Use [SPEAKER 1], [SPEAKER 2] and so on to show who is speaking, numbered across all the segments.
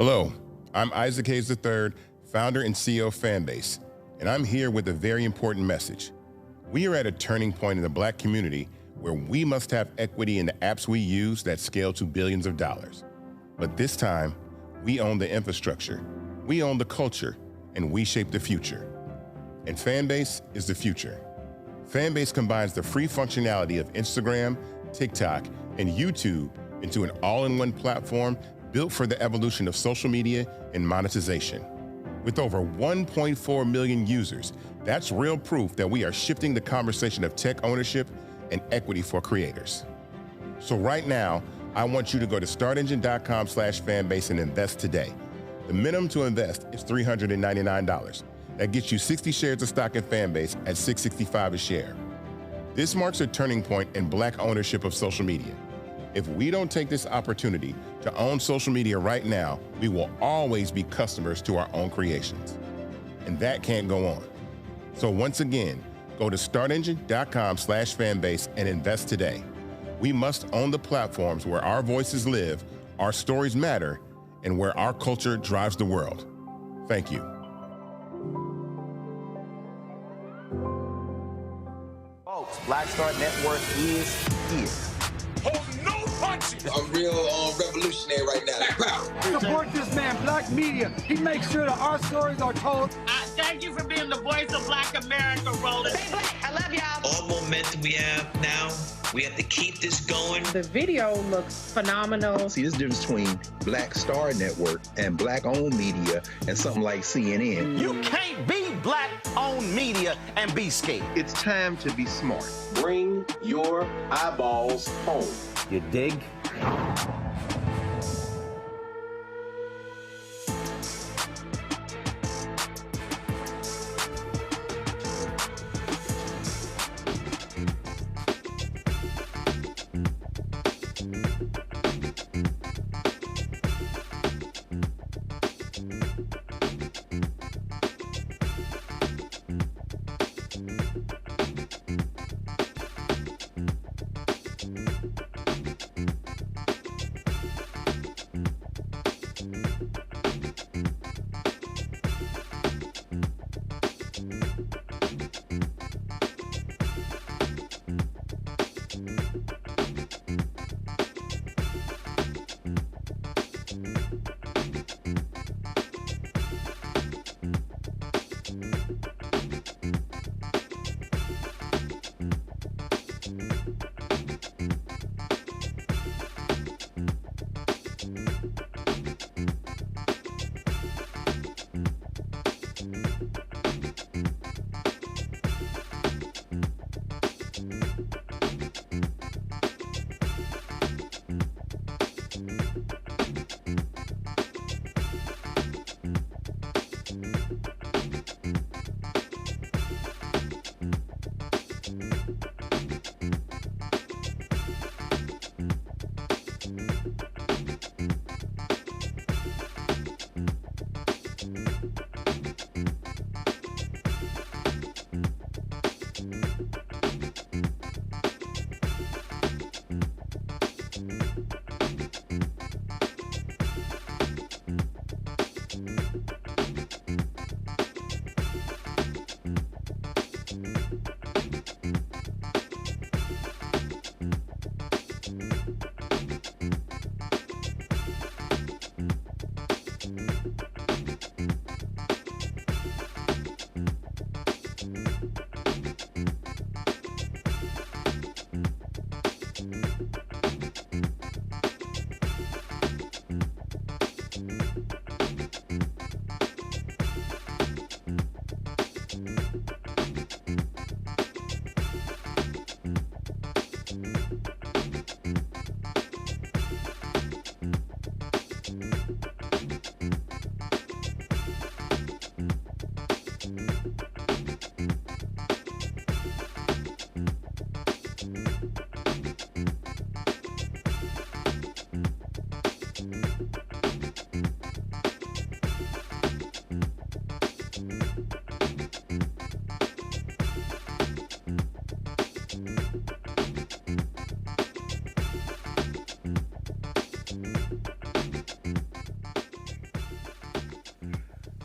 [SPEAKER 1] Hello, I'm Isaac Hayes III, founder and CEO of Fanbase, and I'm here with a very important message. We are at a turning point in the Black community where we must have equity in the apps we use that scale to billions of dollars. But this time, we own the infrastructure, we own the culture, and we shape the future. And Fanbase is the future. Fanbase combines the free functionality of Instagram, TikTok, and YouTube into an all-in-one platform built for the evolution of social media and monetization. With over 1.4 million users, that's real proof that we are shifting the conversation of tech ownership and equity for creators. So right now, I want you to go to startengine.com/fanbase and invest today. The minimum to invest is $399. That gets you 60 shares of stock in Fanbase at $665 a share. This marks a turning point in Black ownership of social media. If we don't take this opportunity to own social media right now, we will always be customers to our own creations. And that can't go on. So once again, go to startengine.com/fanbase and invest today. We must own the platforms where our voices live, our stories matter, and where our culture drives the world. Thank you.
[SPEAKER 2] Folks, Black Star Network is here.
[SPEAKER 3] Hold no punches.
[SPEAKER 4] I'm real revolutionary right now.
[SPEAKER 5] Support this man, Black media. He makes sure that our stories are told.
[SPEAKER 6] Thank you for being the voice of Black America, Roland.
[SPEAKER 7] Stay Black. I love y'all.
[SPEAKER 8] All momentum we have now, we have to keep this going.
[SPEAKER 9] The video looks phenomenal.
[SPEAKER 10] See, there's a difference between Black Star Network and Black-owned media and something like CNN.
[SPEAKER 2] You can't be Black-owned media and be scared.
[SPEAKER 10] It's time to be smart.
[SPEAKER 4] Bring your eyeballs home.
[SPEAKER 2] You dig?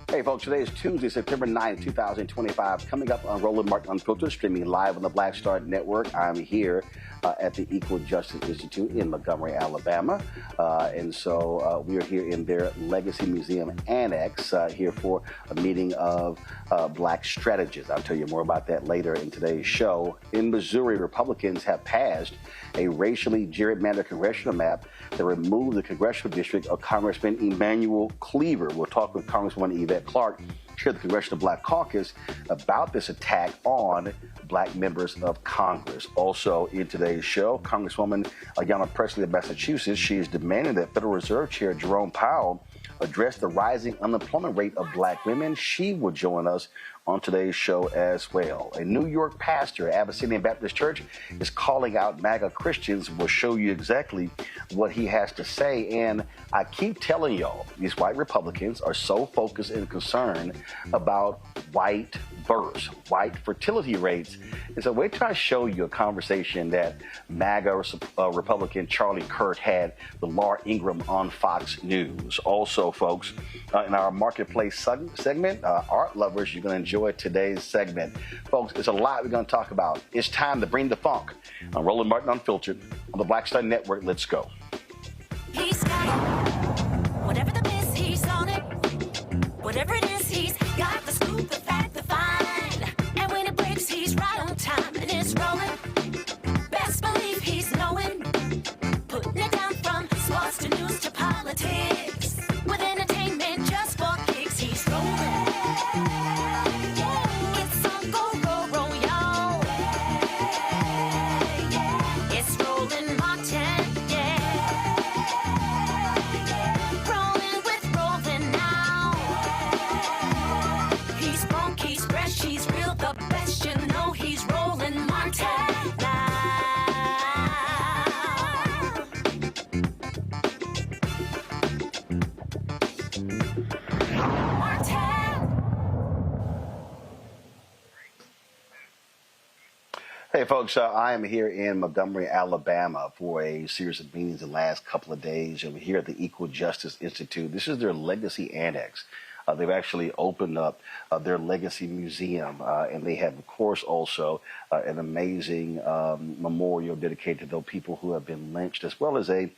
[SPEAKER 2] Hey, folks, today is Tuesday, September 9th, 2025. Coming up on Roland Unfiltered, streaming live on the Black Star Network. I'm here at the Equal Justice Institute in Montgomery, Alabama. And so we are here in their Legacy Museum Annex here for a meeting of black strategists. I'll tell you more about that later in today's show. In Missouri, Republicans have passed a racially gerrymandered congressional map that removed the congressional district of Congressman Emanuel Cleaver. We'll talk with Congresswoman Yvette Clarke, chair of the Congressional Black Caucus, about this attack on black members of Congress. Also in today's show, Congresswoman Ayanna Pressley of Massachusetts, she is demanding that Federal Reserve Chair Jerome Powell address the rising unemployment rate of black women. She will join us on today's show as well. A New York pastor at Advocacy Baptist Church is calling out MAGA Christians. We'll show you exactly what he has to say. And I keep telling y'all, these white Republicans are so focused and concerned about white births, white fertility rates. And so wait till I show you a conversation that MAGA Republican Charlie Kirk had with Laura Ingraham on Fox News. Also, folks, in our marketplace segment, art lovers, you're going to enjoy today's segment. Folks, it's a lot we're going to talk about. It's time to bring the funk on Roland Martin Unfiltered on the Black Star Network. Let's go.
[SPEAKER 7] He's got it. Whatever the miss, he's on it. Whatever it is, he's got the scoop, the fact, the find. And when it breaks, he's right on time and it's rolling. Best believe he's knowing. Putting it down from sports to news to politics. With entertainment just for kicks, he's rolling. It's on go, y'all. It's Roland Martin, yeah. Rolling with Roland now. He's funk, he's fresh, he's real, the best, you know he's Roland Martin now.
[SPEAKER 2] Hey, folks, I am here in Montgomery, Alabama for a series of meetings the last couple of days. And we're here at the Equal Justice Institute. This is their Legacy Annex. They've actually opened up their Legacy Museum, and they have, of course, also an amazing memorial dedicated to those people who have been lynched, as well as a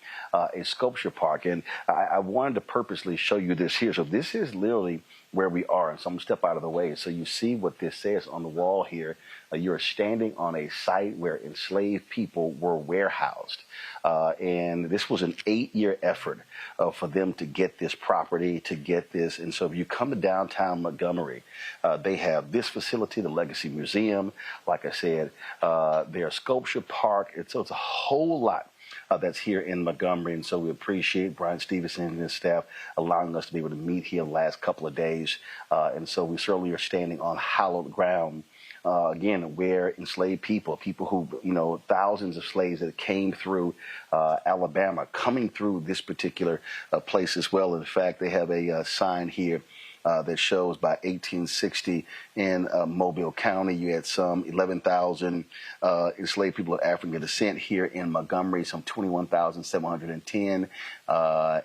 [SPEAKER 2] sculpture park. And I wanted to purposely show you this here. So this is literally where we are. And so I'm going to step out of the way. So you see what this says on the wall here. You're standing on a site where enslaved people were warehoused. And this was an 8-year effort for them to get this property, to get this. And so if you come to downtown Montgomery, they have this facility, the Legacy Museum. Like I said, their sculpture park. So it's a whole lot that's here in Montgomery. And so we appreciate Brian Stevenson and his staff allowing us to be able to meet here the last couple of days. And so we certainly are standing on hallowed ground. Again, where enslaved people who, thousands of slaves that came through Alabama, coming through this particular place as well. In fact, they have a sign here that shows by 1860 in Mobile County, you had some 11,000 enslaved people of African descent here in Montgomery, some 21,710.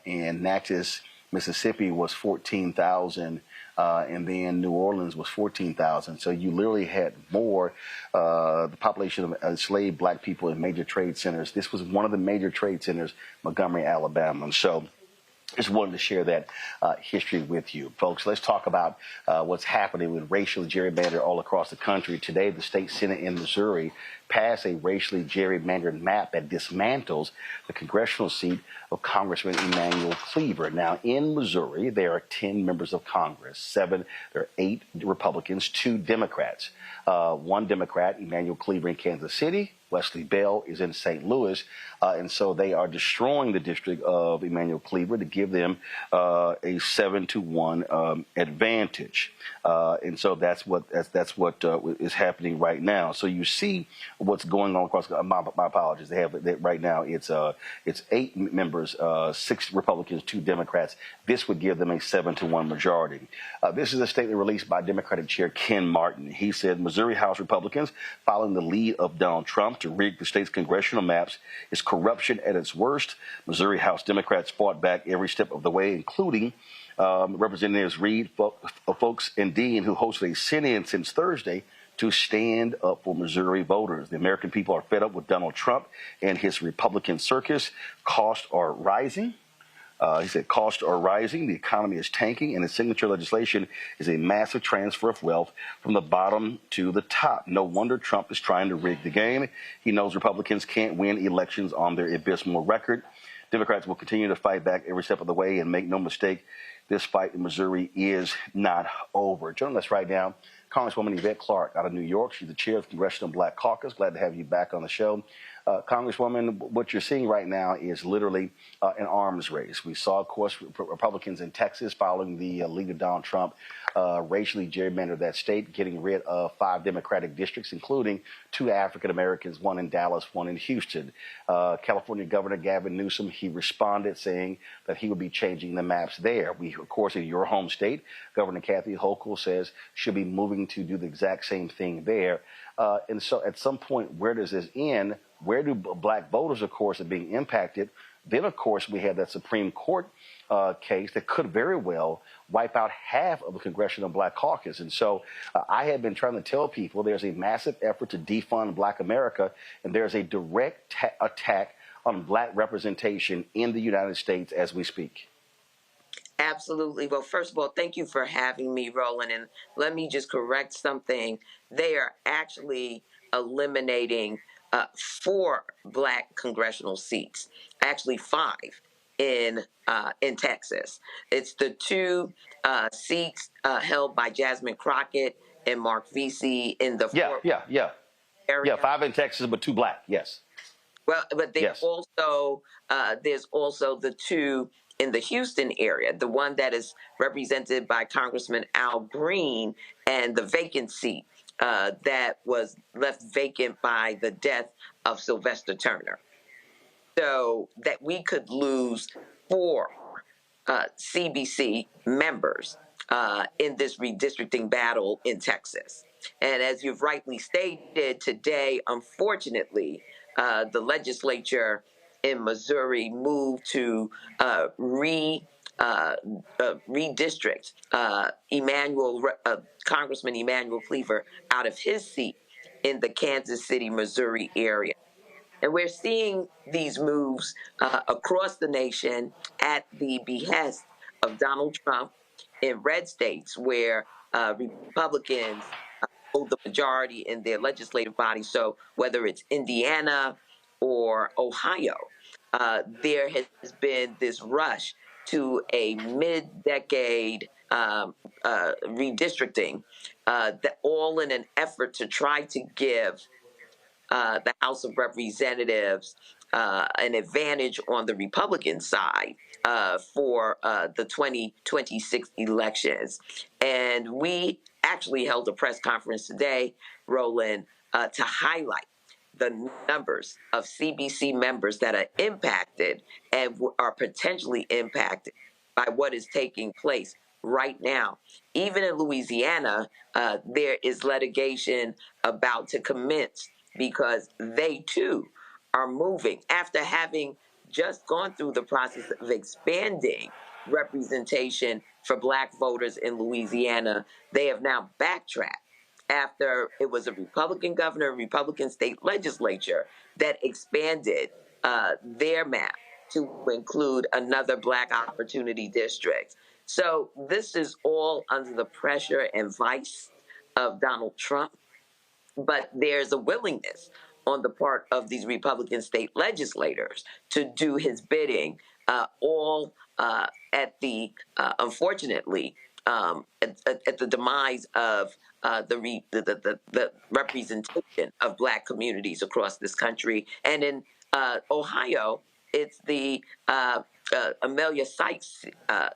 [SPEAKER 2] In Natchez, Mississippi was 14,000. And then New Orleans was 14,000. So you literally had more the population of enslaved black people in major trade centers. This was one of the major trade centers, Montgomery, Alabama. And so just wanted to share that history with you. Folks, let's talk about what's happening with racial gerrymander all across the country. Today, the state Senate in Missouri passed a racially gerrymandered map that dismantles the congressional seat of Congressman Emanuel Cleaver. Now, in Missouri, there are 10 members of Congress. There are 8 Republicans, 2 Democrats. 1 Democrat, Emanuel Cleaver in Kansas City. Wesley Bell is in St. Louis, and so they are destroying the district of Emanuel Cleaver to give them a 7-1 advantage, and so that's what is happening right now. So you see what's going on across. My apologies. They have right now. It's 8 members, 6 Republicans, 2 Democrats. This would give them a 7-1 majority. This is a statement released by Democratic Chair Ken Martin. He said Missouri House Republicans, following the lead of Donald Trump to rig the state's congressional maps, is corruption at its worst. Missouri House Democrats fought back every step of the way, including Representatives Reed, Folks, and Dean, who hosted a sit-in since Thursday to stand up for Missouri voters. The American people are fed up with Donald Trump and his Republican circus. Costs are rising. He said costs are rising, the economy is tanking, and his signature legislation is a massive transfer of wealth from the bottom to the top. No wonder Trump is trying to rig the game. He knows Republicans can't win elections on their abysmal record. Democrats will continue to fight back every step of the way, and make no mistake, this fight in Missouri is not over. Joining us right now, Congresswoman Yvette Clarke out of New York. She's the chair of the Congressional Black Caucus. Glad to have you back on the show. Congresswoman, what you're seeing right now is literally an arms race. We saw, of course, Republicans in Texas following the lead of Donald Trump racially gerrymandered that state, getting rid of 5 Democratic districts, including 2 African Americans, 1 in Dallas, 1 in Houston. California Governor Gavin Newsom, he responded saying that he would be changing the maps there. We, of course, in your home state, Governor Kathy Hochul says she'll be moving to do the exact same thing there. And so at some point, where does this end? Where do black voters, of course, are being impacted? Then, of course, we have that Supreme Court case that could very well wipe out half of the Congressional Black Caucus. And so I have been trying to tell people there's a massive effort to defund Black America, and there's a direct attack on black representation in the United States as we speak.
[SPEAKER 11] Absolutely. Well, first of all, thank you for having me, Roland. And let me just correct something. They are actually eliminating 4 black congressional seats, actually 5 in Texas. It's the 2 seats held by Jasmine Crockett and Mark Vesey in the area.
[SPEAKER 2] 5 in Texas, but 2 black. Yes.
[SPEAKER 11] Well, but also there's also the 2 in the Houston area, the one that is represented by Congressman Al Green, and the vacant seat that was left vacant by the death of Sylvester Turner. So that we could lose 4 CBC members in this redistricting battle in Texas. And as you've rightly stated today, unfortunately, the legislature in Missouri moved to redistrict Congressman Emanuel Cleaver out of his seat in the Kansas City, Missouri area. And we're seeing these moves across the nation at the behest of Donald Trump in red states where Republicans hold the majority in their legislative body. So whether it's Indiana or Ohio, there has been this rush to a mid-decade redistricting, that all in an effort to try to give the House of Representatives an advantage on the Republican side for the 2026 elections. And we actually held a press conference today, Roland, to highlight the numbers of CBC members that are impacted and are potentially impacted by what is taking place right now. Even in Louisiana, there is litigation about to commence because they too are moving after having just gone through the process of expanding representation for black voters in Louisiana. They have now backtracked after it was a Republican governor, Republican state legislature that expanded their map to include another black opportunity district. So this is all under the pressure and vice of Donald Trump. But there's a willingness on the part of these Republican state legislators to do his bidding, all at the, unfortunately, at the demise of the representation of black communities across this country. And in Ohio, it's the Amelia Sykes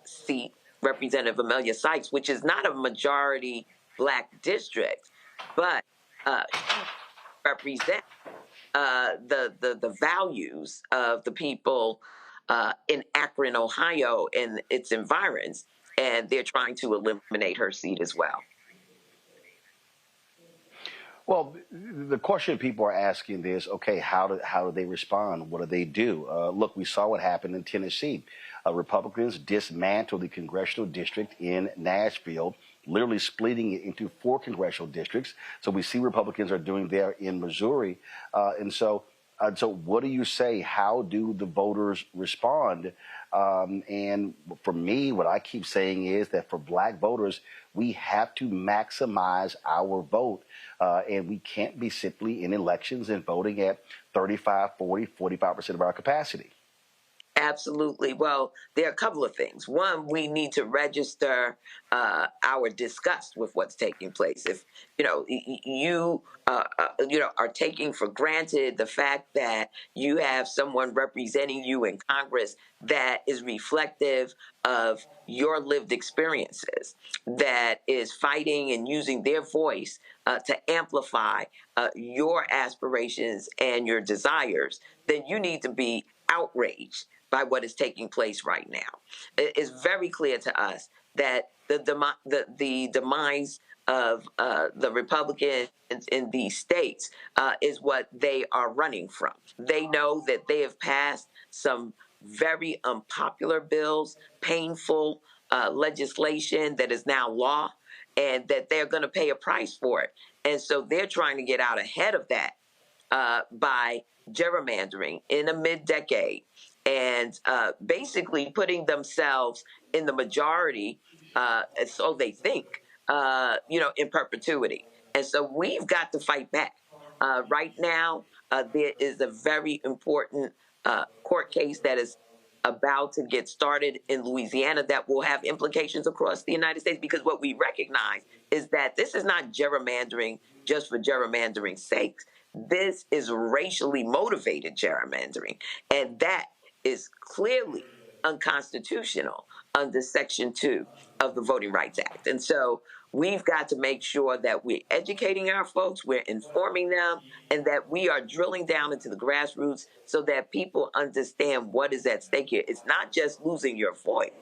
[SPEAKER 11] seat, Representative Amelia Sykes, which is not a majority black district, but represent the values of the people in Akron, Ohio, and its environs, and they're trying to eliminate her seat as well.
[SPEAKER 2] Well, the question people are asking is, okay, how do they respond? What do they do? Look, we saw what happened in Tennessee. Republicans dismantled the congressional district in Nashville, literally splitting it into 4 congressional districts. So we see Republicans are doing there in Missouri. So what do you say? How do the voters respond? And for me, what I keep saying is that for black voters, we have to maximize our vote. And we can't be simply in elections and voting at 35, 40, 45% of our capacity.
[SPEAKER 11] Absolutely. Well, there are a couple of things. One, we need to register our disgust with what's taking place. If you are taking for granted the fact that you have someone representing you in Congress that is reflective of your lived experiences, that is fighting and using their voice to amplify your aspirations and your desires, then you need to be outraged by what is taking place right now. It is very clear to us that the demise of the Republicans in these states is what they are running from. They know that they have passed some very unpopular bills, painful legislation that is now law, and that they're going to pay a price for it. And so they're trying to get out ahead of that by gerrymandering in a mid-decade and basically putting themselves in the majority, so they think, in perpetuity. And so we've got to fight back. Right now, there is a very important court case that is about to get started in Louisiana that will have implications across the United States, because what we recognize is that this is not gerrymandering just for gerrymandering's sake. This is racially motivated gerrymandering, and that is clearly unconstitutional under Section 2 of the Voting Rights Act. And so we've got to make sure that we're educating our folks, we're informing them, and that we are drilling down into the grassroots so that people understand what is at stake here. It's not just losing your voice,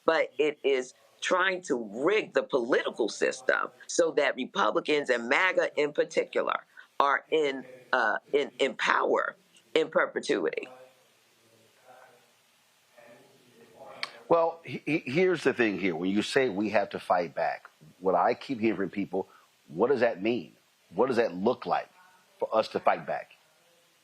[SPEAKER 11] but it is trying to rig the political system so that Republicans and MAGA in particular are in power in perpetuity.
[SPEAKER 2] Well, here's the thing here. When you say we have to fight back, what I keep hearing from people, what does that mean? What does that look like for us to fight back?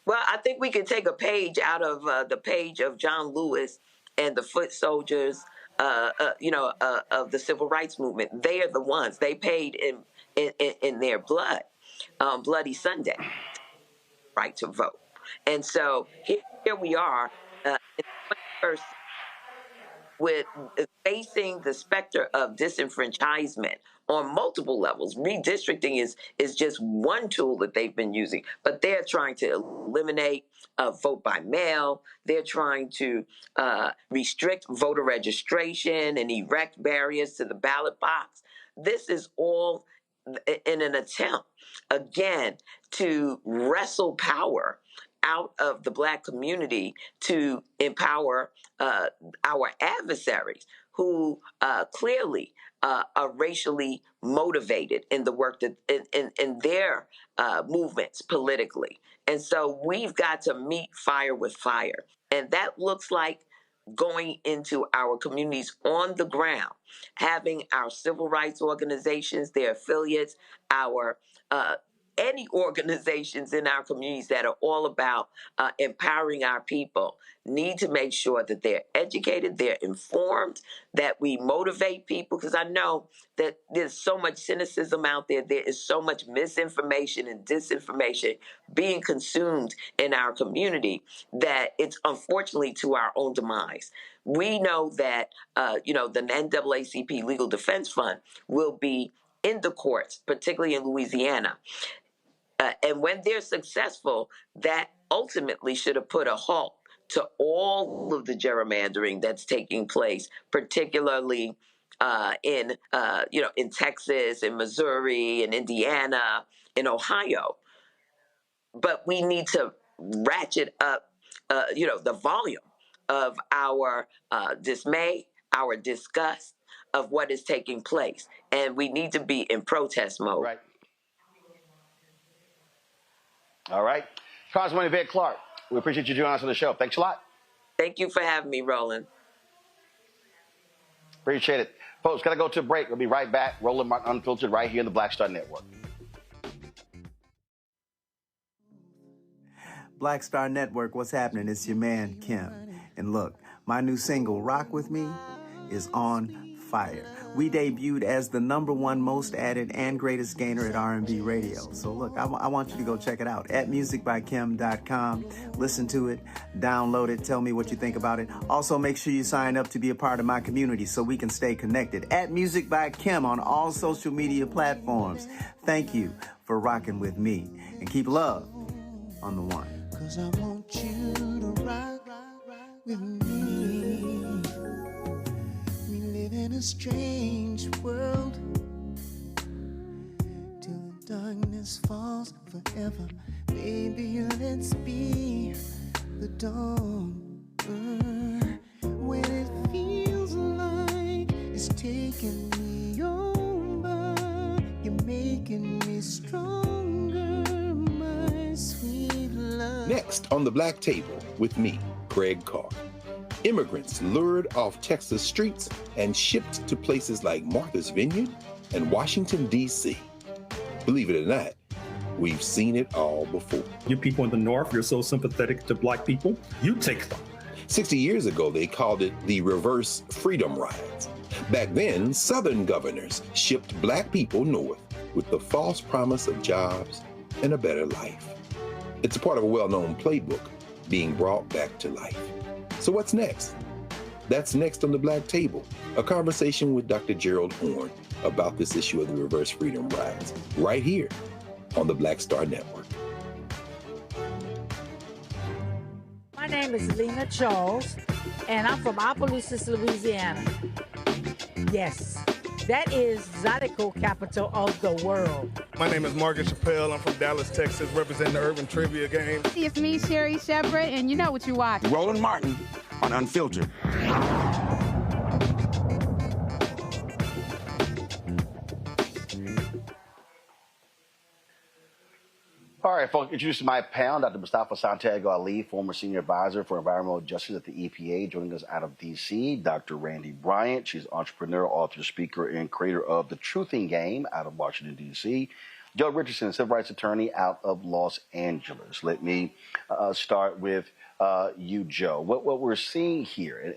[SPEAKER 11] Well, I think we can take a page out of the page of John Lewis and the foot soldiers, of the civil rights movement. They are the ones. They paid in their blood, Bloody Sunday, right to vote. And so here we are in the 21st with facing the specter of disenfranchisement on multiple levels. Redistricting is just one tool that they've been using, but they're trying to eliminate vote by mail. They're trying to restrict voter registration and erect barriers to the ballot box. This is all in an attempt, again, to wrestle power out of the Black community to empower our adversaries who clearly are racially motivated in the work that in their movements politically. And so we've got to meet fire with fire. And that looks like going into our communities on the ground, having our civil rights organizations, their affiliates, our any organizations in our communities that are all about empowering our people need to make sure that they're educated, they're informed, that we motivate people, because I know that there's so much cynicism out there. There is so much misinformation and disinformation being consumed in our community that it's unfortunately to our own demise. We know that, the NAACP Legal Defense Fund will be in the courts, particularly in Louisiana. And when they're successful, that ultimately should have put a halt to all of the gerrymandering that's taking place, particularly in Texas, in Missouri, in Indiana, in Ohio. But we need to ratchet up, the volume of our dismay, our disgust of what is taking place, and we need to be in protest mode.
[SPEAKER 2] Right. All right. Congresswoman Yvette Clarke, we appreciate you joining us on the show. Thanks a lot.
[SPEAKER 11] Thank you for having me, Roland.
[SPEAKER 2] Appreciate it. Folks, got to go to a break. We'll be right back. Roland Martin Unfiltered right here in the Black Star Network.
[SPEAKER 12] Black Star Network, what's happening? It's your man, Kim. And look, my new single, Rock With Me, is on fire. We debuted as the #1 most added and greatest gainer at R&B radio. So look, I want you to go check it out at musicbykim.com. Listen to it, download it, tell me what you think about it. Also, make sure you sign up to be a part of my community so we can stay connected. At Music by Kim on all social media platforms. Thank you for rocking with me. And keep love on the one.
[SPEAKER 13] 'Cause I want you to rock with me. We live in a strange world till the darkness falls forever. Baby, let's be the dawn. When it feels like it's taking me over, you're making me stronger, my sweet love.
[SPEAKER 10] Next on the Black Table with me, Greg Carr. Immigrants lured off Texas streets and shipped to places like Martha's Vineyard and Washington, D.C. Believe it or not, we've seen it all before.
[SPEAKER 14] You people in the North, you're so sympathetic to Black people, you take them.
[SPEAKER 10] 60 years ago, they called it the reverse freedom rides. Back then, Southern governors shipped Black people north with the false promise of jobs and a better life. It's a part of a well-known playbook being brought back to life. So what's next? That's next on the Black Table, a conversation with Dr. Gerald Horne about this issue of the reverse freedom rides, right here on the Black Star Network.
[SPEAKER 15] My name is Lena Charles, and I'm from Opelousas, Louisiana. Yes, that is Zydeco capital of the world.
[SPEAKER 16] My name is Margaret Chappelle. I'm from Dallas, Texas, representing the Urban Trivia Game.
[SPEAKER 17] It's me, Sherry Shepherd, and you know what you watch.
[SPEAKER 18] Roland Martin on Unfiltered.
[SPEAKER 2] All right, folks, introducing my panel, Dr. Mustafa Santiago Ali, former senior advisor for environmental justice at the EPA, joining us out of D.C. Dr. Randy Bryant, she's entrepreneur, author, speaker, and creator of The Truthing Game out of Washington, D.C. Joe Richardson, civil rights attorney out of Los Angeles. Let me start with you, Joe. What we're seeing here,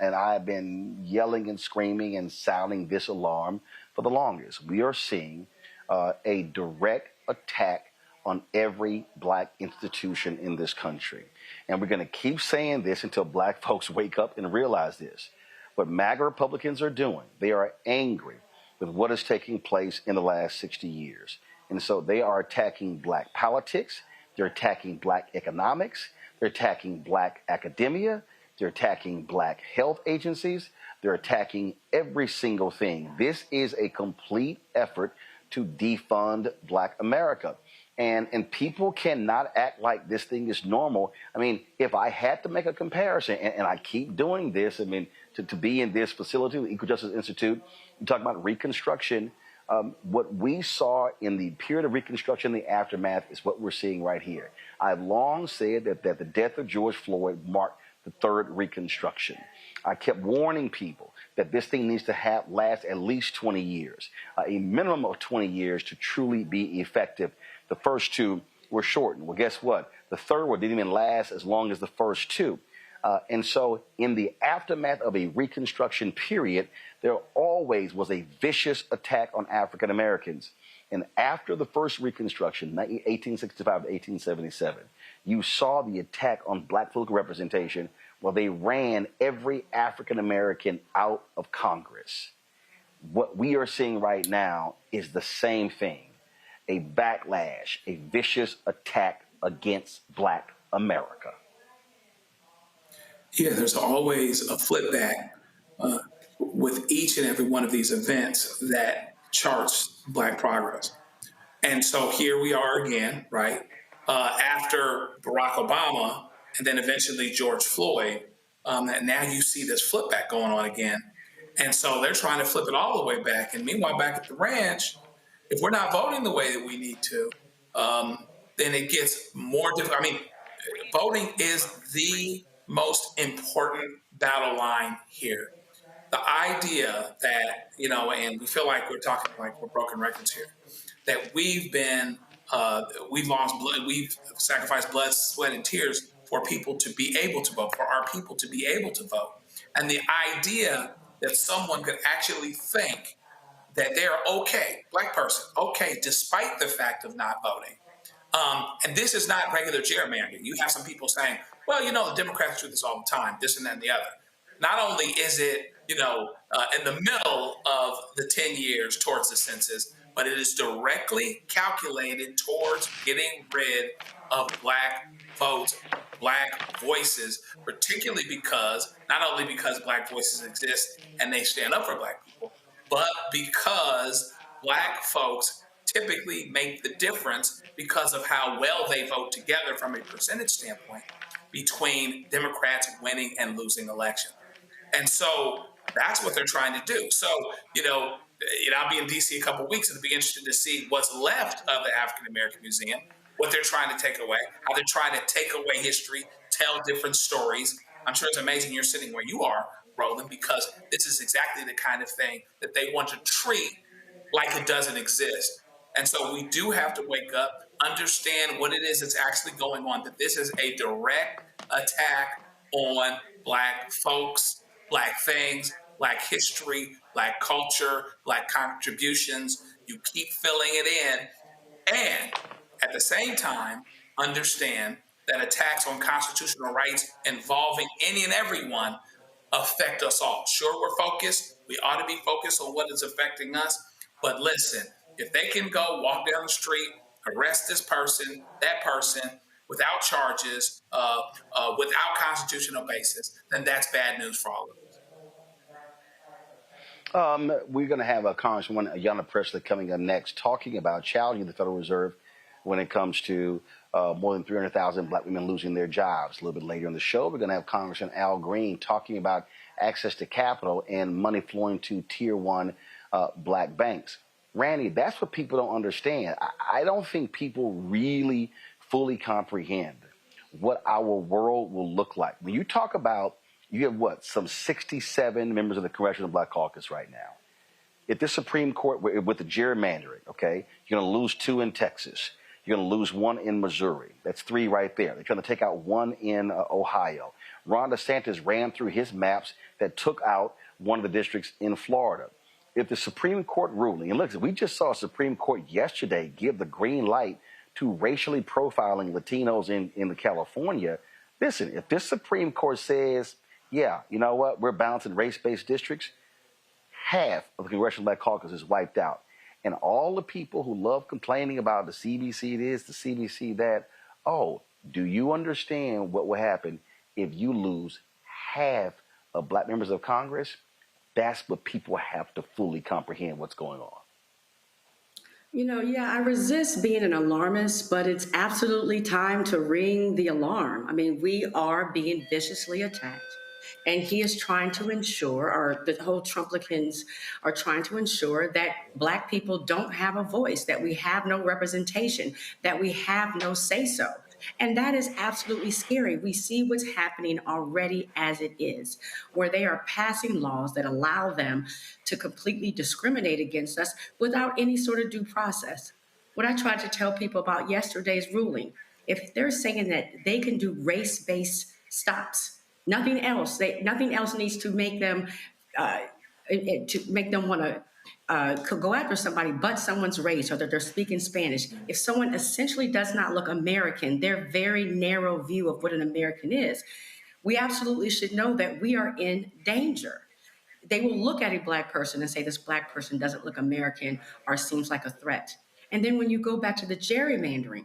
[SPEAKER 2] and I've been yelling and screaming and sounding this alarm for the longest, we are seeing a direct attack on every Black institution in this country. And we're going to keep saying this until Black folks wake up and realize this. What MAGA Republicans are doing, they are angry with what is taking place in the last 60 years. And so they are attacking Black politics, they're attacking Black economics, they're attacking Black academia, they're attacking Black health agencies, they're attacking every single thing. This is a complete effort to defund Black America. And people cannot act like this thing is normal. I mean, if I had to make a comparison, and I keep doing this, I mean, to be in this facility, the Equal Justice Institute, you talk about Reconstruction. What we saw in the period of Reconstruction, the aftermath, is what we're seeing right here. I've long said that the death of George Floyd marked the third Reconstruction. I kept warning people that this thing needs to last at least 20 years, a minimum of 20 years to truly be effective. The first two were shortened. Well, guess what? The third one didn't even last as long as the first two. And so in the aftermath of a Reconstruction period, there always was a vicious attack on African Americans. And after the first Reconstruction, 1865 to 1877, you saw the attack on Black political representation where they ran every African American out of Congress. What we are seeing right now is the same thing. A backlash, a vicious attack against Black America.
[SPEAKER 19] Yeah, there's always a flip back with each and every one of these events that charts Black progress. And so here we are again, right? After Barack Obama and then eventually George Floyd, and now you see this flip back going on again. And so they're trying to flip it all the way back. And meanwhile, back at the ranch, if we're not voting the way that we need to, then it gets more difficult. I mean, voting is the most important battle line here. The idea that, and we feel like we're talking like we're broken records here, that we've lost blood, we've sacrificed blood, sweat, and tears for people to be able to vote, for our people to be able to vote. And the idea that someone could actually think that they're okay, black person, okay, despite the fact of not voting. And this is not regular gerrymandering. You have some people saying, well, the Democrats do this all the time, this and that and the other. Not only is it, in the middle of the 10 years towards the census, but it is directly calculated towards getting rid of black votes, black voices, particularly not only because black voices exist and they stand up for black people, but because black folks typically make the difference because of how well they vote together from a percentage standpoint between Democrats winning and losing elections. And so that's what they're trying to do. So, I'll be in D.C. a couple of weeks, and it'll be interesting to see what's left of the African American Museum, what they're trying to take away, how they're trying to take away history, tell different stories. I'm sure it's amazing you're sitting where you are, Roland, because this is exactly the kind of thing that they want to treat like it doesn't exist. And so we do have to wake up, understand what it is that's actually going on, that this is a direct attack on black folks, black things, black history, black culture, black contributions. You keep filling it in. And at the same time, understand that attacks on constitutional rights involving any and everyone affect us all. Sure, we're focused. We ought to be focused on what is affecting us. But listen, if they can go walk down the street, arrest this person, that person, without charges, without constitutional basis, then that's bad news for all of us.
[SPEAKER 2] We're going to have Congresswoman Ayanna Pressley coming up next, talking about challenging the Federal Reserve when it comes to more than 300,000 black women losing their jobs. A little bit later in the show, we're going to have Congressman Al Green talking about access to capital and money flowing to Tier 1 black banks. Randy, that's what people don't understand. I don't think people really fully comprehend what our world will look like. When you talk about, you have some 67 members of the Congressional Black Caucus right now. If the Supreme Court, with the gerrymandering, okay, you're going to lose 2 in Texas. You're going to lose 1 in Missouri. That's 3 right there. They're trying to take out 1 in Ohio. Ron DeSantis ran through his maps that took out one of the districts in Florida. If the Supreme Court ruling, and look, we just saw a Supreme Court yesterday give the green light to racially profiling Latinos in California. Listen, if this Supreme Court says, yeah, you know what, we're balancing race-based districts, half of the Congressional Black Caucus is wiped out. And all the people who love complaining about the CBC this, the CBC that, do you understand what will happen if you lose half of black members of Congress? That's what people have to fully comprehend what's going on.
[SPEAKER 20] I resist being an alarmist, but it's absolutely time to ring the alarm. I mean, we are being viciously attacked. And he is trying to ensure, or the whole Trumplicans are trying to ensure, that black people don't have a voice, that we have no representation, that we have no say-so. And that is absolutely scary. We see what's happening already as it is, where they are passing laws that allow them to completely discriminate against us without any sort of due process. What I tried to tell people about yesterday's ruling, if they're saying that they can do race-based stops, nothing else needs to make them want to go after somebody but someone's race, or that they're speaking Spanish. If someone essentially does not look American, their very narrow view of what an American is, we absolutely should know that we are in danger. They will look at a black person and say, this black person doesn't look American or seems like a threat. And then when you go back to the gerrymandering,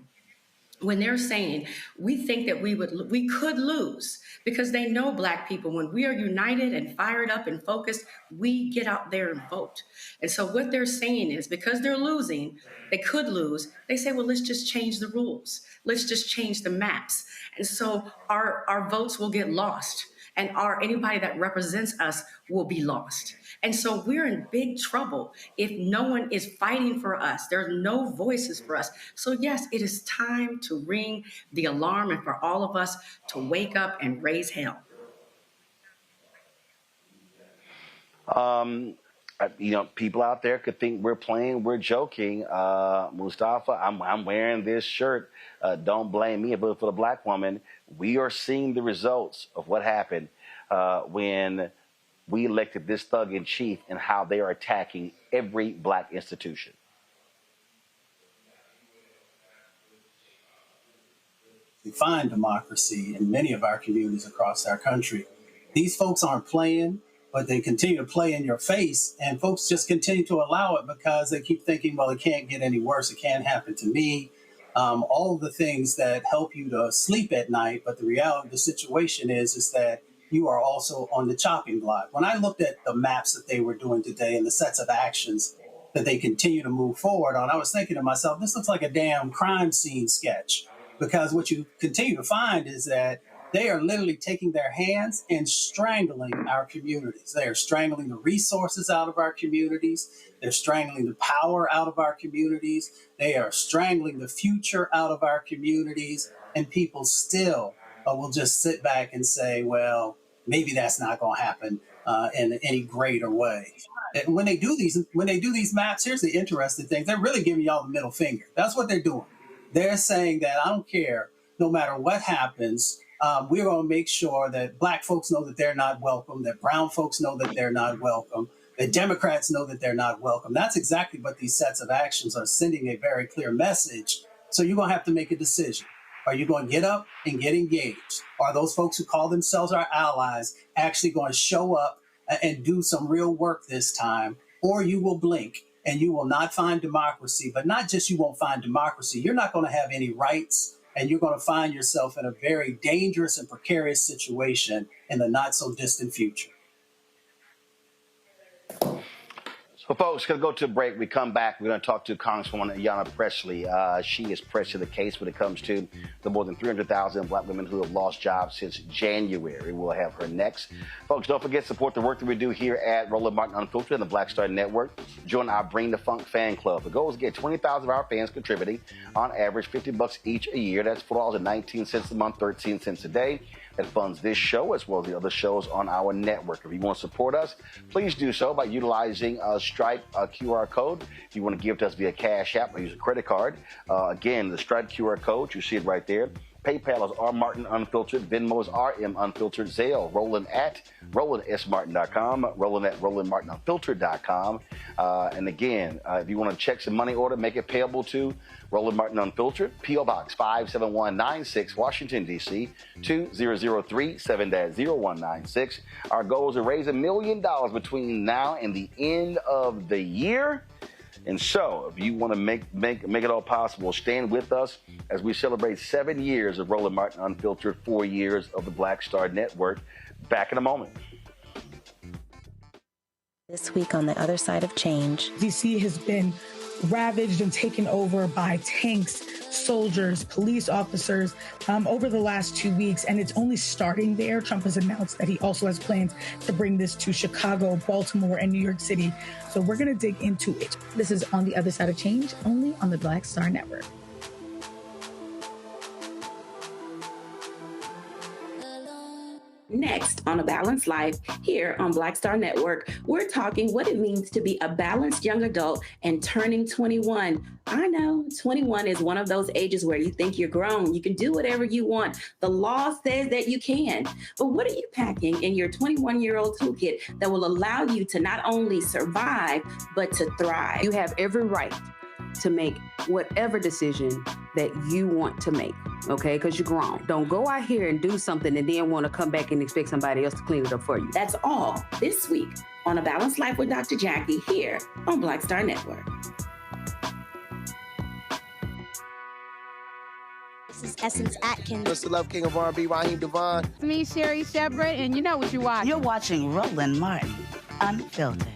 [SPEAKER 20] when they're saying, we think that we could lose, because they know black people, when we are united and fired up and focused, we get out there and vote. And so what they're saying is, because they're losing, they could lose, they say, well, let's just change the rules. Let's just change the maps. And so our votes will get lost. and anybody that represents us will be lost. And so we're in big trouble if no one is fighting for us. There's no voices for us. So yes, it is time to ring the alarm and for all of us to wake up and raise hell.
[SPEAKER 2] People out there could think we're playing, we're joking. Mustafa, I'm wearing this shirt. Don't blame me, but for the black woman, we are seeing the results of what happened when we elected this thug in chief and how they are attacking every black institution.
[SPEAKER 21] Define democracy in many of our communities across our country. These folks aren't playing, but they continue to play in your face, and folks just continue to allow it because they keep thinking, well, it can't get any worse. It can't happen to me. All of the things that help you to sleep at night, but the reality of the situation is that you are also on the chopping block. When I looked at the maps that they were doing today and the sets of actions that they continue to move forward on, I was thinking to myself, this looks like a damn crime scene sketch, because what you continue to find is that they are literally taking their hands and strangling our communities. They are strangling the resources out of our communities. They're strangling the power out of our communities. They are strangling the future out of our communities. And people still will just sit back and say, well, maybe that's not going to happen in any greater way. And when they do these maps, here's the interesting thing. They're really giving y'all the middle finger. That's what they're doing. They're saying that I don't care, no matter what happens, we're going to make sure that black folks know that they're not welcome, that brown folks know that they're not welcome, that Democrats know that they're not welcome. That's exactly what these sets of actions are sending a very clear message. So you're going to have to make a decision. Are you going to get up and get engaged? Are those folks who call themselves our allies actually going to show up and do some real work this time? Or you will blink and you will not find democracy. But not just you won't find democracy, you're not going to have any rights. And you're going to find yourself in a very dangerous and precarious situation in the not so distant future.
[SPEAKER 2] So, folks, going to go to a break. We come back. We're going to talk to Congresswoman Ayanna Pressley. She is pressed to the case when it comes to the more than 300,000 black women who have lost jobs since January. We'll have her next. Folks, don't forget to support the work that we do here at Roland Martin Unfiltered and the Black Star Network. Join our Bring the Funk fan club. The goal is to get 20,000 of our fans contributing, on average $50 each a year. That's $4.19 a month, 13 cents a day. That funds this show as well as the other shows on our network. If you want to support us, please do so by utilizing Stripe QR code. If you want to give to us via Cash App or use a credit card, again, the Stripe QR code, you see it right there. PayPal is R Martin Unfiltered. Venmo is RM Unfiltered. Zelle, Roland at RolandSMartin.com. Roland at RolandMartinUnfiltered.com. And again, if you want to check some money order, make it payable to Roland Martin Unfiltered, P.O. Box 57196, Washington, D.C. 20037-0196. Our goal is to raise $1 million between now and the end of the year. And so, if you want to make it all possible, stand with us as we celebrate 7 years of Roland Martin Unfiltered, 4 years of the Black Star Network. Back in a moment.
[SPEAKER 22] This week on The Other Side of Change.
[SPEAKER 23] D.C. has been ravaged and taken over by tanks, soldiers, police officers over the last 2 weeks, and it's only starting there. Trump has announced that he also has plans to bring this to Chicago, Baltimore, and New York City. So we're going to dig into it. This is On the Other Side of Change, only on the Black Star Network.
[SPEAKER 24] Next on A Balanced Life, here on Black Star Network, we're talking what it means to be a balanced young adult and turning 21. I know 21 is one of those ages where you think you're grown. You can do whatever you want. The law says that you can. But what are you packing in your 21-year-old toolkit that will allow you to not only survive, but to thrive?
[SPEAKER 25] You have every right to make whatever decision that you want to make, okay? Because you're grown. Don't go out here and do something and then want to come back and expect somebody else to clean it up for you.
[SPEAKER 24] That's all this week on A Balanced Life with Dr. Jackie here on Black Star Network.
[SPEAKER 22] This is Essence Atkins.
[SPEAKER 26] Mr. Love King of R&B, Raheem Devon.
[SPEAKER 17] It's me, Sherry Shepard, and you know what you watch.
[SPEAKER 27] You're watching Roland Martin Unfiltered.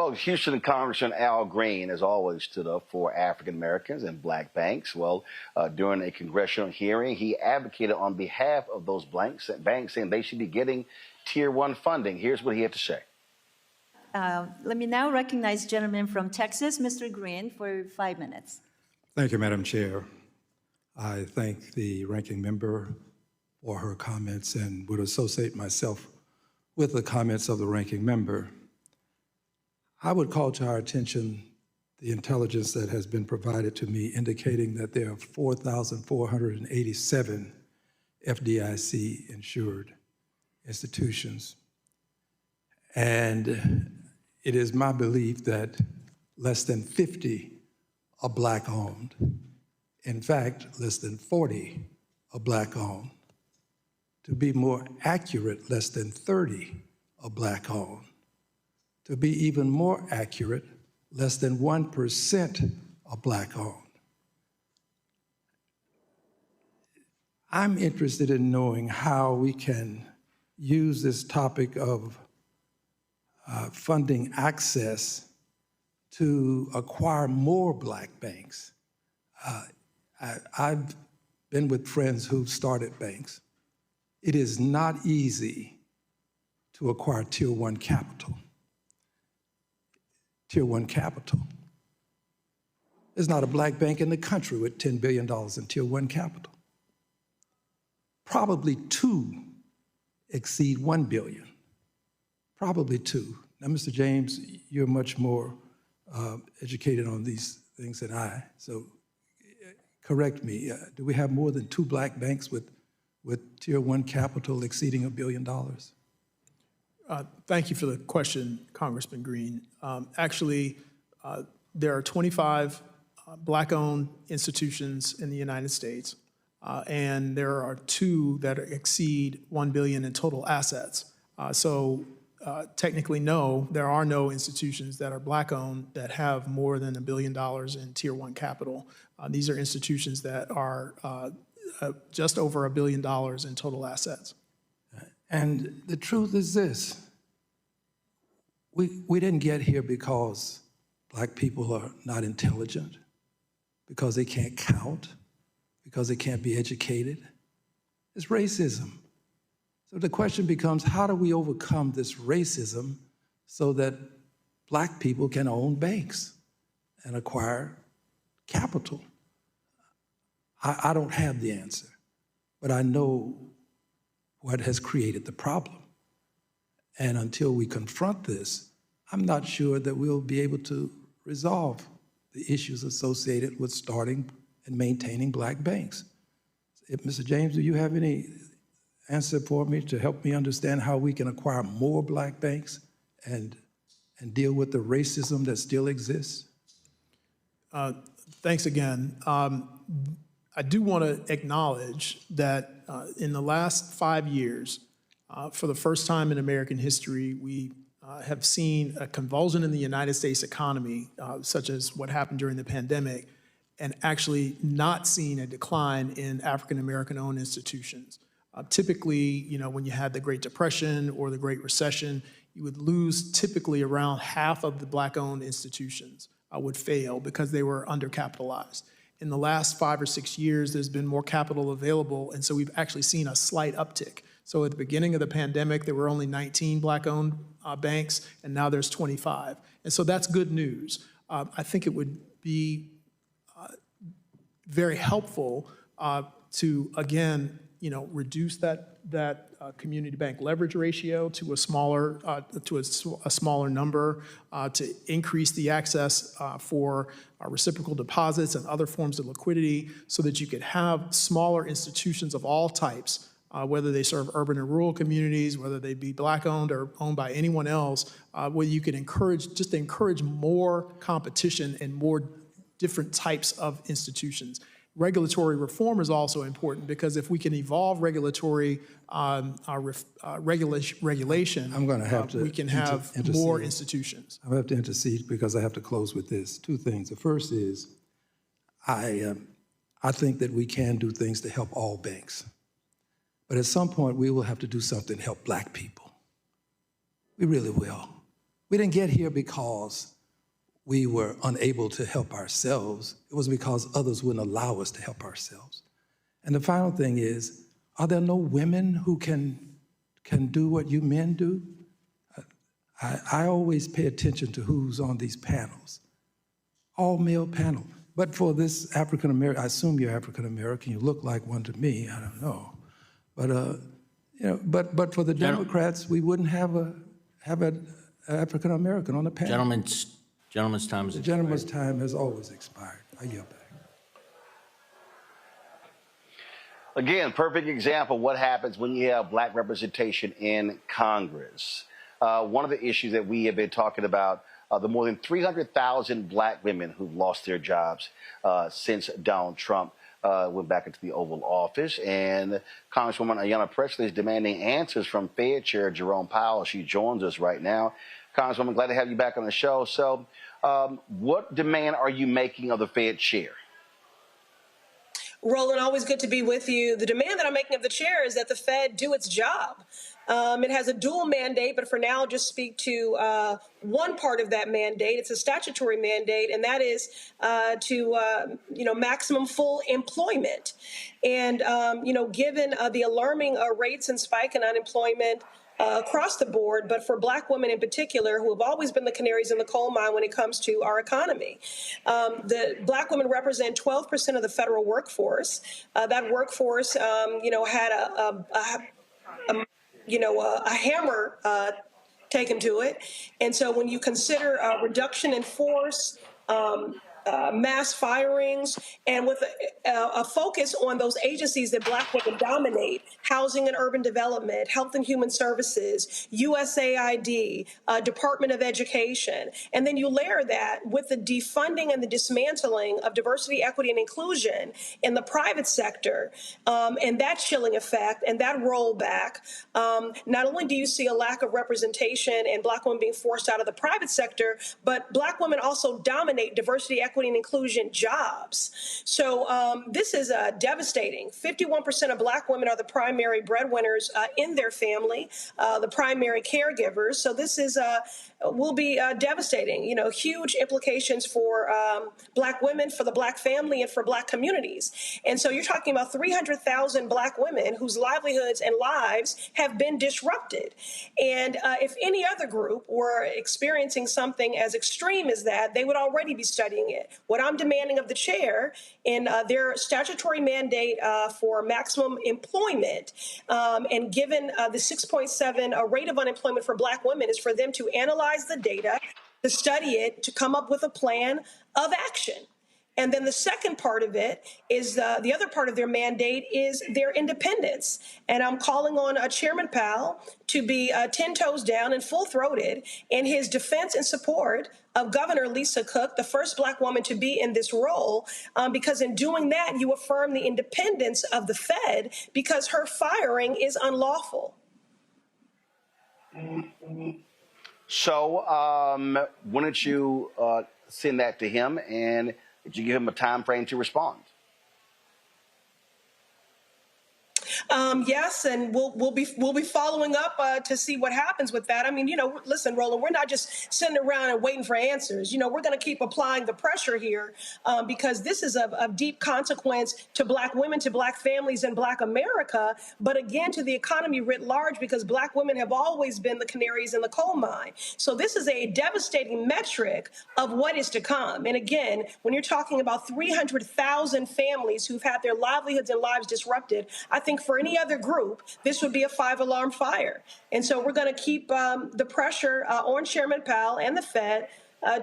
[SPEAKER 2] Well, Houston Congressman Al Green has always stood up for African Americans and black banks. Well, during a congressional hearing, he advocated on behalf of those banks, saying they should be getting Tier 1 funding. Here's what he had to say.
[SPEAKER 1] Let me now recognize gentleman from Texas, Mr. Green, for 5 minutes.
[SPEAKER 3] Thank you, Madam Chair. I thank the ranking member for her comments and would associate myself with the comments of the ranking member. I would call to our attention the intelligence that has been provided to me indicating that there are 4,487 FDIC insured institutions. And it is my belief that less than 50 are black owned. In fact, less than 40 are black owned. To be more accurate, less than 30 are black owned. To be even more accurate, less than 1% are black owned. I'm interested in knowing how we can use this topic of funding access to acquire more black banks. I've been with friends who've started banks. It is not easy to acquire Tier 1 capital. Tier 1 capital. There's not a black bank in the country with $10 billion in Tier 1 capital. Probably 2 exceed $1 billion. Probably 2. Now, Mr. James, you're much more educated on these things than I, so correct me. Do we have more than 2 black banks with Tier 1 capital exceeding $1 billion?
[SPEAKER 4] Thank you for the question, Congressman Green. Actually, there are 25 black-owned institutions in the United States, and there are 2 that exceed $1 billion in total assets. Technically, no, there are no institutions that are black-owned that have more than $1 billion in Tier 1 capital. These are institutions that are just over $1 billion in total assets.
[SPEAKER 3] And the truth is this, we didn't get here because black people are not intelligent, because they can't count, because they can't be educated. It's racism. So the question becomes, how do we overcome this racism so that black people can own banks and acquire capital? I don't have the answer, but I know what has created the problem. And until we confront this, I'm not sure that we'll be able to resolve the issues associated with starting and maintaining black banks. Mr. James, do you have any answer for me to help me understand how we can acquire more black banks and deal with the racism that still exists?
[SPEAKER 4] Thanks again. I do want to acknowledge that in the last 5 years, for the first time in American history, we have seen a convulsion in the United States economy, such as what happened during the pandemic, and actually not seen a decline in African American owned institutions. Typically, when you had the Great Depression or the Great Recession, you would lose typically around half of the black owned institutions would fail because they were undercapitalized. In the last 5 or 6 years, there's been more capital available, and so we've actually seen a slight uptick. So at the beginning of the pandemic, there were only 19 black-owned banks, and now there's 25. And so that's good news. I think it would be very helpful to, again, reduce that community bank leverage ratio to a smaller number, to increase the access for reciprocal deposits and other forms of liquidity, so that you could have smaller institutions of all types, whether they serve urban and rural communities, whether they be black owned or owned by anyone else, where you can encourage more competition and more different types of institutions. Regulatory reform is also important, because if we can evolve regulatory regulation,
[SPEAKER 3] I'm going to have to
[SPEAKER 4] we can have more institutions.
[SPEAKER 3] I have to intercede because I have to close with this. 2 things. The first is I think that we can do things to help all banks. But at some point, we will have to do something to help black people. We really will. We didn't get here because we were unable to help ourselves. It was because others wouldn't allow us to help ourselves. And the final thing is, are there no women who can do what you men do? I always pay attention to who's on these panels. All male panel. But for this African American, I assume you're African American, you look like one to me, I don't know. But but for the Democrats, we wouldn't have an African American on the panel.
[SPEAKER 5] Gentleman's time is expired.
[SPEAKER 3] The gentleman's time has always expired. I yield back.
[SPEAKER 2] Again, perfect example of what happens when you have black representation in Congress. One of the issues that we have been talking about, the more than 300,000 black women who've lost their jobs since Donald Trump went back into the Oval Office. And Congresswoman Ayanna Pressley is demanding answers from Fed Chair Jerome Powell. She joins us right now. Congresswoman, glad to have you back on the show. So what demand are you making of the Fed Chair?
[SPEAKER 6] Roland, always good to be with you. The demand that I'm making of the chair is that the Fed do its job. It has a dual mandate, but for now, I'll just speak to one part of that mandate. It's a statutory mandate, and that is to maximum full employment. And given the alarming rates and spike in unemployment across the board, but for black women in particular, who have always been the canaries in the coal mine when it comes to our economy. The black women represent 12% of the federal workforce. That workforce, had a hammer taken to it. And so when you consider reduction in force, mass firings, and with a focus on those agencies that black women dominate, housing and urban development, health and human services, USAID, Department of Education. And then you layer that with the defunding and the dismantling of diversity, equity, and inclusion in the private sector, and that chilling effect and that rollback. Not only do you see a lack of representation and black women being forced out of the private sector, but black women also dominate diversity, equity, and inclusion jobs. So this is devastating. 51% of black women are the primary breadwinners in their family, the primary caregivers. So this is will be devastating. Huge implications for black women, for the black family, and for black communities. And so you're talking about 300,000 black women whose livelihoods and lives have been disrupted. And if any other group were experiencing something as extreme as that, they would already be studying it. What I'm demanding of the chair in their statutory mandate for maximum employment, and given the 6.7 rate of unemployment for black women, is for them to analyze the data, to study it, to come up with a plan of action. And then the second part of it is the other part of their mandate is their independence. And I'm calling on Chairman Powell to be 10 toes down and full-throated in his defense and support of Governor Lisa Cook, the first black woman to be in this role, because in doing that, you affirm the independence of the Fed because her firing is unlawful.
[SPEAKER 2] So why don't you send that to him, and did you give him a time frame to respond?
[SPEAKER 6] Yes, and we'll be following up to see what happens with that. I mean, listen, Roland, we're not just sitting around and waiting for answers. We're going to keep applying the pressure here because this is of deep consequence to black women, to black families, and black America. But again, to the economy writ large, because black women have always been the canaries in the coal mine. So this is a devastating metric of what is to come. And again, when you're talking about 300,000 families who've had their livelihoods and lives disrupted, I think for any other group, this would be a 5-alarm fire. And so we're going to keep the pressure on Chairman Powell and the Fed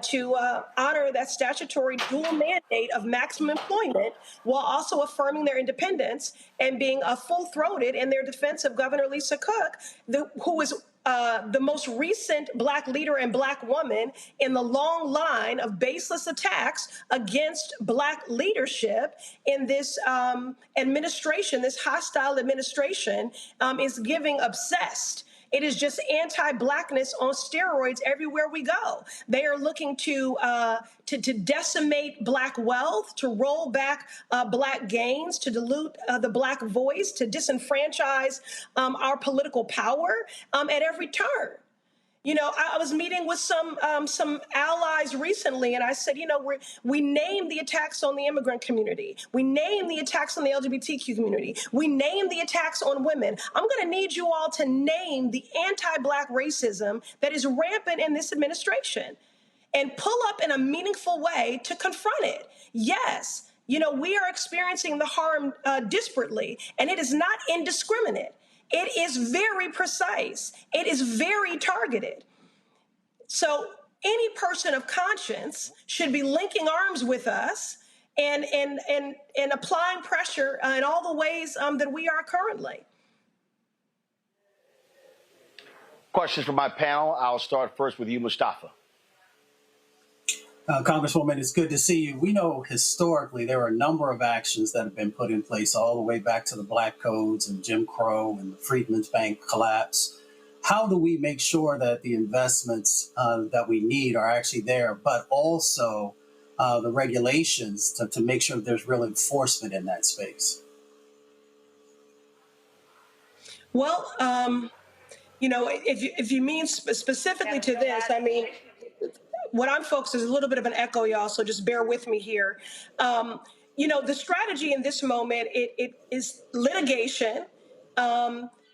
[SPEAKER 6] to honor that statutory dual mandate of maximum employment while also affirming their independence and being full-throated in their defense of Governor Lisa Cook, who is the most recent black leader and black woman in the long line of baseless attacks against black leadership in this administration. This hostile administration is giving obsessed. It is just anti-blackness on steroids everywhere we go. They are looking to decimate black wealth, to roll back black gains, to dilute the black voice, to disenfranchise our political power at every turn. You know, I was meeting with some allies recently, and I said, you know, we named the attacks on the immigrant community. We named the attacks on the LGBTQ community. We named the attacks on women. I'm going to need you all to name the anti-Black racism that is rampant in this administration and pull up in a meaningful way to confront it. Yes, you know, we are experiencing the harm disparately, and it is not indiscriminate. It is very precise. It is very targeted. So any person of conscience should be linking arms with us and applying pressure in all the ways that we are currently.
[SPEAKER 2] Questions from my panel. I'll start first with you, Mustafa.
[SPEAKER 21] Congresswoman, it's good to see you. We know historically there are a number of actions that have been put in place all the way back to the Black Codes and Jim Crow and the Freedmen's Bank collapse. How do we make sure that the investments that we need are actually there, but also the regulations to make sure that there's real enforcement in that space?
[SPEAKER 6] Well, you know, if you mean specifically to this, I mean, what I'm focused is a little bit of an echo, y'all, so just bear with me here. You know, the strategy in this moment, it is litigation.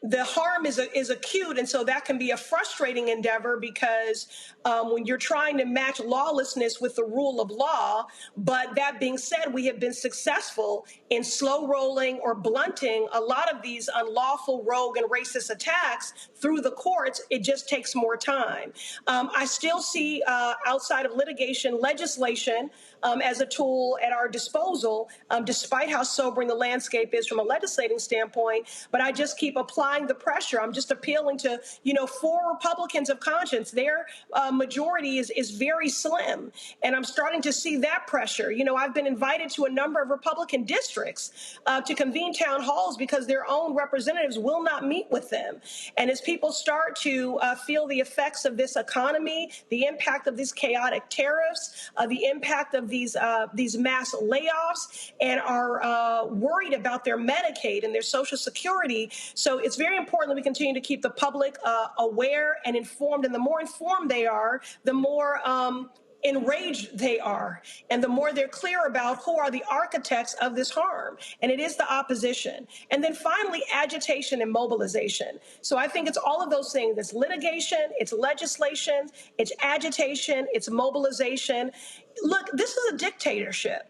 [SPEAKER 6] The harm is acute, and so that can be a frustrating endeavor because when you're trying to match lawlessness with the rule of law, but that being said, we have been successful in slow rolling or blunting a lot of these unlawful, rogue, and racist attacks through the courts. It just takes more time. I still see outside of litigation, legislation as a tool at our disposal, despite how sobering the landscape is from a legislating standpoint, but I just keep applying the pressure. I'm just appealing to, you know, 4 Republicans of conscience. Their majority is very slim, and I'm starting to see that pressure. You know, I've been invited to a number of Republican districts to convene town halls because their own representatives will not meet with them. And as people start to feel the effects of this economy, the impact of these chaotic tariffs, the impact of these mass layoffs, and are worried about their Medicaid and their Social Security. So it's very important that we continue to keep the public aware and informed. And the more informed they are, the more enraged they are, and the more they're clear about who are the architects of this harm. And it is the opposition. And then finally, agitation and mobilization. So I think it's all of those things. It's litigation, it's legislation, it's agitation, it's mobilization. Look, this is a dictatorship,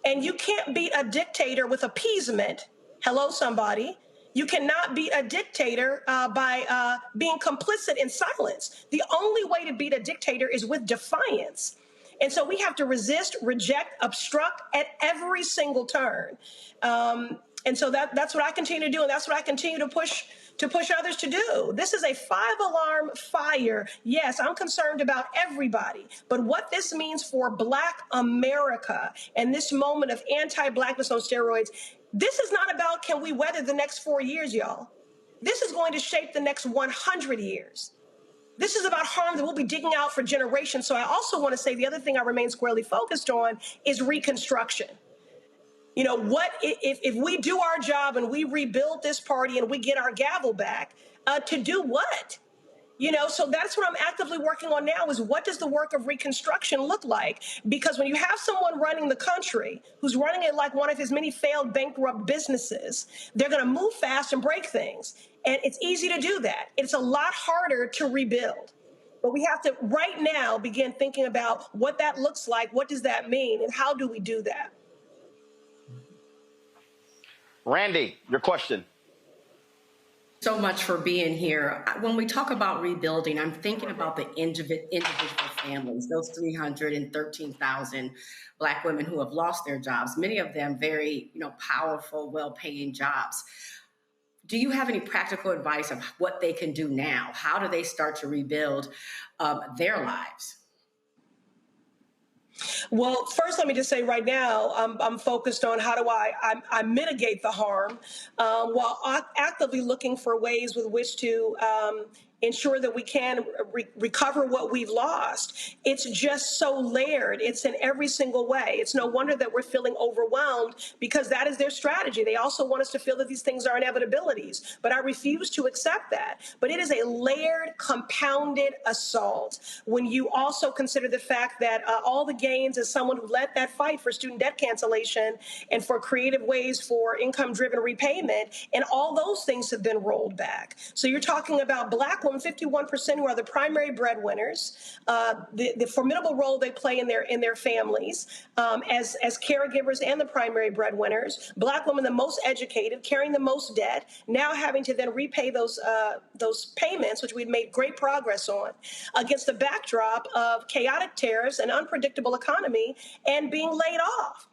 [SPEAKER 6] and you can't beat a dictator with appeasement. Hello, somebody. You cannot beat a dictator by being complicit in silence. The only way to beat a dictator is with defiance. And so we have to resist, reject, obstruct at every single turn. And so that's what I continue to do, and that's what I continue to push others to do. This is a 5-alarm fire. Yes, I'm concerned about everybody, but what this means for Black America and this moment of anti-Blackness on steroids, this is not about can we weather the next 4 years, y'all. This is going to shape the next 100 years. This is about harm that we'll be digging out for generations. So I also want to say the other thing I remain squarely focused on is reconstruction. You know, what if we do our job and we rebuild this party and we get our gavel back, to do what? You know, so that's what I'm actively working on now is what does the work of reconstruction look like? Because when you have someone running the country who's running it like one of his many failed bankrupt businesses, they're going to move fast and break things. And it's easy to do that. It's a lot harder to rebuild. But we have to right now begin thinking about what that looks like. What does that mean? And how do we do that?
[SPEAKER 2] Randy, your question.
[SPEAKER 20] So much for being here. When we talk about rebuilding, I'm thinking about the individual families, those 313,000 Black women who have lost their jobs, many of them very, powerful, well-paying jobs. Do you have any practical advice of what they can do now? How do they start to rebuild their lives?
[SPEAKER 6] Well, first, let me just say right now, I'm focused on how do I mitigate the harm while actively looking for ways with which to ensure that we can recover what we've lost. It's just so layered. It's in every single way. It's no wonder that we're feeling overwhelmed, because that is their strategy. They also want us to feel that these things are inevitabilities, but I refuse to accept that. But it is a layered, compounded assault when you also consider the fact that all the gains as someone who led that fight for student debt cancellation and for creative ways for income-driven repayment, and all those things have been rolled back. So you're talking about Black women, 51%, who are the primary breadwinners, the formidable role they play in their families as caregivers and the primary breadwinners. Black women, the most educated, carrying the most debt, now having to then repay those payments, which we've made great progress on, against the backdrop of chaotic tariffs, an unpredictable economy, and being laid off.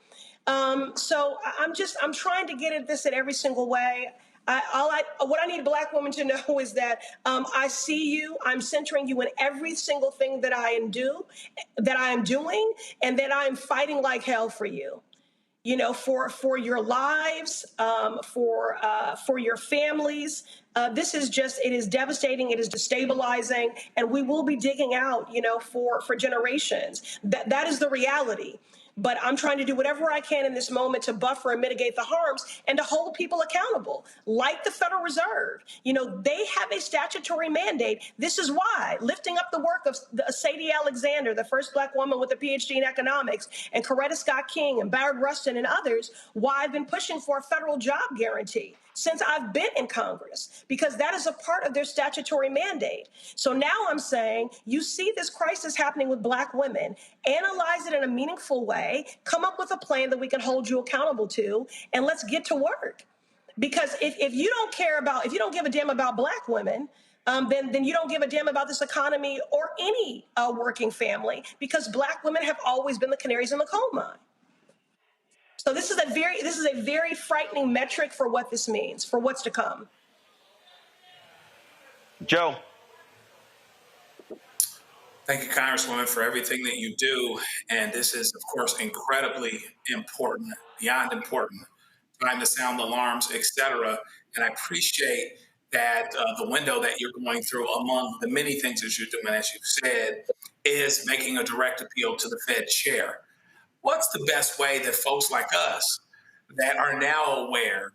[SPEAKER 6] So I'm trying to get at this in every single way. What I need Black women to know is that I see you. I'm centering you in every single thing that I am doing, and that I am fighting like hell for you. You know, for your lives, for your families. This is just, it is devastating. It is destabilizing, and we will be digging out, you know, for generations. That is the reality. But I'm trying to do whatever I can in this moment to buffer and mitigate the harms and to hold people accountable, like the Federal Reserve. You know, they have a statutory mandate. This is why, lifting up the work of Sadie Alexander, the first Black woman with a PhD in economics, and Coretta Scott King and Barrett Rustin and others, why I've been pushing for a federal job guarantee since I've been in Congress, because that is a part of their statutory mandate. So now I'm saying, you see this crisis happening with Black women, analyze it in a meaningful way, come up with a plan that we can hold you accountable to, and let's get to work. Because if you don't care about, if you don't give a damn about Black women, then you don't give a damn about this economy or any working family, because Black women have always been the canaries in the coal mine. So this is a very frightening metric for what this means, for what's to come.
[SPEAKER 2] Joe.
[SPEAKER 19] Thank you, Congresswoman, for everything that you do. And this is, of course, incredibly important, beyond important. Time to sound the alarms, et cetera. And I appreciate that the window that you're going through, among the many things that you're doing, as you've said, is making a direct appeal to the Fed chair. What's the best way that folks like us that are now aware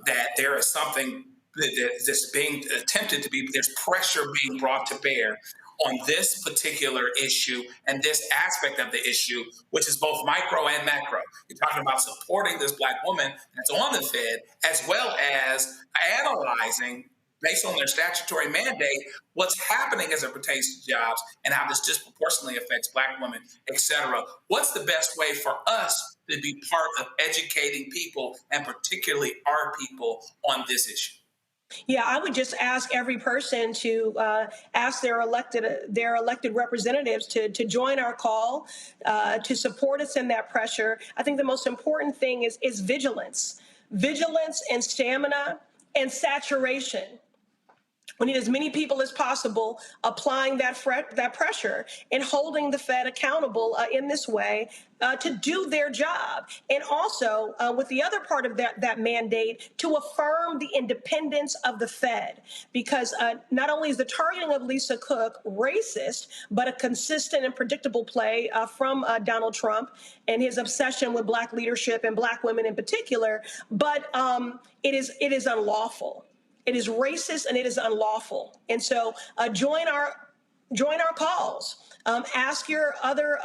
[SPEAKER 19] that there is something that's being attempted to be, there's pressure being brought to bear on this particular issue and this aspect of the issue, which is both micro and macro? You're talking about supporting this Black woman that's on the Fed, as well as analyzing, based on their statutory mandate, what's happening as it pertains to jobs and how this disproportionately affects Black women, et cetera. What's the best way for us to be part of educating people, and particularly our people, on this issue?
[SPEAKER 6] Yeah, I would just ask every person to ask their elected representatives to join our call, to support us in that pressure. I think the most important thing is vigilance and stamina and saturation. We need as many people as possible applying that pressure and holding the Fed accountable in this way to do their job. And also, with the other part of that mandate, to affirm the independence of the Fed. Because not only is the targeting of Lisa Cook racist, but a consistent and predictable play from Donald Trump and his obsession with Black leadership and Black women in particular, but it is unlawful. It is racist and it is unlawful. And so join our calls. Ask your other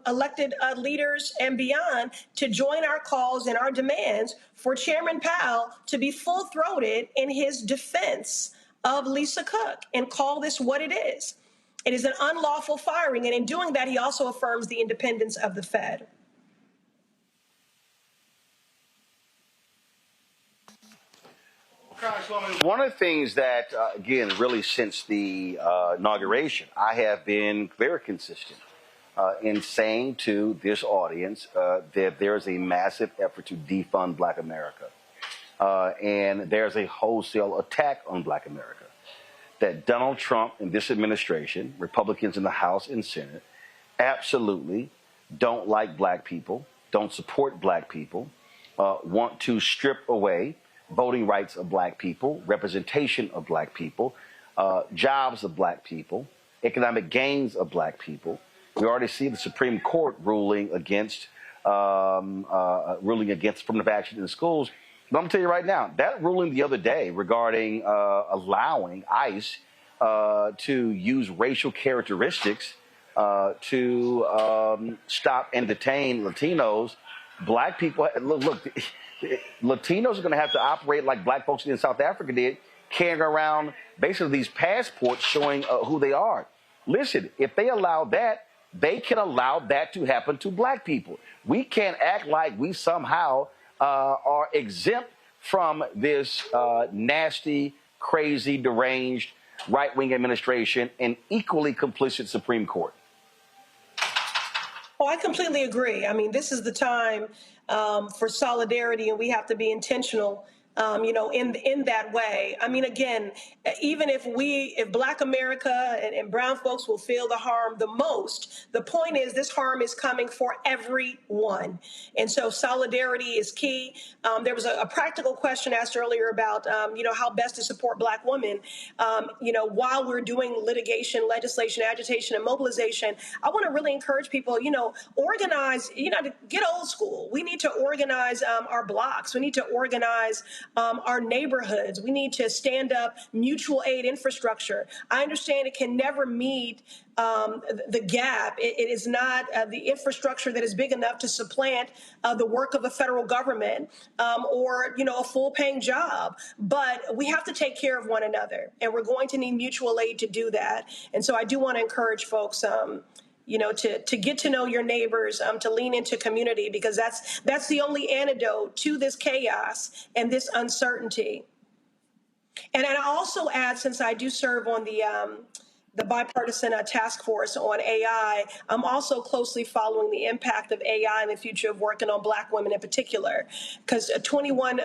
[SPEAKER 6] elected leaders and beyond to join our calls and our demands for Chairman Powell to be full-throated in his defense of Lisa Cook and call this what it is. It is an unlawful firing, and in doing that, he also affirms the independence of the Fed.
[SPEAKER 2] One of the things that, again, really since the inauguration, I have been very consistent in saying to this audience that there is a massive effort to defund Black America. And there's a wholesale attack on Black America. That Donald Trump and this administration, Republicans in the House and Senate, absolutely don't like Black people, don't support Black people, want to strip away voting rights of Black people, representation of Black people, jobs of black people, economic gains of black people. We already see the Supreme Court ruling against affirmative action in schools. But I'm going to tell you right now, that ruling the other day regarding allowing ICE to use racial characteristics to stop and detain Latinos, black people, look, Latinos are going to have to operate like black folks in South Africa did, carrying around basically these passports showing who they are. Listen, if they allow that, they can allow that to happen to black people. We can't act like we somehow are exempt from this nasty, crazy, deranged right-wing administration and equally complicit Supreme Court.
[SPEAKER 6] Oh, I completely agree. I mean, this is the time for solidarity, and we have to be intentional, in that way. I mean, again, even if Black America and brown folks will feel the harm the most, the point is this harm is coming for everyone. And so solidarity is key. There was a practical question asked earlier about, how best to support Black women. While we're doing litigation, legislation, agitation, and mobilization, I want to really encourage people, organize, to get old school. We need to organize our blocks. We need to organize our neighborhoods. We need to stand up mutual aid infrastructure. I understand it can never meet the gap. It is not the infrastructure that is big enough to supplant the work of a federal government or, a full-paying job. But we have to take care of one another, and we're going to need mutual aid to do that. And so I do want to encourage folks to get to know your neighbors, to lean into community, because that's the only antidote to this chaos and this uncertainty. And I also add, since I do serve on the bipartisan task force on AI, I'm also closely following the impact of AI in the future of working on Black women in particular, because 21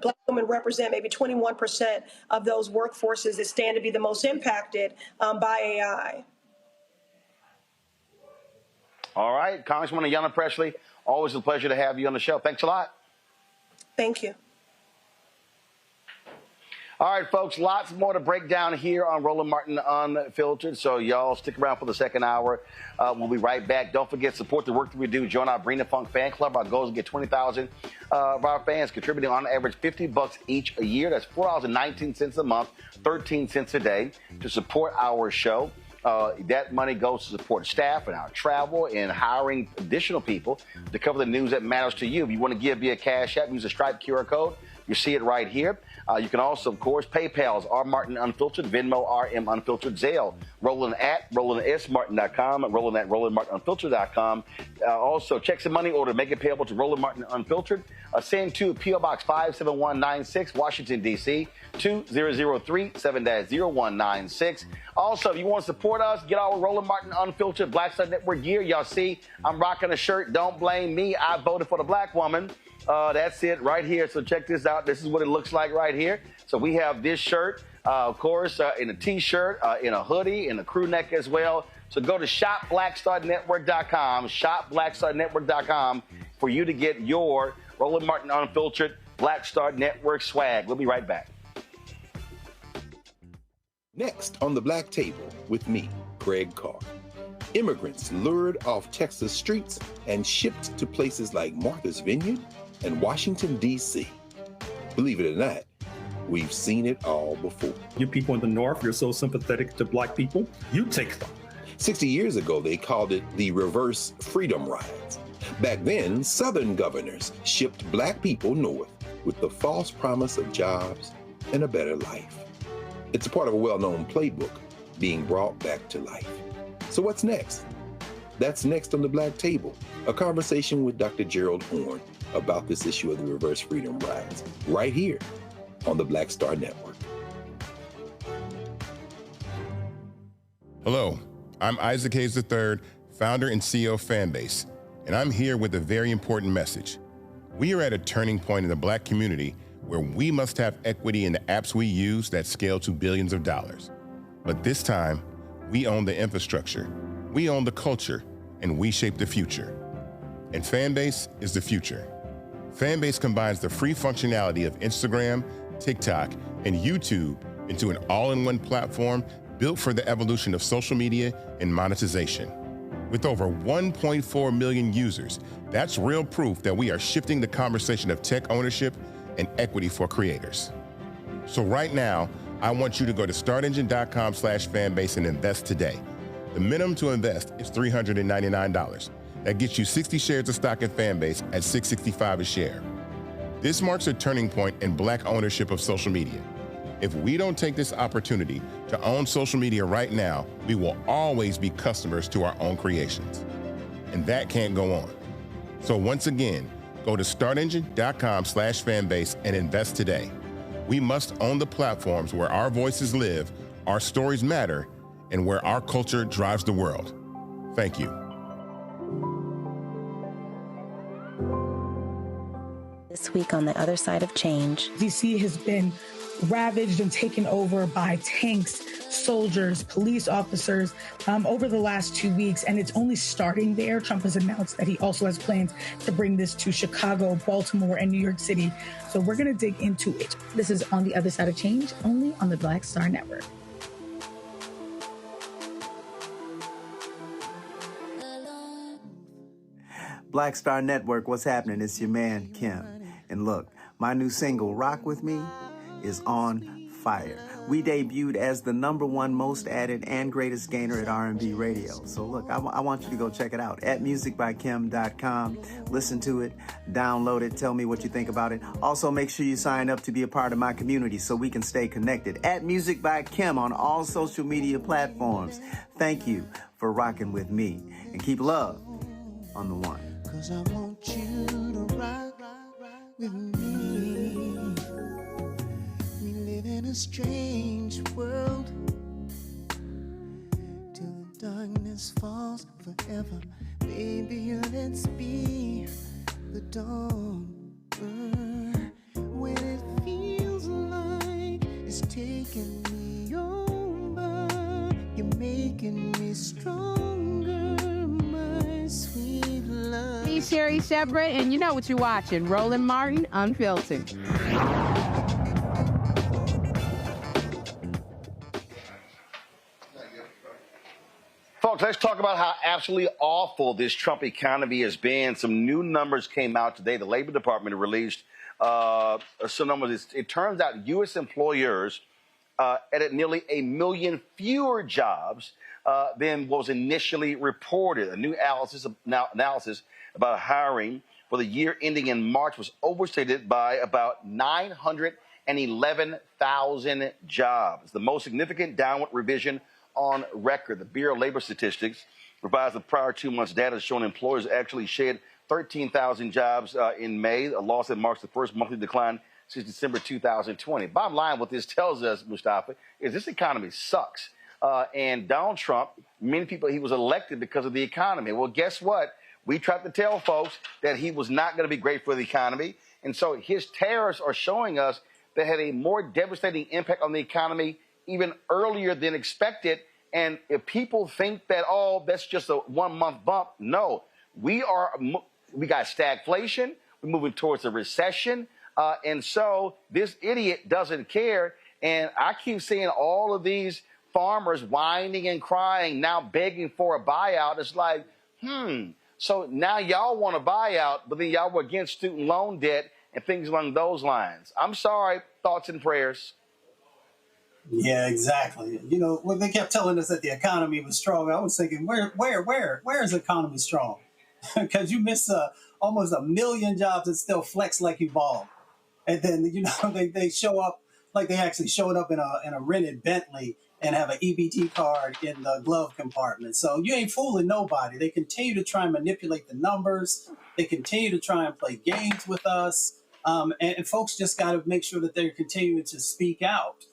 [SPEAKER 6] Black women represent maybe 21% of those workforces that stand to be the most impacted by AI.
[SPEAKER 2] All right, Congresswoman Ayanna Pressley, always a pleasure to have you on the show. Thanks a lot.
[SPEAKER 6] Thank you.
[SPEAKER 2] All right, folks, lots more to break down here on Roland Martin Unfiltered, so y'all stick around for the second hour. We'll be right back. Don't forget, support the work that we do. Join our Bring the Funk fan club. Our goal is to get 20,000 of our fans contributing on average $50 each a year. That's $4.19 a month, 13 cents a day to support our show. That money goes to support staff and our travel and hiring additional people to cover the news that matters to you. If you want to give via Cash App, use the Stripe QR code. You see it right here. You can also, of course, PayPal's R Martin Unfiltered, Venmo RM Unfiltered, Zelle, Roland at RolandSMartin.com, Roland at RolandMartinUnfiltered.com. Also, checks and money order, make it payable to Roland Martin Unfiltered. Send to P.O. Box 57196, Washington, D.C., 2003 7-0196. Also, if you want to support us, get our Roland Martin Unfiltered Black Star Network gear. Y'all see, I'm rocking a shirt. Don't blame me. I voted for the black woman. That's it right here. So check this out. This is what it looks like right here. So we have this shirt, of course, in a T-shirt, in a hoodie, in a crew neck as well. So go to shopblackstarnetwork.com, shopblackstarnetwork.com for you to get your Roland Martin Unfiltered Black Star Network swag. We'll be right back.
[SPEAKER 10] Next on the Black Table with me, Greg Carr. Immigrants lured off Texas streets and shipped to places like Martha's Vineyard and Washington, D.C. Believe it or not, we've seen it all before.
[SPEAKER 7] You people in the North, you're so sympathetic to black people, you take them.
[SPEAKER 10] 60 years ago, they called it the reverse freedom rides. Back then, Southern governors shipped black people north with the false promise of jobs and a better life. It's a part of a well-known playbook being brought back to life. So what's next? That's next on the Black Table, a conversation with Dr. Gerald Horn about this issue of the reverse freedom rides, right here on the Black Star Network.
[SPEAKER 8] Hello, I'm Isaac Hayes III, founder and CEO of Fanbase, and I'm here with a very important message. We are at a turning point in the black community where we must have equity in the apps we use that scale to billions of dollars. But this time, we own the infrastructure, we own the culture, and we shape the future. And Fanbase is the future. Fanbase combines the free functionality of Instagram, TikTok, and YouTube into an all-in-one platform built for the evolution of social media and monetization. With over 1.4 million users, that's real proof that we are shifting the conversation of tech ownership and equity for creators. So right now, I want you to go to startengine.com/fanbase and invest today. The minimum to invest is $399. That gets you 60 shares of stock in Fanbase at $665 a share. This marks a turning point in Black ownership of social media. If we don't take this opportunity to own social media right now, we will always be customers to our own creations. And that can't go on. So once again, go to startengine.com/fanbase and invest today. We must own the platforms where our voices live, our stories matter, and where our culture drives the world. Thank you.
[SPEAKER 22] This week on the other side of change.
[SPEAKER 23] DC has been ravaged and taken over by tanks, soldiers, police officers over the last 2 weeks, and it's only starting there. Trump has announced that he also has plans to bring this to Chicago, Baltimore, and New York City. So we're going to dig into it. This is On the Other Side of Change, only on the Black Star Network.
[SPEAKER 9] Black Star Network, what's happening? It's your man, Kim. And look, my new single, Rock With Me, is on fire. We debuted as the #1 most added and greatest gainer at R&B radio. So look, I want you to go check it out at musicbykim.com. Listen to it, download it, tell me what you think about it. Also, make sure you sign up to be a part of my community so we can stay connected. At Music by Kim on all social media platforms. Thank you for rocking with me. And keep love on the one.
[SPEAKER 11] 'Cause I want you to rock with me. We live in a strange world till the darkness falls forever. Baby, let's be the dawn. When it feels like it's taking me over, you're making me stronger, my sweet love.
[SPEAKER 17] Hey, Sherry Shepard, and you know what you're watching. Roland Martin, Unfiltered.
[SPEAKER 2] Folks, let's talk about how absolutely awful this Trump economy has been. Some new numbers came out today. The Labor Department released some numbers. It turns out U.S. employers added nearly 1 million fewer jobs than was initially reported. A new analysis about hiring for the year ending in March was overstated by about 911,000 jobs. The most significant downward revision on record. The Bureau of Labor Statistics revised the prior 2 months' data showing employers actually shed 13,000 jobs in May, a loss that marks the first monthly decline since December 2020. Bottom line, what this tells us, Mustafa, is this economy sucks. And Donald Trump, many people, he was elected because of the economy. Well, guess what? We tried to tell folks that he was not going to be great for the economy. And so his tariffs are showing us that had a more devastating impact on the economy even earlier than expected. And if people think that, oh, that's just a 1 month bump, no. We got stagflation. We're moving towards a recession. And so this idiot doesn't care. And I keep seeing all of these farmers whining and crying, now begging for a buyout. It's like, so now y'all want a buyout, but then y'all were against student loan debt and things along those lines. I'm sorry, thoughts and prayers.
[SPEAKER 21] Yeah, exactly. You know, when they kept telling us that the economy was strong, I was thinking, where is the economy strong? Because you miss almost 1 million jobs that still flex like you ball. And then, you know, they show up like they actually showed up in a rented Bentley and have an EBT card in the glove compartment. So you ain't fooling nobody. They continue to try and manipulate the numbers. They continue to try and play games with us. And folks just got to make sure that they're continuing to speak out.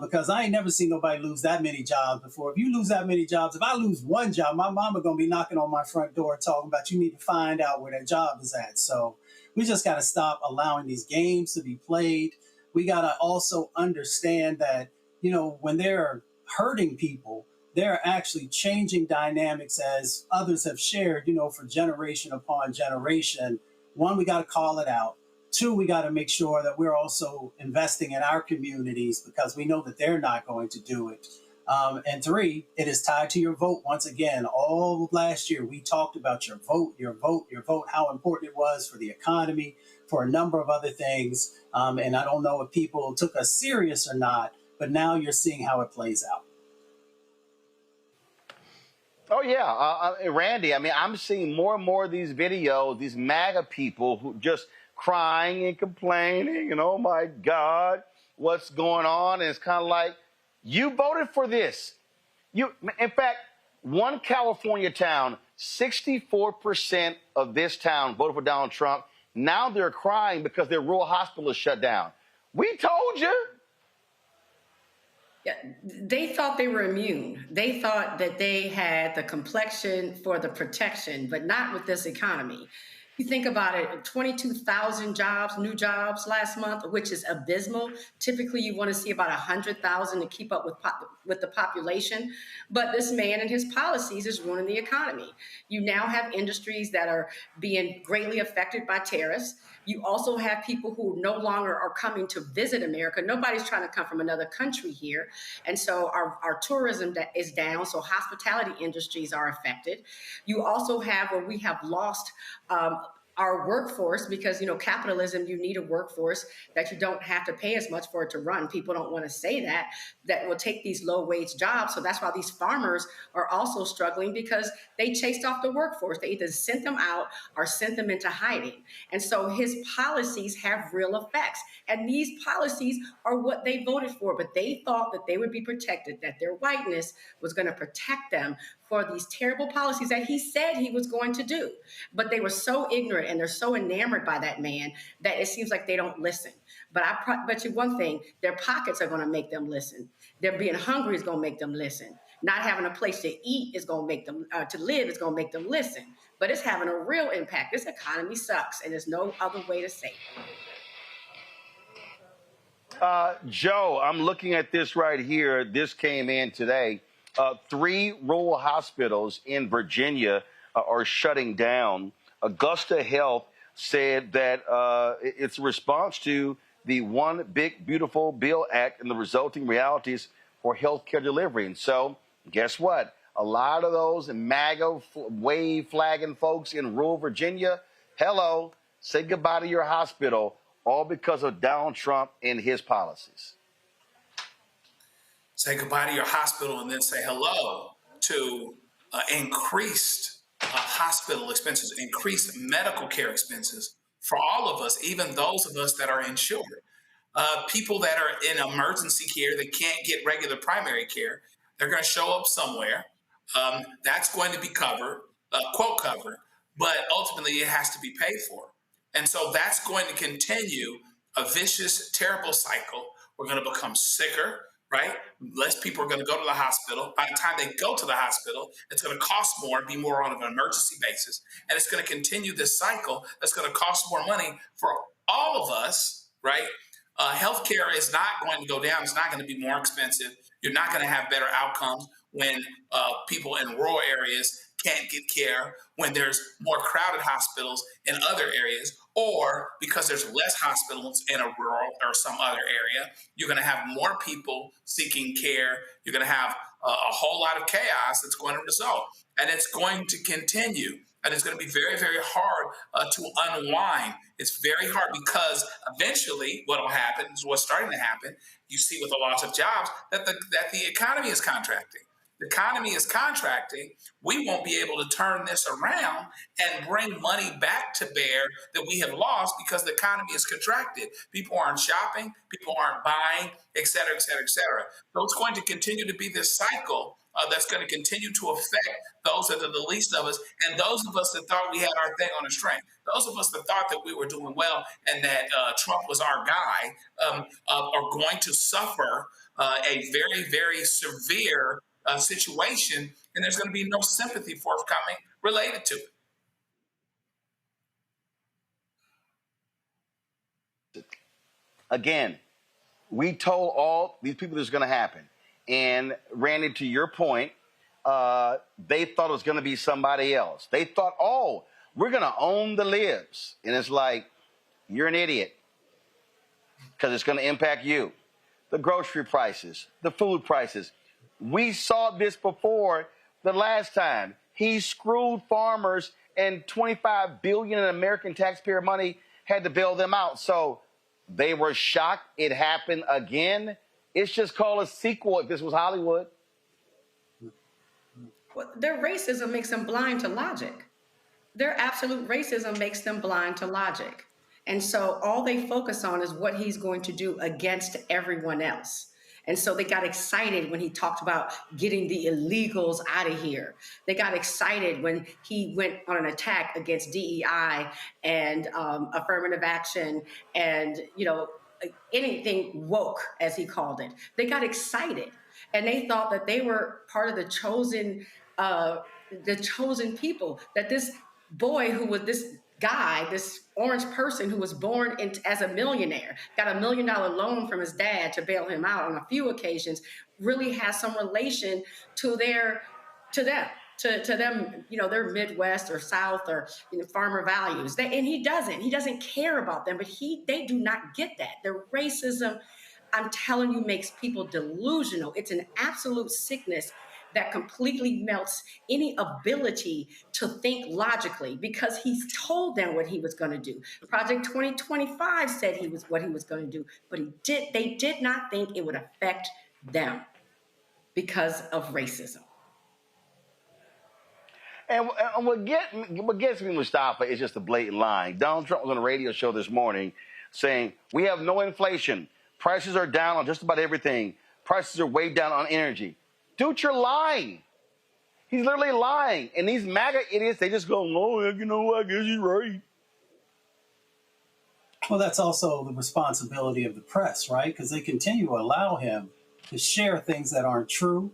[SPEAKER 21] Because I ain't never seen nobody lose that many jobs before. If you lose that many jobs, if I lose one job, my mama going to be knocking on my front door talking about you need to find out where that job is at. So we just got to stop allowing these games to be played. We got to also understand that, you know, when they're hurting people, they're actually changing dynamics as others have shared, you know, for generation upon generation. One, we got to call it out. Two, we got to make sure that we're also investing in our communities because we know that they're not going to do it. And three, it is tied to your vote. Once again, all of last year, we talked about your vote, your vote, your vote, how important it was for the economy, for a number of other things. And I don't know if people took us serious or not, but now you're seeing how it plays out.
[SPEAKER 2] Oh, yeah. Randy, I mean, I'm seeing more and more of these videos, these MAGA people who just crying and complaining and, oh, my God, what's going on? And it's kind of like, you voted for this. In fact, one California town, 64% of this town voted for Donald Trump. Now they're crying because their rural hospital is shut down. We told you.
[SPEAKER 20] Yeah, they thought they were immune. They thought that they had the complexion for the protection, but not with this economy. You think about it, 22,000 jobs, new jobs last month, which is abysmal. Typically, you want to see about 100,000 to keep up with the population. But this man and his policies is ruining the economy. You now have industries that are being greatly affected by tariffs. You also have people who no longer are coming to visit America. Nobody's trying to come from another country here. And so our tourism is down, so hospitality industries are affected. You also have where we have lost our workforce because, you know, capitalism, you need a workforce that you don't have to pay as much for it to run. People don't want to say that will take these low wage jobs. So that's why these farmers are also struggling because they chased off the workforce. They either sent them out or sent them into hiding. And so his policies have real effects. And these policies are what they voted for, but they thought that they would be protected, that their whiteness was going to protect them for these terrible policies that he said he was going to do. But they were so ignorant and they're so enamored by that man that it seems like they don't listen. But I bet you one thing, their pockets are going to make them listen. Their being hungry is going to make them listen. Not having a place to eat is going to make them, to live is going to make them listen. But it's having a real impact. This economy sucks and there's no other way to say it.
[SPEAKER 2] Joe, I'm looking at this right here. This came in today. 3 rural hospitals in Virginia are shutting down. Augusta Health said that it's a response to the One Big Beautiful Bill Act and the resulting realities for healthcare delivery. And so, guess what? A lot of those MAGA wave flagging folks in rural Virginia, hello, say goodbye to your hospital, all because of Donald Trump and his policies.
[SPEAKER 19] Say goodbye to your hospital and then say hello to increased hospital expenses, increased medical care expenses for all of us, even those of us that are insured. People that are in emergency care that can't get regular primary care, they're going to show up somewhere. That's going to be covered, quote covered, but ultimately it has to be paid for. And so that's going to continue a vicious, terrible cycle. We're going to become sicker, right? Less people are going to go to the hospital. By the time they go to the hospital, it's going to cost more and be more on an emergency basis. And it's going to continue this cycle that's going to cost more money for all of us, right? Healthcare is not going to go down. It's not going to be more expensive. You're not going to have better outcomes when people in rural areas can't get care, when there's more crowded hospitals in other areas, or because there's less hospitals in a rural or some other area, you're going to have more people seeking care. You're going to have a whole lot of chaos that's going to result. And it's going to continue. And it's going to be very, very hard to unwind. It's very hard because eventually what will happen is what's starting to happen. You see with the loss of jobs that the economy is contracting. The economy is contracting. We won't be able to turn this around and bring money back to bear that we have lost because the economy is contracted. People aren't shopping, people aren't buying, et cetera, et cetera, et cetera. So it's going to continue to be this cycle that's going to continue to affect those that are the least of us and those of us that thought we had our thing on a string. Those of us that thought that we were doing well and that Trump was our guy are going to suffer a very, very severe situation, and there's going to be no sympathy forthcoming related to it.
[SPEAKER 2] Again, we told all these people this is going to happen. And Randy, to your point, they thought it was going to be somebody else. They thought, oh, we're going to own the libs. And it's like, you're an idiot because it's going to impact you. The grocery prices, the food prices. We saw this before the last time. He screwed farmers, and $25 billion in American taxpayer money had to bail them out. So they were shocked it happened again. It's just called a sequel if this was Hollywood.
[SPEAKER 20] Well, their racism makes them blind to logic. Their absolute racism makes them blind to logic. And so all they focus on is what he's going to do against everyone else. And so they got excited when he talked about getting the illegals out of here. They got excited when he went on an attack against DEI and affirmative action and, you know, anything woke, as he called it. They got excited and they thought that they were part of the chosen people, that this boy who was this guy, this orange person who was born as a millionaire, got $1 million loan from his dad to bail him out on a few occasions, really has some relation to them, you know, their Midwest or South or, you know, farmer values. And he doesn't care about them, but they do not get that. Their racism, I'm telling you, makes people delusional. It's an absolute sickness that completely melts any ability to think logically, because he's told them what he was going to do. Project 2025 said what he was going to do, but they did not think it would affect them because of racism.
[SPEAKER 2] And what gets me, Mustafa, is just a blatant lie. Donald Trump was on a radio show this morning saying, we have no inflation. Prices are down on just about everything. Prices are way down on energy. Dude, you're lying. He's literally lying. And these MAGA idiots, they just go, oh, you know, I guess he's right.
[SPEAKER 21] Well, that's also the responsibility of the press, right? Because they continue to allow him to share things that aren't true.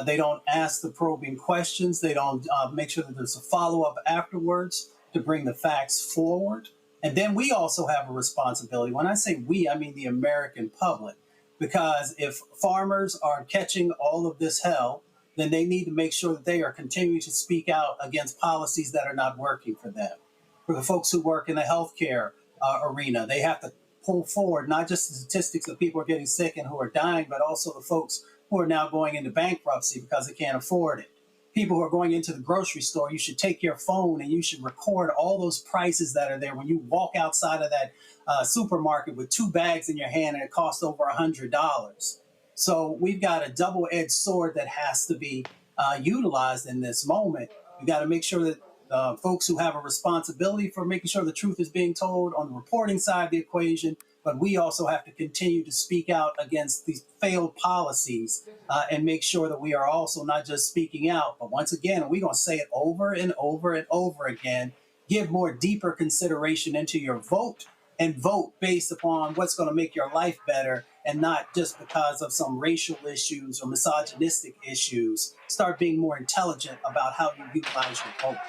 [SPEAKER 21] They don't ask the probing questions. They don't make sure that there's a follow-up afterwards to bring the facts forward. And then we also have a responsibility. When I say we, I mean the American public. Because if farmers are catching all of this hell, then they need to make sure that they are continuing to speak out against policies that are not working for them. For the folks who work in the healthcare arena, they have to pull forward not just the statistics of people who are getting sick and who are dying, but also the folks who are now going into bankruptcy because they can't afford it. People who are going into the grocery store, you should take your phone and you should record all those prices that are there when you walk outside of that supermarket with 2 bags in your hand and it costs over $100. So we've got a double-edged sword that has to be utilized in this moment. We got to make sure that folks who have a responsibility for making sure the truth is being told on the reporting side of the equation, but we also have to continue to speak out against these failed policies and make sure that we are also not just speaking out, but once again, we're going to say it over and over and over again, give more deeper consideration into your vote and vote based upon what's going to make your life better and not just because of some racial issues or misogynistic issues. Start being more intelligent about how you utilize your vote.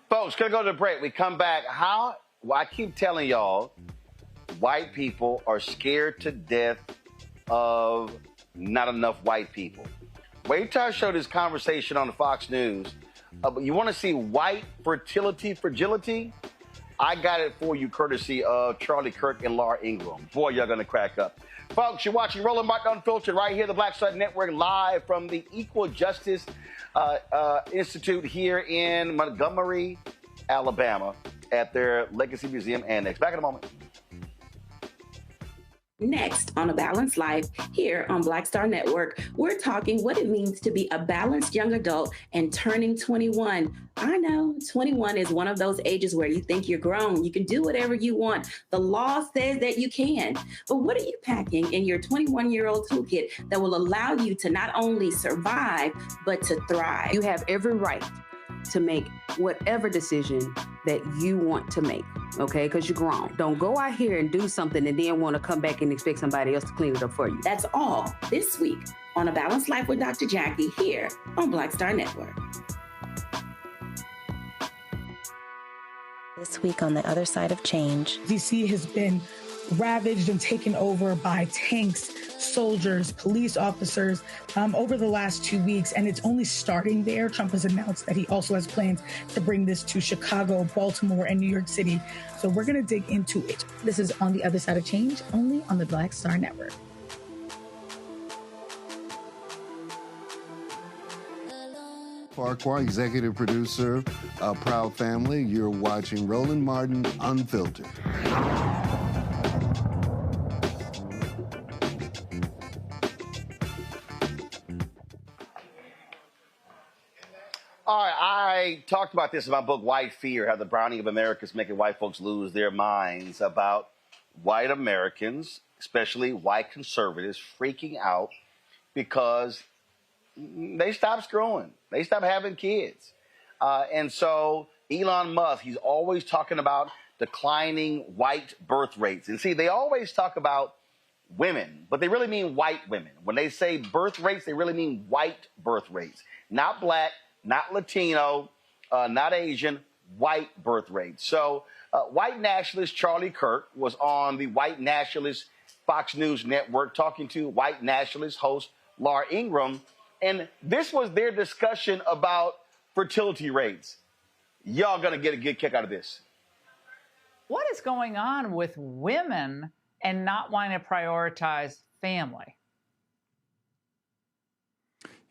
[SPEAKER 2] Folks, going to go to the break. We come back. Well, I keep telling y'all, white people are scared to death of not enough white people. Wait till I show this conversation on the Fox News. But you want to see white fragility? I got it for you courtesy of Charlie Kirk and Laura Ingraham. Boy, you're going to crack up. Folks, you're watching Roland Unfiltered right here, the Black Star Network, live from the Equal Justice Institute here in Montgomery, Alabama, at their Legacy Museum Annex. Back in a moment.
[SPEAKER 24] Next on A Balanced Life, here on Black Star Network, we're talking what it means to be a balanced young adult and turning 21. I know 21 is one of those ages where you think you're grown. You can do whatever you want. The law says that you can. But what are you packing in your 21-year-old toolkit that will allow you to not only survive, but to thrive?
[SPEAKER 17] You have every right to make whatever decision that you want to make, okay? Because you're grown. Don't go out here and do something and then want to come back and expect somebody else to clean it up for you.
[SPEAKER 24] That's all this week on A Balanced Life with Dr. Jackie here on Black Star Network.
[SPEAKER 22] This week on The Other Side of Change.
[SPEAKER 23] D.C. has been ravaged and taken over by tanks, soldiers, police officers over the last 2 weeks, and it's only starting there. Trump has announced that he also has plans to bring this to Chicago, Baltimore, and New York City. So we're going to dig into it. This is On the Other Side of Change, only on the Black Star Network.
[SPEAKER 12] Farquhar, executive producer, Proud Family. You're watching Roland Martin Unfiltered.
[SPEAKER 2] All right, I talked about this in my book, White Fear, how the browning of America is making white folks lose their minds about white Americans, especially white conservatives, freaking out because they stopped screwing. They stopped having kids. And so Elon Musk, he's always talking about declining white birth rates. And see, they always talk about women, but they really mean white women. When they say birth rates, they really mean white birth rates. Not black, not Latino, not Asian, white birth rates. So white nationalist Charlie Kirk was on the white nationalist Fox News network talking to white nationalist host Laura Ingraham. And this was their discussion about fertility rates. Y'all gonna get a good kick out of this.
[SPEAKER 13] What is going on with women and not wanting to prioritize family?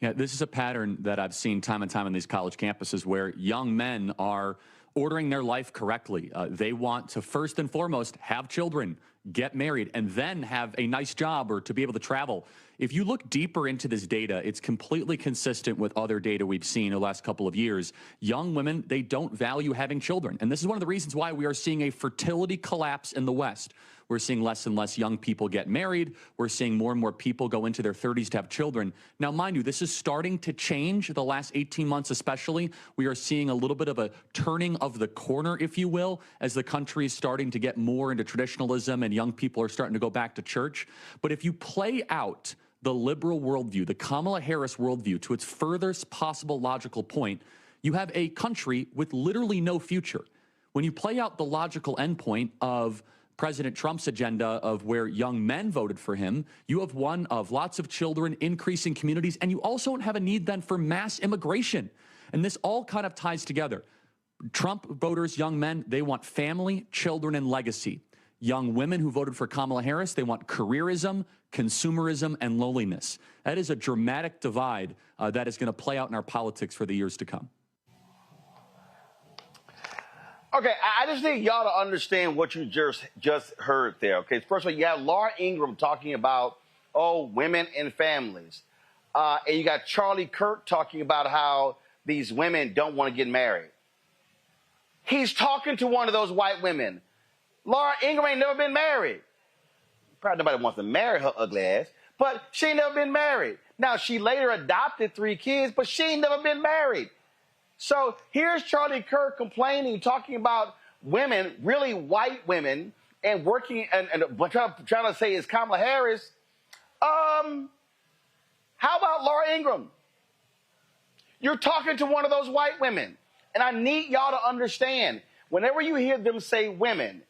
[SPEAKER 14] Yeah, this is a pattern that I've seen time and time on these college campuses where young men are ordering their life correctly. They want to first and foremost have children, get married, and then have a nice job or to be able to travel. If you look deeper into this data, it's completely consistent with other data we've seen in the last couple of years. Young women, they don't value having children. And this is one of the reasons why we are seeing a fertility collapse in the West. We're seeing less and less young people get married. We're seeing more and more people go into their 30s to have children. Now, mind you, this is starting to change the last 18 months especially. We are seeing a little bit of a turning of the corner, if you will, as the country is starting to get more into traditionalism and young people are starting to go back to church. But if you play out the liberal worldview, the Kamala Harris worldview, to its furthest possible logical point, you have a country with literally no future. When you play out the logical endpoint of President Trump's agenda of where young men voted for him, you have one of lots of children, increasing communities, and you also don't have a need then for mass immigration. And this all kind of ties together. Trump voters, young men, they want family, children, and legacy. Young women who voted for Kamala Harris, they want careerism, consumerism, and loneliness. That is a dramatic divide that is going to play out in our politics for the years to come.
[SPEAKER 2] Okay, I just need y'all to understand what you just heard there, okay? First of all, you have Laura Ingraham talking about, women and families. And you got Charlie Kirk talking about how these women don't want to get married. He's talking to one of those white women. Laura Ingraham ain't never been married. Probably nobody wants to marry her ugly ass, but she ain't never been married. Now, she later adopted 3 kids, but she ain't never been married. So here's Charlie Kirk complaining, talking about women, really white women, and working and trying to say it's Kamala Harris. How about Laura Ingraham? You're talking to one of those white women. And I need y'all to understand, whenever you hear them say women,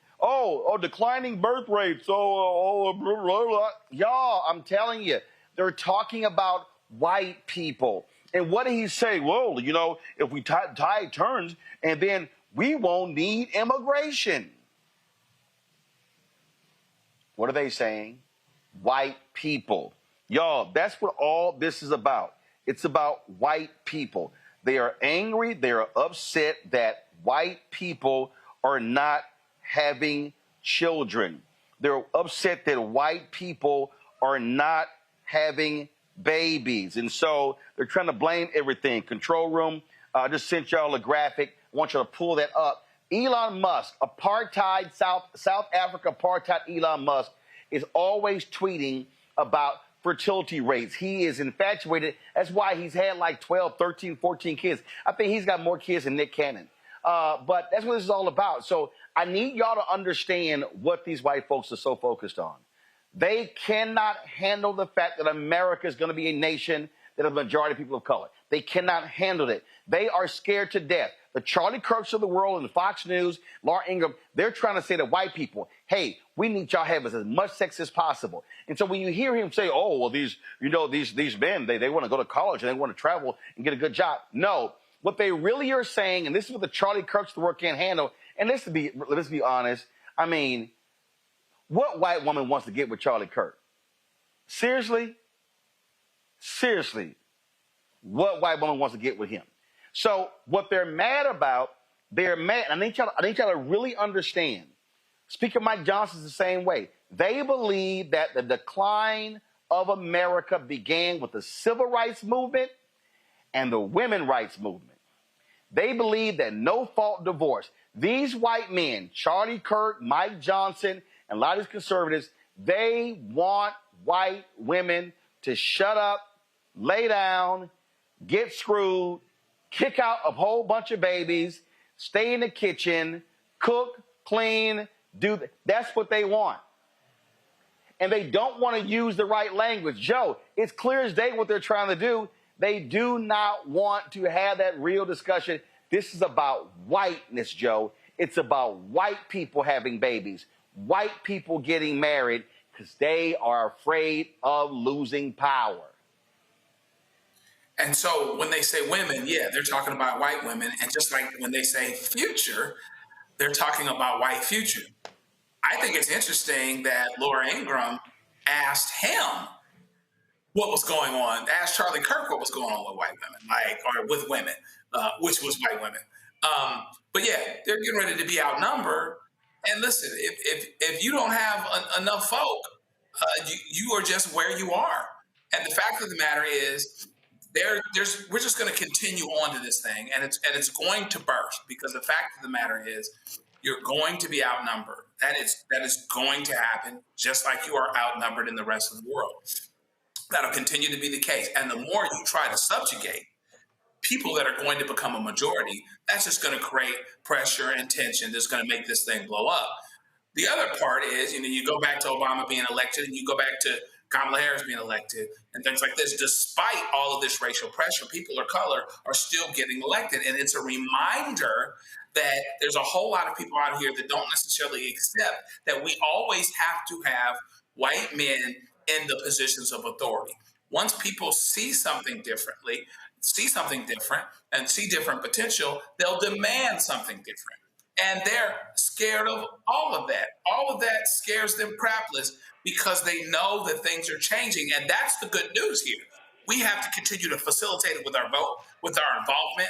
[SPEAKER 2] declining birth rates, blah, blah, blah. Y'all, I'm telling you, they're talking about white people. And what did he say? Well, if we tide turns, and then we won't need immigration. What are they saying? White people. Y'all, that's what all this is about. It's about white people. They are angry. They are upset that white people are not having children. They're upset that white people are not having babies. And so they're trying to blame everything. Control room, I just sent y'all a graphic. I want you to pull that up. Elon Musk, apartheid, South Africa apartheid Elon Musk is always tweeting about fertility rates. He is infatuated. That's why he's had like 12, 13, 14 kids. I think he's got more kids than Nick Cannon. But that's what this is all about. So I need y'all to understand what these white folks are so focused on. They cannot handle the fact that America is going to be a nation that has a majority of people of color. They cannot handle it. They are scared to death. The Charlie Kirks of the world and the Fox News, Laura Ingraham, they're trying to say to white people, hey, we need y'all to have as much sex as possible. And so when you hear him say, oh, well, these men, they want to go to college and they want to travel and get a good job. No, what they really are saying, and this is what the Charlie Kirks of the world can't handle, and let's be honest, I mean, what white woman wants to get with Charlie Kirk? Seriously? Seriously, what white woman wants to get with him? So what they're mad about, they're mad. I need y'all to really understand. Speaker Mike Johnson's the same way. They believe that the decline of America began with the civil rights movement and the women's rights movement. They believe that no-fault divorce. These white men, Charlie Kirk, Mike Johnson, and a lot of these conservatives, they want white women to shut up, lay down, get screwed, kick out a whole bunch of babies, stay in the kitchen, cook, clean, that's what they want. And they don't want to use the right language. Joe, it's clear as day what they're trying to do. They do not want to have that real discussion. This is about whiteness, Joe. It's about white people having babies, white people getting married, because they are afraid of losing power.
[SPEAKER 19] And so when they say women, yeah, they're talking about white women. And just like when they say future, they're talking about white future. I think it's interesting that Laura Ingraham asked him what was going on, asked Charlie Kirk what was going on with white women, or with women, which was white women. But yeah, they're getting ready to be outnumbered. And listen, if you don't have enough folk, you are just where you are. And the fact of the matter is, we're just going to continue on to this thing, and it's going to burst, because the fact of the matter is, you're going to be outnumbered. That is going to happen, just like you are outnumbered in the rest of the world. That'll continue to be the case. And the more you try to subjugate people that are going to become a majority, that's just going to create pressure and tension that's going to make this thing blow up. The other part is, you go back to Obama being elected, and you go back to Kamala Harris being elected, and things like this. Despite all of this racial pressure, people of color are still getting elected. And it's a reminder that there's a whole lot of people out here that don't necessarily accept that we always have to have white men in the positions of authority. Once people see something different, and see different potential, they'll demand something different. And they're scared of all of that. All of that scares them crapless, because they know that things are changing. And that's the good news here. We have to continue to facilitate it with our vote, with our involvement,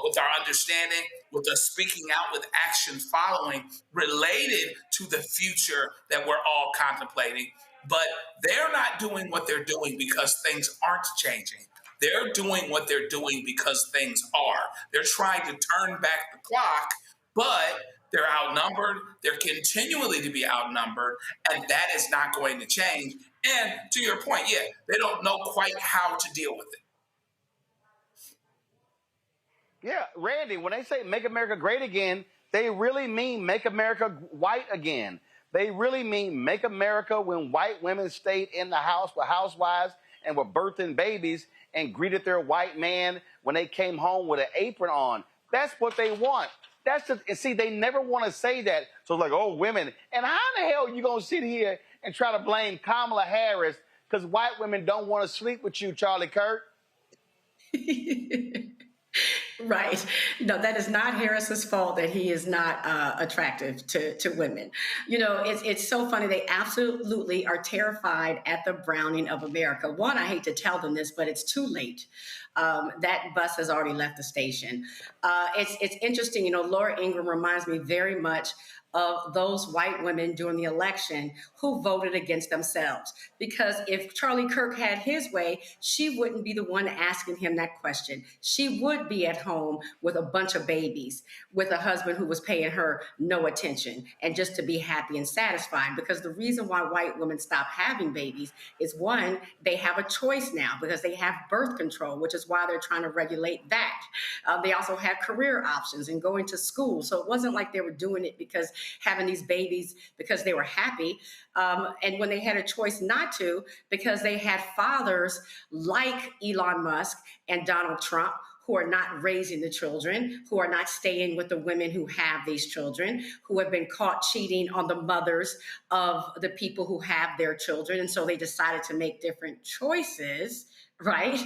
[SPEAKER 19] with our understanding, with us speaking out, with action following related to the future that we're all contemplating. But they're not doing what they're doing because things aren't changing. They're doing what they're doing because things are. They're trying to turn back the clock, but they're outnumbered. They're continually to be outnumbered, and that is not going to change. And to your point, yeah, they don't know quite how to deal with it.
[SPEAKER 2] Yeah, Randy, when they say make America great again, they really mean make America white again. They really mean make America when white women stayed in the house with housewives and were birthing babies and greeted their white man when they came home with an apron on. That's what they want. See, they never want to say that. So it's like, oh, women. And how in the hell are you going to sit here and try to blame Kamala Harris because white women don't want to sleep with you, Charlie Kirk?
[SPEAKER 20] Right. No, that is not Harris's fault that he is not attractive to women. It's so funny. They absolutely are terrified at the browning of America. One, I hate to tell them this, but it's too late. That bus has already left the station. It's interesting. Laura Ingraham reminds me very much of those white women during the election who voted against themselves. Because if Charlie Kirk had his way, she wouldn't be the one asking him that question. She would be at home with a bunch of babies, with a husband who was paying her no attention, and just to be happy and satisfied. Because the reason why white women stop having babies is, one, they have a choice now because they have birth control, which is why they're trying to regulate that. They also have career options and going to school. So it wasn't like they were doing it because having these babies because they were happy. And when they had a choice not to, because they had fathers like Elon Musk and Donald Trump who are not raising the children, who are not staying with the women who have these children, who have been caught cheating on the mothers of the people who have their children. And so they decided to make different choices, right?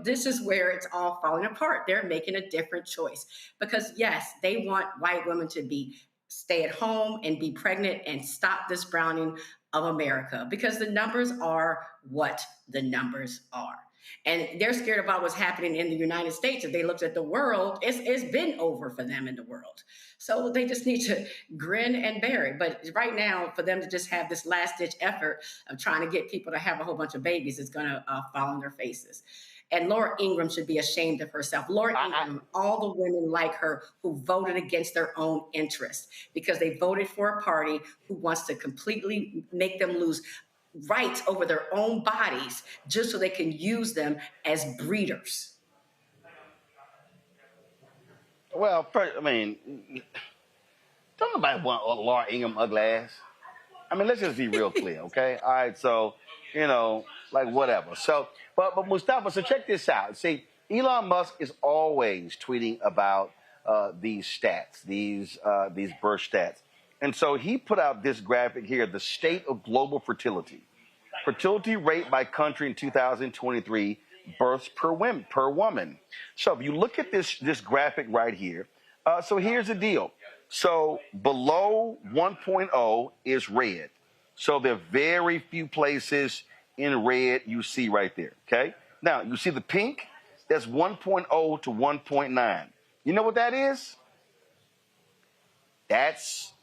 [SPEAKER 20] This is where it's all falling apart. They're making a different choice because, yes, they want white women to stay at home and be pregnant and stop this browning of America because the numbers are what the numbers are. And they're scared about what's happening in the United States. If they looked at the world, it's been over for them in the world. So they just need to grin and bear it. But right now, for them to just have this last-ditch effort of trying to get people to have a whole bunch of babies is going to fall on their faces. And Laura Ingraham should be ashamed of herself. Laura Ingraham, all the women like her who voted against their own interests because they voted for a party who wants to completely make them lose rights over their own bodies just so they can use them as breeders.
[SPEAKER 2] Well, first, don't nobody want Laura Ingraham ugly ass. Let's just be real clear, okay? All right, so, whatever. So, but Mustafa, so check this out. See, Elon Musk is always tweeting about these stats, these birth stats. And so he put out this graphic here, the state of global fertility. Fertility rate by country in 2023, births per woman. So if you look at this graphic right here, so here's the deal. So below 1.0 is red. So there are very few places in red you see right there, okay? Now, you see the pink? That's 1.0 to 1.9. You know what that is? That's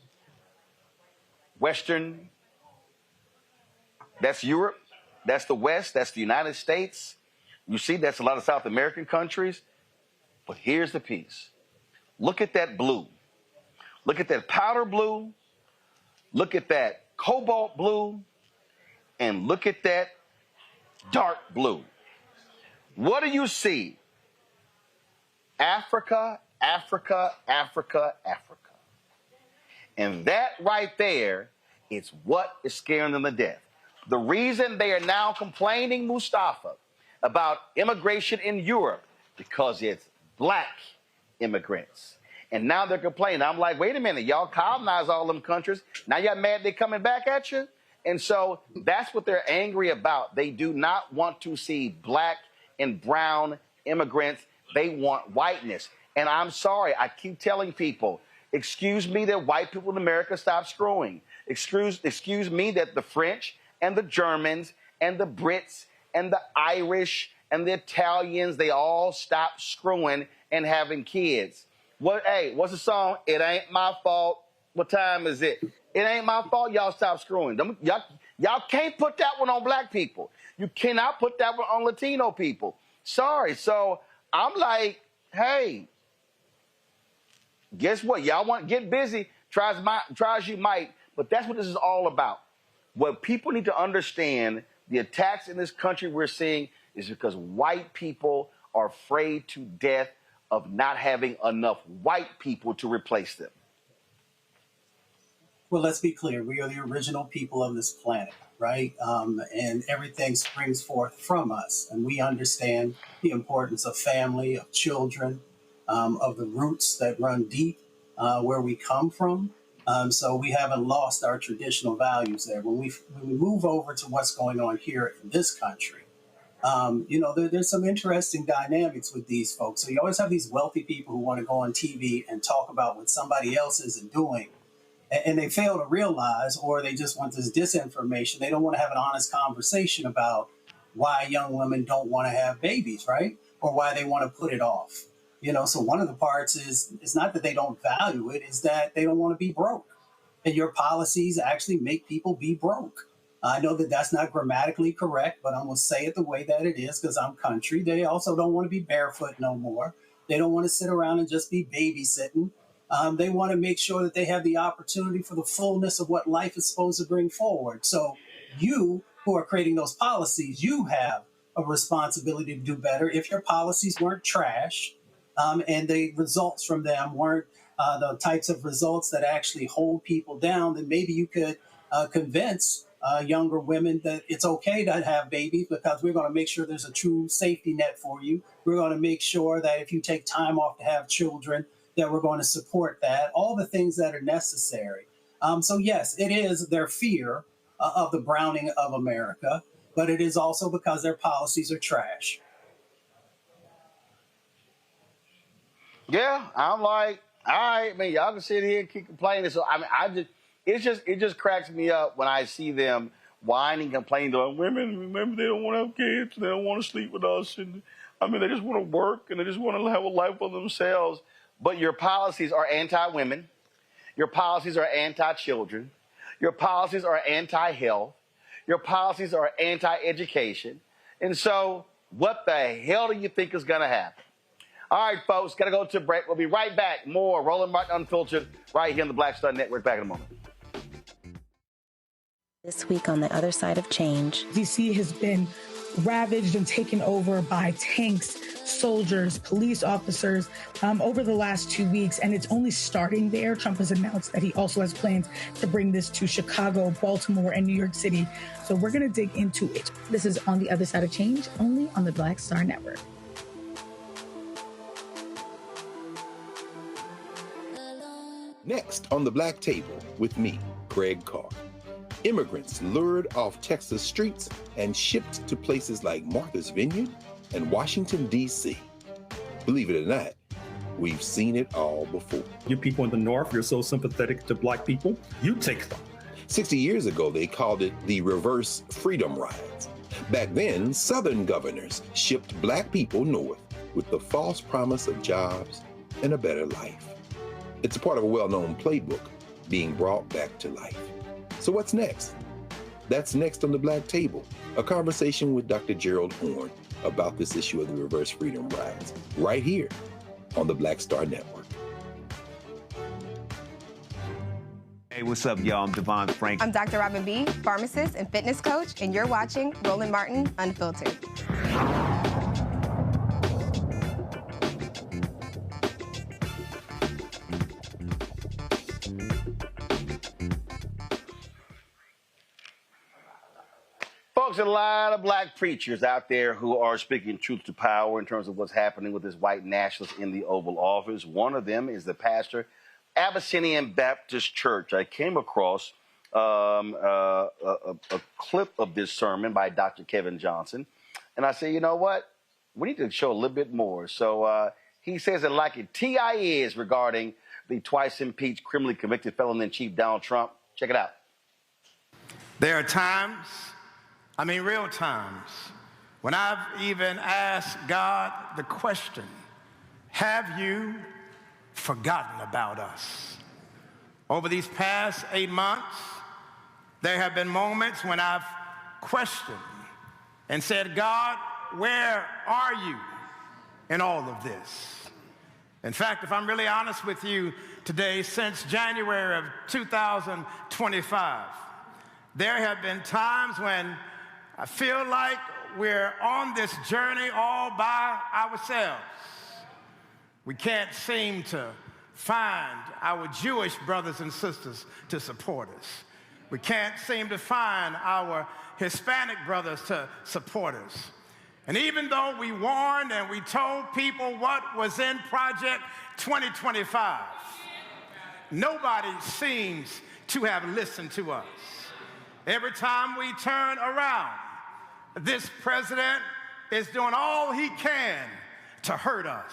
[SPEAKER 2] Western, that's Europe, that's the West, that's the United States. You see, that's a lot of South American countries. But here's the piece. Look at that blue. Look at that powder blue. Look at that cobalt blue. And look at that dark blue. What do you see? Africa, Africa, Africa, Africa. And that right there is what is scaring them to death. The reason they are now complaining, Mustafa, about immigration in Europe, because it's black immigrants. And now they're complaining. I'm like, wait a minute, y'all colonized all them countries. Now y'all mad they're coming back at you? And so that's what they're angry about. They do not want to see black and brown immigrants. They want whiteness. And I'm sorry, I keep telling people, excuse me that white people in America stop screwing. Excuse me that the French and the Germans and the Brits and the Irish and the Italians, they all stop screwing and having kids. What's the song? It ain't my fault. What time is it? It ain't my fault. Y'all stop screwing. Y'all can't put that one on black people. You cannot put that one on Latino people. Sorry. So I'm like, hey, guess what? Y'all want to get busy, try as you might, but that's what this is all about. What people need to understand, the attacks in this country we're seeing is because white people are afraid to death of not having enough white people to replace them.
[SPEAKER 21] Well, let's be clear. We are the original people of this planet, right? And everything springs forth from us. And we understand the importance of family, of children, of the roots that run deep where we come from. So we haven't lost our traditional values there. When we move over to what's going on here in this country, there's some interesting dynamics with these folks. So you always have these wealthy people who want to go on TV and talk about what somebody else isn't doing. And they fail to realize, or they just want this disinformation. They don't want to have an honest conversation about why young women don't want to have babies, right? Or why they want to put it off. So one of the parts is, it's not that they don't value it, is that they don't want to be broke. And your policies actually make people be broke. I know that that's not grammatically correct, but I'm going to say it the way that it is because I'm country. They also don't want to be barefoot no more. They don't want to sit around and just be babysitting. They want to make sure that they have the opportunity for the fullness of what life is supposed to bring forward. So you who are creating those policies, you have a responsibility to do better. If your policies weren't trash and the results from them weren't the types of results that actually hold people down, then maybe you could convince younger women that it's okay to have babies because we're going to make sure there's a true safety net for you. We're going to make sure that if you take time off to have children, that we're going to support that, all the things that are necessary. So yes, it is their fear of the browning of America, but it is also because their policies are trash.
[SPEAKER 2] Yeah, I'm like, all right, man, y'all can sit here and keep complaining. So I mean, it just cracks me up when I see them whining, complaining to women. Remember, they don't want to have kids, they don't want to sleep with us, and I mean, they just want to work and they just want to have a life for themselves. But your policies are anti-women, your policies are anti-children, your policies are anti-health, your policies are anti-education, and so what the hell do you think is going to happen? All right, folks, got to go to a break. We'll be right back. More Roland Martin Unfiltered right here on the Black Star Network. Back in a moment.
[SPEAKER 22] This week on the other side of change.
[SPEAKER 23] D.C. has been ravaged and taken over by tanks, soldiers, police officers over the last 2 weeks, and it's only starting there. Trump has announced that he also has plans to bring this to Chicago, Baltimore, and New York City. So we're going to dig into it. This is On the Other Side of Change, only on the Black Star Network.
[SPEAKER 10] Next on the Black Table with me, Clarke. Immigrants lured off Texas streets and shipped to places like Martha's Vineyard and Washington, D.C. Believe it or not, we've seen it all before.
[SPEAKER 7] You people in the North, you're so sympathetic to black people, you take them.
[SPEAKER 10] 60 years ago, they called it the reverse freedom rides. Back then, Southern governors shipped black people north with the false promise of jobs and a better life. It's a part of a well-known playbook being brought back to life. So what's next? That's next on the Black Table, a conversation with Dr. Gerald Horne about this issue of the reverse freedom rides, right here on the Black Star Network.
[SPEAKER 1] Hey, what's up, y'all? I'm Devon Frank.
[SPEAKER 15] I'm Dr. Robin B., pharmacist and fitness coach, and you're watching Roland Martin Unfiltered.
[SPEAKER 2] Folks, a lot of black preachers out there who are speaking truth to power in terms of what's happening with this white nationalist in the Oval Office. One of them is the pastor, Abyssinian Baptist Church. I came across a clip of this sermon by Dr. Kevin Johnson, and I said, you know what? We need to show a little bit more. So he says it like it TI is regarding the twice impeached, criminally convicted felon-in-chief Donald Trump. Check it out.
[SPEAKER 16] There are times, I mean real times, when I've even asked God the question, have you forgotten about us? Over these past 8 months, there have been moments when I've questioned and said, God, where are you in all of this? In fact, if I'm really honest with you today, since January of 2025, there have been times when I feel like we're on this journey all by ourselves. We can't seem to find our Jewish brothers and sisters to support us. We can't seem to find our Hispanic brothers to support us. And even though we warned and we told people what was in Project 2025, nobody seems to have listened to us. Every time we turn around, this president is doing all he can to hurt us,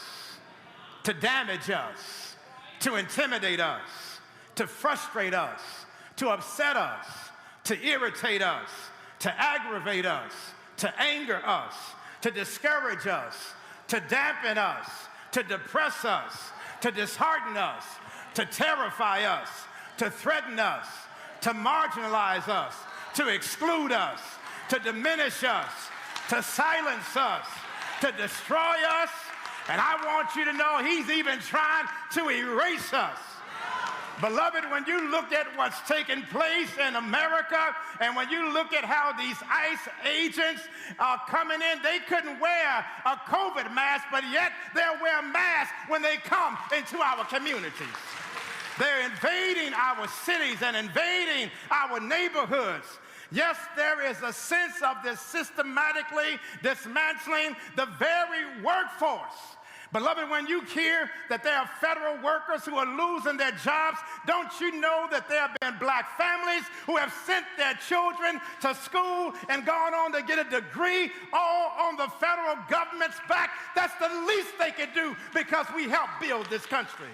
[SPEAKER 16] to damage us, to intimidate us, to frustrate us, to upset us, to irritate us, to aggravate us, to anger us, to discourage us, to dampen us, to depress us, to dishearten us, to terrify us, to threaten us, to marginalize us, to exclude us, to diminish us, to silence us, to destroy us. And I want you to know he's even trying to erase us. Beloved, when you look at what's taking place in America, and when you look at how these ICE agents are coming in, they couldn't wear a COVID mask, but yet they'll wear masks when they come into our communities. They're invading our cities and invading our neighborhoods. Yes, there is a sense of this systematically dismantling the very workforce. Beloved, when you hear that there are federal workers who are losing their jobs, don't you know that there have been black families who have sent their children to school and gone on to get a degree, all on the federal government's back? That's the least they can do because we helped build this country.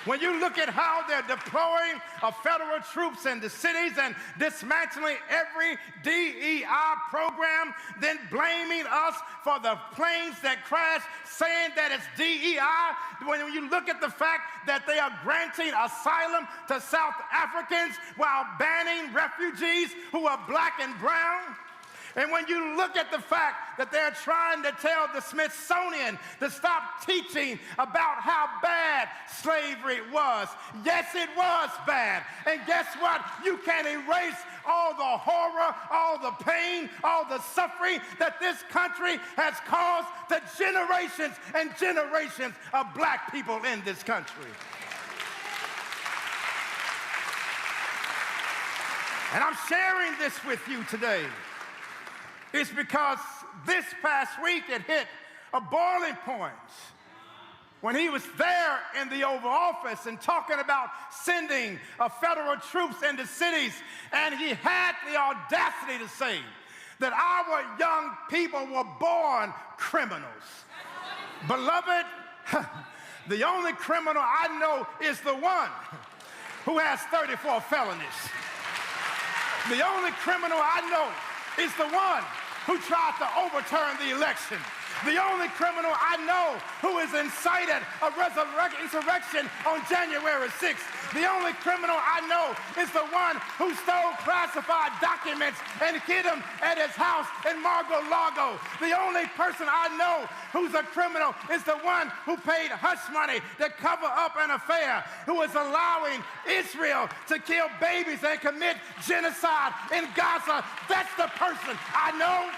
[SPEAKER 16] When you look at how they're deploying federal troops in the cities and dismantling every DEI program, then blaming us for the planes that crash, saying that it's DEI, when you look at the fact that they are granting asylum to South Africans while banning refugees who are black and brown, and when you look at the fact that they're trying to tell the Smithsonian to stop teaching about how bad slavery was. Yes, it was bad. And guess what? You can't erase all the horror, all the pain, all the suffering that this country has caused to generations and generations of black people in this country. And I'm sharing this with you today. It's because this past week it hit a boiling point when he was there in the Oval Office and talking about sending federal troops into cities, and he had the audacity to say that our young people were born criminals. Beloved, the only criminal I know is the one who has 34 felonies. The only criminal I know is the one who tried to overturn the election. The only criminal I know who has incited a insurrection on January 6th. The only criminal I know is the one who stole classified documents and hid them at his house in Mar-a-Lago. The only person I know who's a criminal is the one who paid hush money to cover up an affair, who is allowing Israel to kill babies and commit genocide in Gaza. That's the person I know.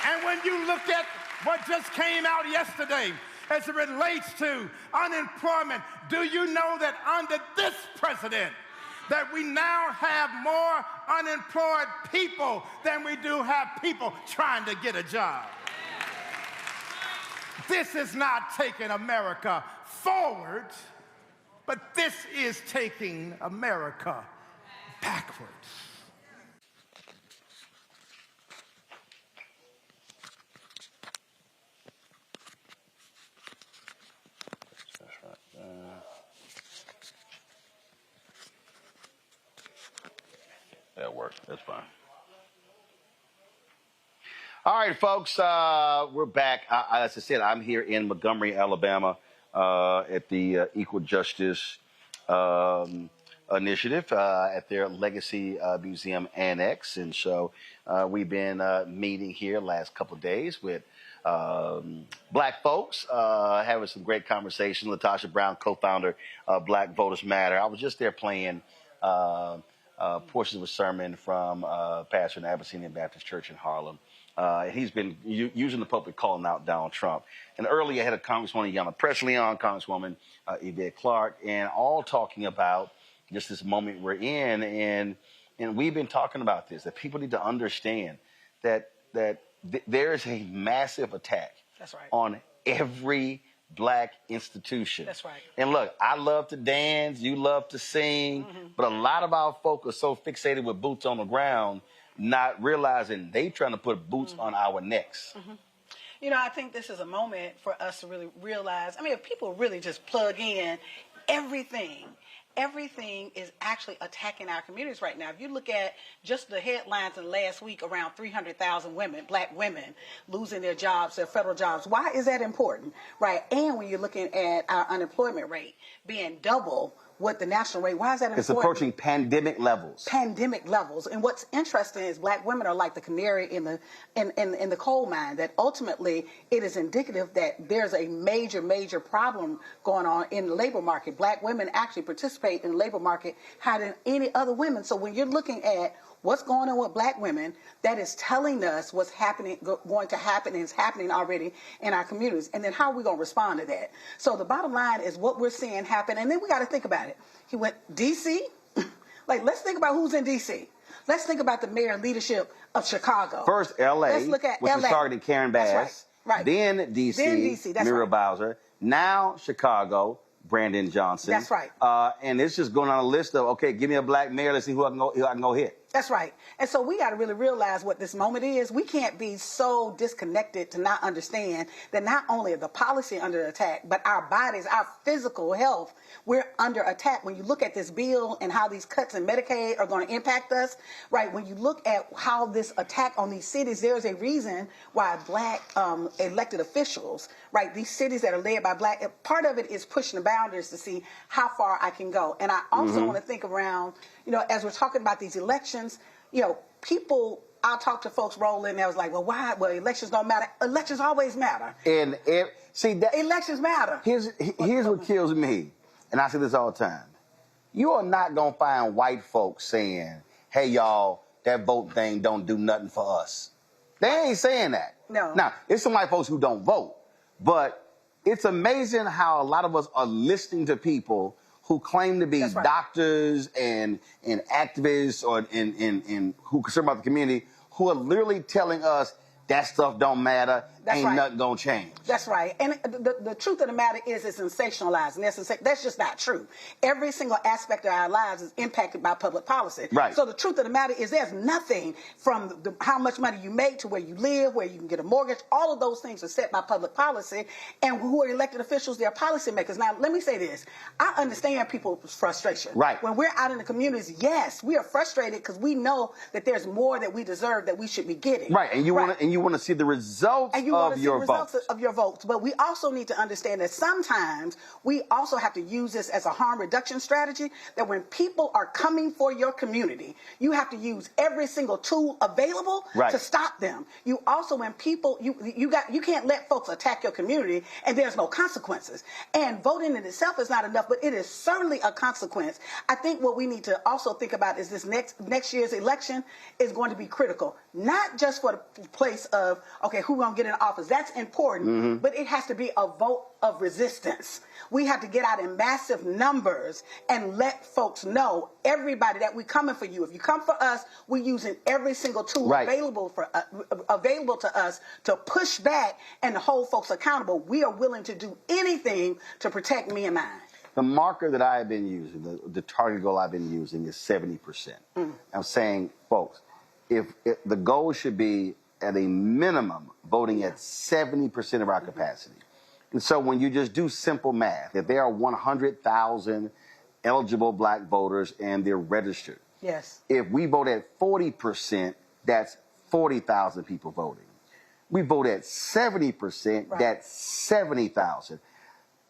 [SPEAKER 16] And when you look at what just came out yesterday as it relates to unemployment, do you know that under this president that we now have more unemployed people than we do have people trying to get a job? This is not taking America forward, but this is taking America backwards.
[SPEAKER 2] That works. That's fine. All right, folks, we're back. As I said, I'm here in Montgomery, Alabama, at the Equal Justice Initiative at their Legacy Museum Annex. And so we've been meeting here last couple of days with black folks, having some great conversation. Latasha Brown, co-founder of Black Voters Matter. I was just there playing portions of a sermon from pastor in the Abyssinian Baptist Church in Harlem. He's been using the pulpit calling out Donald Trump. And earlier I had a Congresswoman Ayanna Pressley on, Congresswoman Yvette Clarke, and all talking about just this moment we're in. And we've been talking about this, that people need to understand that there is a massive attack on every black institution.
[SPEAKER 6] That's right.
[SPEAKER 2] And look, I love to dance, you love to sing, but a lot of our folk are so fixated with boots on the ground, not realizing they trying to put boots on our necks.
[SPEAKER 3] You know, I think this is a moment for us to really realize, I mean, if people really just plug in, everything is actually attacking our communities right now. If you look at just the headlines in last week, around 300,000 women, black women, losing their jobs, their federal jobs. Why is that important, right? And when you're looking at our unemployment rate being double what the national rate, why is that important?
[SPEAKER 2] It's approaching pandemic levels.
[SPEAKER 3] Pandemic levels. And what's interesting is black women are like the canary in the coal mine, that ultimately it is indicative that there's a major problem going on in the labor market. Black women actually participate in the labor market higher than any other women. So when you're looking at what's going on with black women, that is telling us what's happening, going to happen, and is happening already in our communities. And then how are we going to respond to that? So the bottom line is what we're seeing happen. And then we got to think about it. He went D.C., Like, let's think about who's in D.C. Let's think about the mayor and leadership of Chicago.
[SPEAKER 2] First, L.A.,
[SPEAKER 3] Let's look at
[SPEAKER 2] which
[SPEAKER 3] LA.
[SPEAKER 2] was targeting Karen Bass.
[SPEAKER 3] That's right.
[SPEAKER 2] Then D.C.,
[SPEAKER 3] that's
[SPEAKER 2] Muriel
[SPEAKER 3] right.
[SPEAKER 2] Bowser. Now Chicago, Brandon Johnson.
[SPEAKER 3] That's right.
[SPEAKER 2] And it's just going on a list of, okay, give me a black mayor. Let's see who I can go hit.
[SPEAKER 3] That's right. And so we got to really realize what this moment is. We can't be so disconnected to not understand that not only are the policy under attack, but our bodies, our physical health, we're under attack. When you look at this bill and how these cuts in Medicaid are going to impact us, right? When you look at how this attack on these cities, there's a reason why black elected officials, right? These cities that are led by black, part of it is pushing the boundaries to see how far I can go. And I also want to think around, you know, as we're talking about these elections, you know, people, I'll talk to folks, Roland, and I was like, well, why? Well, elections don't matter. Elections always matter.
[SPEAKER 2] And see, that
[SPEAKER 3] elections matter.
[SPEAKER 2] Here's what kills me, and I say this all the time. You are not going to find white folks saying, hey, y'all, that vote thing don't do nothing for us. They ain't saying that.
[SPEAKER 3] No.
[SPEAKER 2] Now, there's some white folks who don't vote, but it's amazing how a lot of us are listening to people who claim to be doctors and activists or in who concern about the community, who are literally telling us that stuff don't matter, ain't nothing gonna change.
[SPEAKER 3] That's right. And the truth of the matter is it's sensationalized. And that's just not true. Every single aspect of our lives is impacted by public policy.
[SPEAKER 2] Right.
[SPEAKER 3] So the truth of the matter is there's nothing from how much money you make to where you live, where you can get a mortgage. All of those things are set by public policy. And who are elected officials, they're policymakers. Now, let me say this. I understand people's frustration.
[SPEAKER 2] Right.
[SPEAKER 3] When we're out in the communities, yes, we are frustrated because we know that there's more that we deserve that we should be getting.
[SPEAKER 2] Right. And you want to see the results of your votes.
[SPEAKER 3] Of your votes. But we also need to understand that sometimes we also have to use this as a harm reduction strategy, that when people are coming for your community, you have to use every single tool available to stop them. You also, when people, you can't let folks attack your community and there's no consequences. And voting in itself is not enough, but it is certainly a consequence. I think what we need to also think about is this next year's election is going to be critical, not just for the place of, okay, who gonna get in office. That's important, but it has to be a vote of resistance. We have to get out in massive numbers and let folks know, everybody, that we're coming for you. If you come for us, we're using every single tool available to us to push back and to hold folks accountable. We are willing to do anything to protect me and mine.
[SPEAKER 2] The marker that I've been using, the target goal I've been using is 70%. I'm saying, folks, if the goal should be at a minimum voting at 70% of our capacity. And so when you just do simple math, if there are 100,000 eligible black voters and they're registered, if we vote at 40%, that's 40,000 people voting. We vote at 70%, that's 70,000.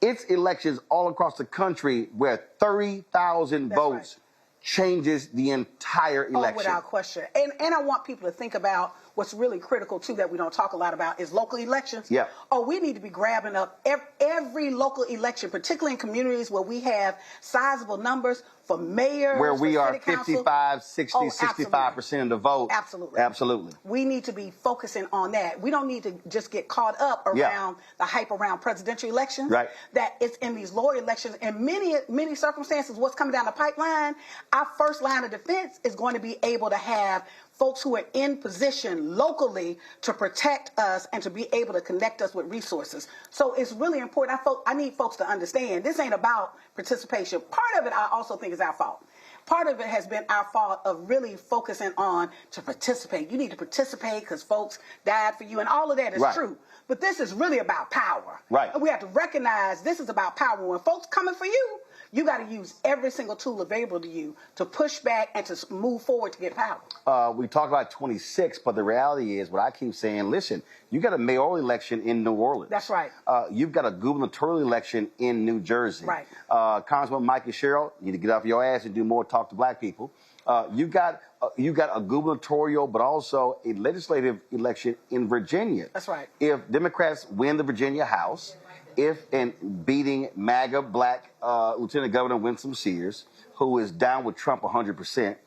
[SPEAKER 2] It's elections all across the country where 30,000 votes changes the entire election.
[SPEAKER 3] Oh, without question. And I want people to think about what's really critical, too, that we don't talk a lot about is local elections.
[SPEAKER 2] Yeah.
[SPEAKER 3] Oh, we need to be grabbing up every local election, particularly in communities where we have sizable numbers for mayors,
[SPEAKER 2] where we are
[SPEAKER 3] city council.
[SPEAKER 2] 55, 60, 65% of the vote.
[SPEAKER 3] Absolutely.
[SPEAKER 2] Absolutely.
[SPEAKER 3] We need to be focusing on that. We don't need to just get caught up around the hype around presidential elections.
[SPEAKER 2] Right.
[SPEAKER 3] That it's in these lower elections. In many circumstances, what's coming down the pipeline, our first line of defense is going to be able to have folks who are in position locally to protect us and to be able to connect us with resources. So it's really important. I need folks to understand this ain't about participation. Part of it I also think is our fault. Part of it has been our fault of really focusing on to participate. You need to participate because folks died for you, and all of that is true. But this is really about power. Right. And we have to recognize this is about power. When folks coming for you, you got to use every single tool available to you to push back and to move forward to get power.
[SPEAKER 2] We talk about 26, but the reality is what I keep saying, listen, you got a mayoral election in New Orleans.
[SPEAKER 3] That's right.
[SPEAKER 2] You've got a gubernatorial election in New Jersey.
[SPEAKER 3] Right.
[SPEAKER 2] Congresswoman Mikey Sherrill, you need to get off your ass and do more talk to black people. You got a gubernatorial, but also a legislative election in Virginia.
[SPEAKER 3] That's right.
[SPEAKER 2] If Democrats win the Virginia House, beating MAGA black Lieutenant Governor Winsome Sears, who is down with Trump 100%,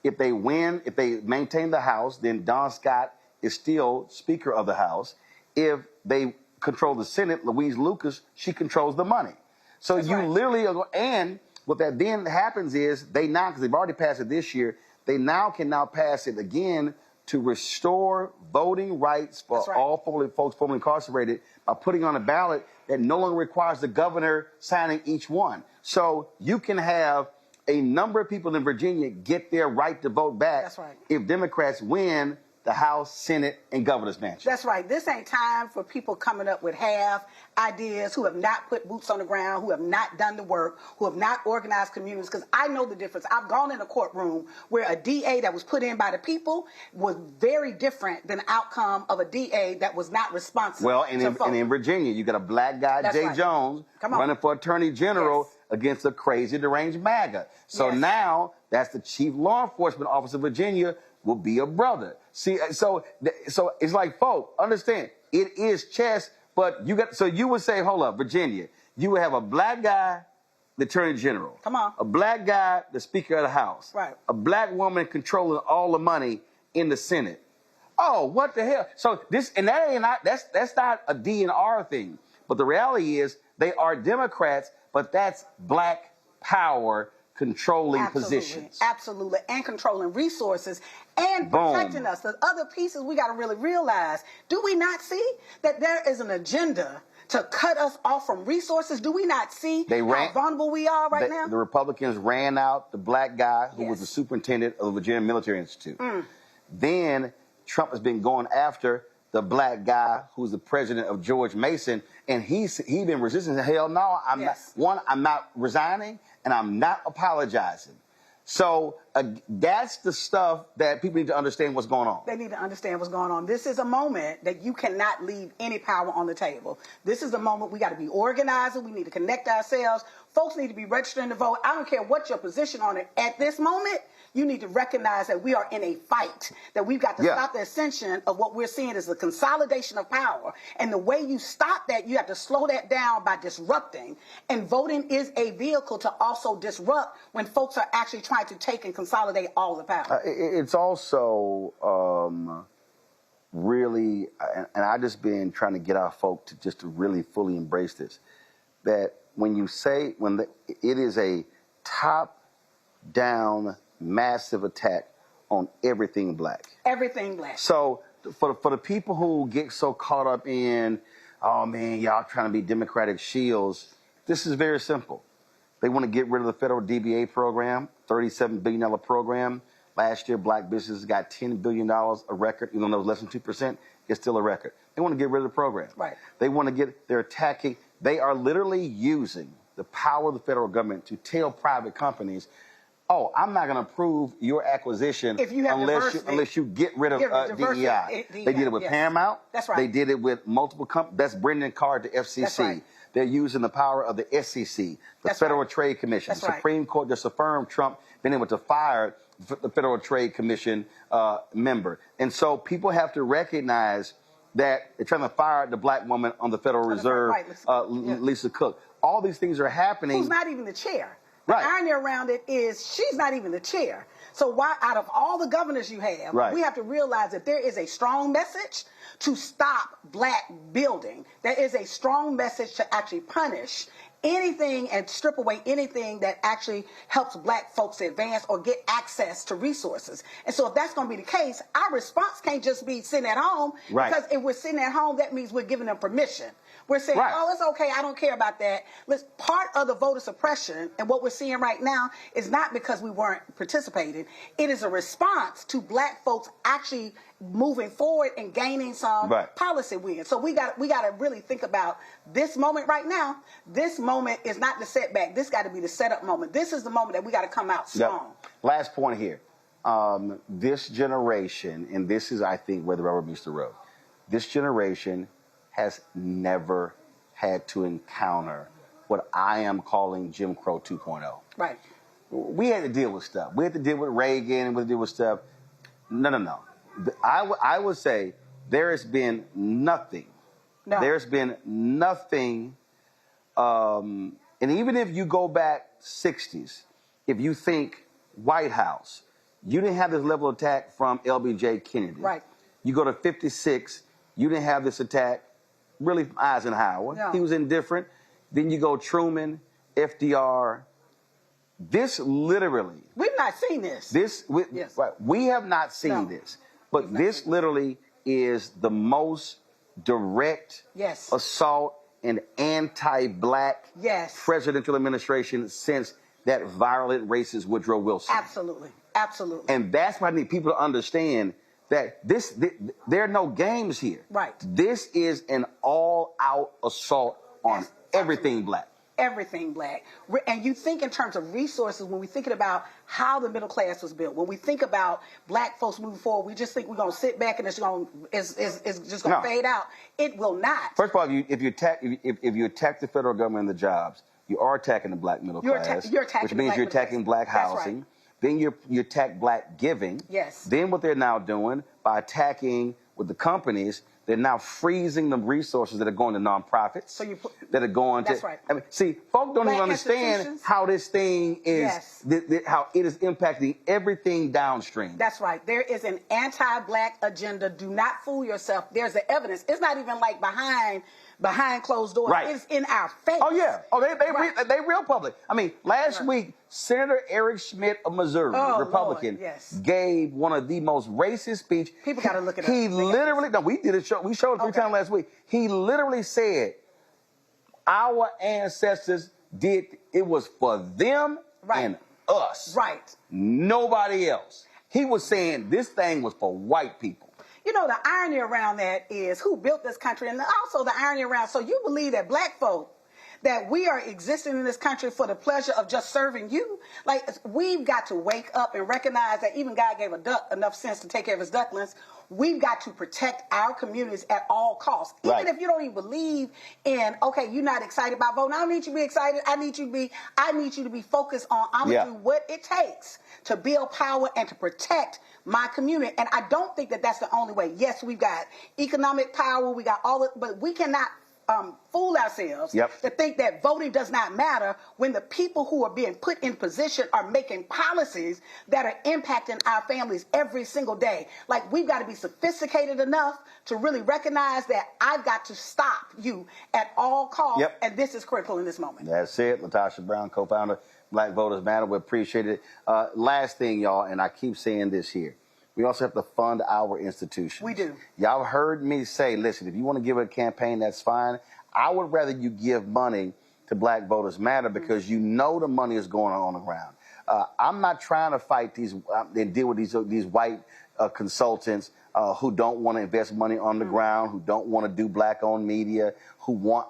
[SPEAKER 2] if they win, if they maintain the House, then Don Scott is still Speaker of the House. If they control the Senate, Louise Lucas, she controls the money. So literally, and what that then happens is they now, because they've already passed it this year, they now can pass it again to restore voting rights for all folks formerly incarcerated by putting on a ballot that no longer requires the governor signing each one. So you can have a number of people in Virginia get their right to vote back if Democrats win the House, Senate, and governor's mansion.
[SPEAKER 3] That's right. This ain't time for people coming up with half ideas, who have not put boots on the ground, who have not done the work, who have not organized communities, because I know the difference. I've gone in a courtroom where a DA that was put in by the people was very different than the outcome of a DA that was not responsive.
[SPEAKER 2] Well, and in Virginia, you got a black guy, Jay Jones, running for Attorney General against a crazy, deranged MAGA. So now that's the chief law enforcement officer of Virginia will be a brother. See, so it's like, folks, understand, it is chess, but you would say, hold up, Virginia, you would have a black guy, the Attorney General.
[SPEAKER 3] Come on.
[SPEAKER 2] A black guy, the Speaker of the House.
[SPEAKER 3] Right.
[SPEAKER 2] A black woman controlling all the money in the Senate. Oh, what the hell? So that's not a DNR thing. But the reality is they are Democrats, but that's black power controlling positions.
[SPEAKER 3] Absolutely. And controlling resources and protecting us. The other pieces we got to really realize, do we not see that there is an agenda to cut us off from resources? Do we not see how vulnerable we are right now?
[SPEAKER 2] The Republicans ran out the black guy who was the superintendent of the Virginia Military Institute. Then Trump has been going after the black guy who's the president of George Mason, and he's been resisting. Hell no, I'm not resigning, and I'm not apologizing. So that's the stuff that people need to understand what's going on.
[SPEAKER 3] They need to understand what's going on. This is a moment that you cannot leave any power on the table. This is the moment we got to be organizing. We need to connect ourselves. Folks need to be registering to vote. I don't care what your position on it. At this moment, you need to recognize that we are in a fight, that we've got to stop the ascension of what we're seeing as the consolidation of power. And the way you stop that, you have to slow that down by disrupting. And voting is a vehicle to also disrupt when folks are actually trying to take and consolidate all the power.
[SPEAKER 2] It's also really, and I've just been trying to get our folk to just to really fully embrace this, that when you say, it is a top-down massive attack on everything black.
[SPEAKER 3] Everything black.
[SPEAKER 2] So for the people who get so caught up in, oh man, y'all trying to be Democratic shields, this is very simple. They want to get rid of the federal DBA program, $37 billion program. Last year, black businesses got $10 billion a record, even though it was less than 2%, it's still a record. They want to get rid of the program.
[SPEAKER 3] Right.
[SPEAKER 2] They want to they're attacking, they are literally using the power of the federal government to tell private companies, oh, I'm not going to approve your acquisition unless you get rid of DEI. They did it with Paramount.
[SPEAKER 3] That's right.
[SPEAKER 2] They did it with multiple companies. That's Brendan Carr to FCC.
[SPEAKER 3] That's right.
[SPEAKER 2] They're using the power of the SEC, the Federal Trade Commission, the Supreme Court just affirmed Trump being able to fire the Federal Trade Commission member. And so people have to recognize that they're trying to fire the black woman on the Federal Reserve, Lisa Cook. All these things are happening.
[SPEAKER 3] Who's not even the chair. The irony around it is she's not even the chair. So why, out of all the governors you have, we have to realize that there is a strong message to stop black building. There is a strong message to actually punish anything and strip away anything that actually helps black folks advance or get access to resources. And so if that's going to be the case, our response can't just be sitting at home. Because if we're sitting at home, that means we're giving them permission. We're saying, oh, it's okay, I don't care about that. Part of the voter suppression and what we're seeing right now is not because we weren't participating. It is a response to black folks actually moving forward and gaining some policy wins. So we got to really think about this moment right now. This moment is not the setback. This got to be the setup moment. This is the moment that we got to come out strong.
[SPEAKER 2] Last point here. This generation, and this is, I think, where the rubber meets the road. This generation has never had to encounter what I am calling Jim Crow 2.0.
[SPEAKER 3] Right.
[SPEAKER 2] We had to deal with stuff. We had to deal with Reagan. We had to deal with stuff. No. I would say there has been nothing. No. There's been nothing. And even if you go back 60s, if you think White House, you didn't have this level of attack from LBJ Kennedy.
[SPEAKER 3] Right.
[SPEAKER 2] You go to 56, you didn't have this attack really from Eisenhower. No. He was indifferent. Then you go Truman, FDR, this literally.
[SPEAKER 3] We've not seen this.
[SPEAKER 2] We have not seen this. But this literally is the most direct assault and anti-black presidential administration since that violent racist Woodrow Wilson.
[SPEAKER 3] Absolutely. Absolutely.
[SPEAKER 2] And that's why I need people to understand that there are no games here.
[SPEAKER 3] Right.
[SPEAKER 2] This is an all-out assault on everything black.
[SPEAKER 3] Everything black. And you think in terms of resources when we're thinking about how the middle class was built. When we think about black folks moving forward, we just think we're going to sit back and it's just going to fade out. It will not.
[SPEAKER 2] First of all, if you attack the federal government and the jobs, you are attacking the black middle class, which means you're attacking black housing. Then you attack black giving.
[SPEAKER 3] Yes.
[SPEAKER 2] Then what they're now doing by attacking with the companies, they're now freezing the resources that are going to nonprofits. That are going to.
[SPEAKER 3] That's right.
[SPEAKER 2] I mean, see, folks don't even understand how this thing is, how it is impacting everything downstream.
[SPEAKER 3] That's right. There is an anti-black agenda. Do not fool yourself. There's the evidence. It's not even like behind closed doors.
[SPEAKER 2] Right.
[SPEAKER 3] It's in our face.
[SPEAKER 2] Oh, yeah. Oh, they real public. I mean, last week, Senator Eric Schmidt of Missouri, Republican, gave one of the most racist speech.
[SPEAKER 3] People got to look at it.
[SPEAKER 2] He literally, we did a show, we showed it 3 times last week. He literally said, our ancestors did, it was for them and us.
[SPEAKER 3] Right.
[SPEAKER 2] Nobody else. He was saying this thing was for white people.
[SPEAKER 3] You know, the irony around that is who built this country, and also the irony around, so you believe that black folk, that we are existing in this country for the pleasure of just serving you? Like, we've got to wake up and recognize that even God gave a duck enough sense to take care of his ducklings. We've got to protect our communities at all costs. Even if you don't even believe in, okay, you're not excited about voting, I don't need you to be excited. I need you to be focused on, I'm going to do what it takes to build power and to protect my community. And I don't think that that's the only way. Yes, we've got economic power, we got all of, but we cannot fool ourselves to think that voting does not matter when the people who are being put in position are making policies that are impacting our families every single day. Like, we've got to be sophisticated enough to really recognize that I've got to stop you at all costs, and this is critical in this moment.
[SPEAKER 2] That's it. Latasha Brown, co-founder, Black Voters Matter. We appreciate it. Last thing, y'all, and I keep saying this here, we also have to fund our institutions.
[SPEAKER 3] We do.
[SPEAKER 2] Y'all heard me say, listen, if you want to give a campaign, that's fine. I would rather you give money to Black Voters Matter because you know the money is going on the ground. I'm not trying to fight these and deal with these white consultants who don't want to invest money on the ground, who don't want to do black-owned media, who want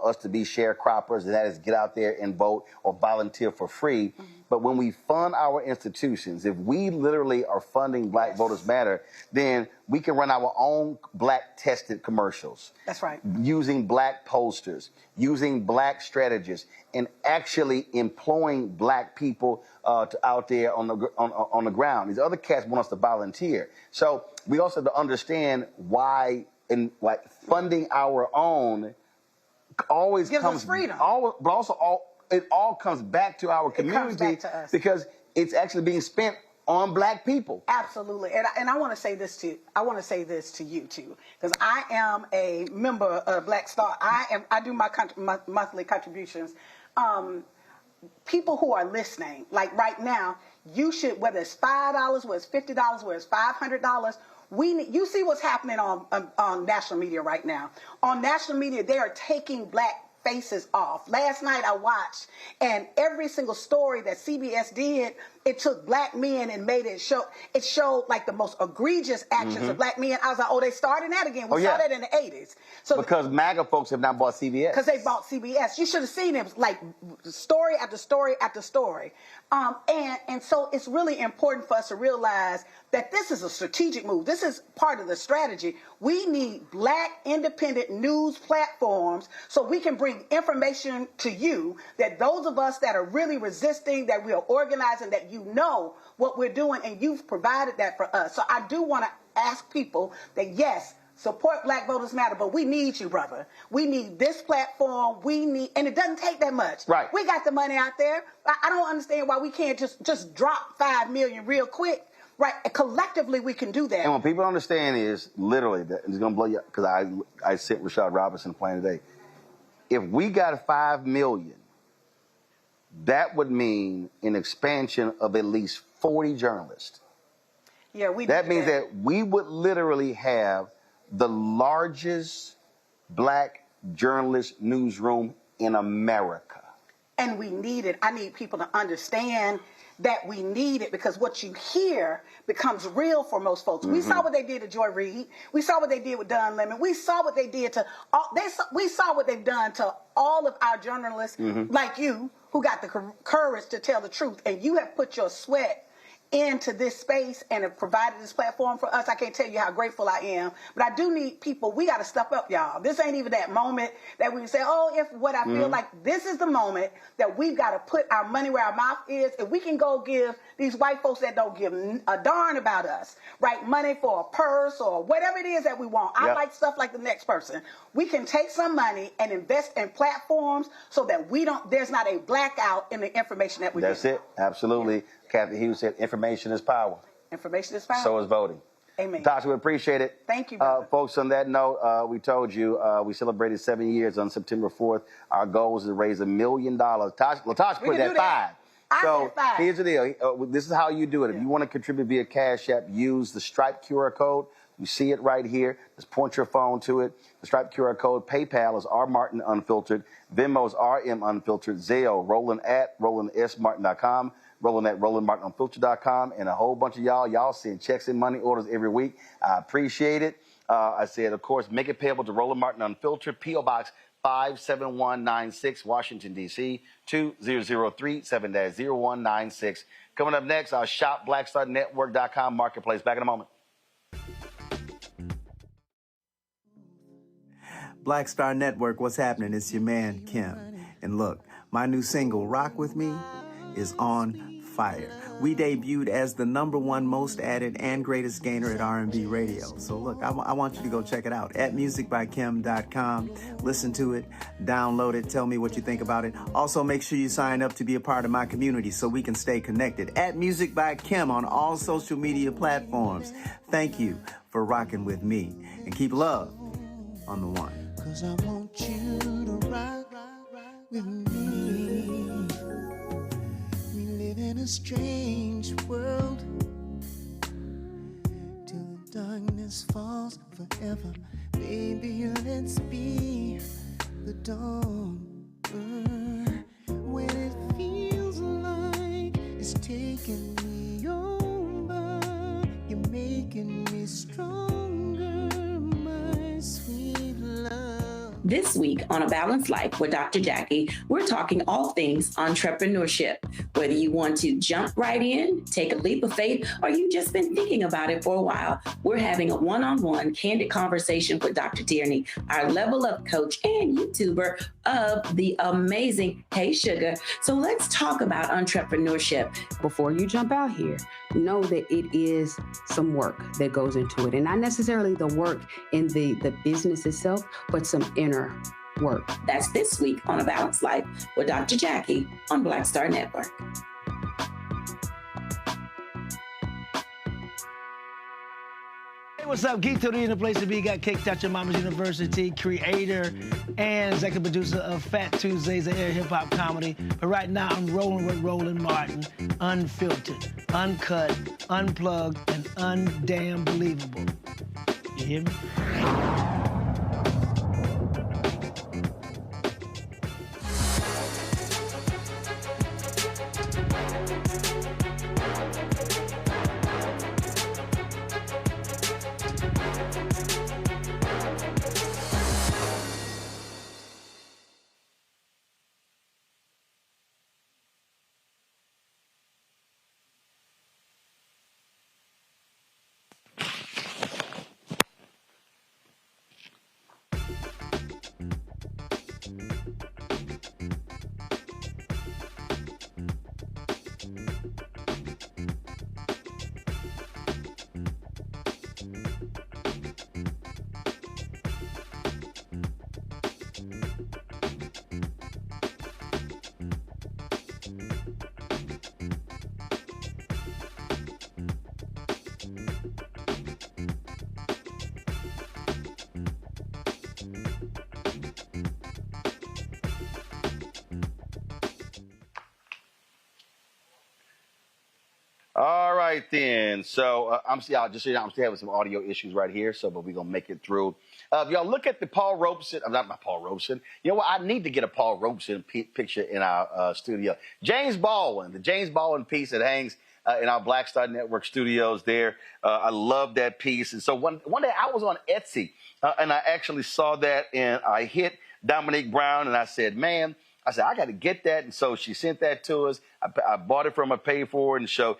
[SPEAKER 2] us to be sharecroppers, and that is get out there and vote or volunteer for free. But when we fund our institutions, if we literally are funding Black Voters Matter, then we can run our own black-tested commercials.
[SPEAKER 3] That's right.
[SPEAKER 2] Using black posters, using black strategists, and actually employing black people out there on the ground. These other cats want us to volunteer. So we also have to understand why funding our own always
[SPEAKER 3] gives us freedom.
[SPEAKER 2] But also it all comes back to our community,
[SPEAKER 3] it comes back to us.
[SPEAKER 2] Because it's actually being spent on black people.
[SPEAKER 3] Absolutely. And I want to say this to you too, because I am a member of Black Star. I do my monthly contributions. People who are listening, like right now, you should, whether it's $5, whether it's $50, whether it's $500, you see what's happening on national media right now. On national media, they are taking black faces off. Last night I watched, and every single story that CBS did, it took black men and made it show. It showed like the most egregious actions of black men. I was like, oh, they started that again. We saw that in the 80s. So
[SPEAKER 2] because MAGA folks have not bought CBS.
[SPEAKER 3] Because they bought CBS. You should have seen it like story after story after story. And so it's really important for us to realize that this is a strategic move. This is part of the strategy. We need black independent news platforms so we can bring information to you, that those of us that are really resisting, that we are organizing, that you know what we're doing, and you've provided that for us. So I do want to ask people that, yes, support Black Voters Matter, but we need you, brother. We need this platform. And it doesn't take that much.
[SPEAKER 2] Right.
[SPEAKER 3] We got the money out there. I don't understand why we can't just drop $5 million real quick. Right. Collectively, we can do that.
[SPEAKER 2] And what people understand is, literally, that it's going to blow you up, because I sent Rashad Robinson a plan today. If we got $5 million that would mean an expansion of at least 40 journalists.
[SPEAKER 3] Yeah,
[SPEAKER 2] that means that we would literally have the largest black journalist newsroom in America.
[SPEAKER 3] And we need it. I need people to understand that we need it, because what you hear becomes real for most folks. We saw what they did to Joy Reid. We saw what they did with Don Lemon. We saw what they did to we saw what they've done to all of our journalists like you, who got the courage to tell the truth. And you have put your sweat into this space and have provided this platform for us. I can't tell you how grateful I am, but I do need people. We got to step up, y'all. This ain't even that moment that we can say, oh, if what I feel like. This is the moment that we've got to put our money where our mouth is. If we can go give these white folks that don't give a darn about us, right, money for a purse or whatever it is that we want. I like stuff like the next person. We can take some money and invest in platforms so that there's not a blackout in the information that we get.
[SPEAKER 2] That's it. Absolutely. Kathy Hughes said, information is power.
[SPEAKER 3] Information is power.
[SPEAKER 2] So is voting.
[SPEAKER 3] Amen.
[SPEAKER 2] Tasha, we appreciate it.
[SPEAKER 3] Thank you, brother.
[SPEAKER 2] Folks, on that note, we told you we celebrated 7 years on September 4th. Our goal was to raise $1 million. Tasha put that 5. So here's the deal. This is how you do it. If you want to contribute via Cash App, use the Stripe QR code. You see it right here. Just point your phone to it. The Stripe QR code. PayPal is R Martin Unfiltered. Venmo is RM Unfiltered. Zelle, Roland at RolandSMartin.com. Roland at RolandMartinUnfiltered.com. And a whole bunch of y'all send checks and money orders every week. I appreciate it. I said, of course, make it payable to Roland Martin Unfiltered, P.O. Box 57196, Washington, D.C., 2003 7-0196. Coming up next, our shop, BlackStarNetwork.com marketplace. Back in a moment.
[SPEAKER 9] Black Star Network, what's happening? It's your man, Kim. And look, my new single, Rock With Me, is on fire. We debuted as the #1 most added and greatest gainer at R&B radio. So look, I want you to go check it out at musicbykim.com. Listen to it, download it, tell me what you think about it. Also, make sure you sign up to be a part of my community so we can stay connected. At Music by Kim on all social media platforms. Thank you for rocking with me. And keep love on the one.
[SPEAKER 11] 'Cause I want you to rock with me. We live in a strange world till the darkness falls forever. Baby, let's be the dawn. When it feels like it's taking me over, you're making me stronger, my sweet love.
[SPEAKER 24] This week on A Balanced Life with Dr. Jackie, we're talking all things entrepreneurship. Whether you want to jump right in, take a leap of faith, or you've just been thinking about it for a while, we're having a one-on-one candid conversation with Dr. Tierney, our level up coach and YouTuber of the amazing Hey Sugar. So let's talk about entrepreneurship.
[SPEAKER 17] Before you jump out here, know that it is some work that goes into it. And not necessarily the work in the business itself, but some inner work.
[SPEAKER 24] That's this week on A Balanced Life with Dr. Jackie on Black Star Network.
[SPEAKER 4] Hey, what's up? Geek Tony in the place to be. Got kicked out your mama's university, creator and executive producer of Fat Tuesdays, an air hip-hop comedy. But right now, I'm rolling with Roland Martin, unfiltered, uncut, unplugged, and undamn believable. You hear me?
[SPEAKER 2] All right, then. So I'm still having some audio issues right here, but we're going to make it through. If y'all look at the Paul Robeson, not my Paul Robeson. You know what? I need to get a Paul Robeson picture in our studio. James Baldwin, the James Baldwin piece that hangs in our Black Star Network studios there. I love that piece. And so one day I was on Etsy, and I actually saw that, and I hit Dominique Brown, and I said, man, I got to get that. And so she sent that to us. I bought it from her, paid for it. And so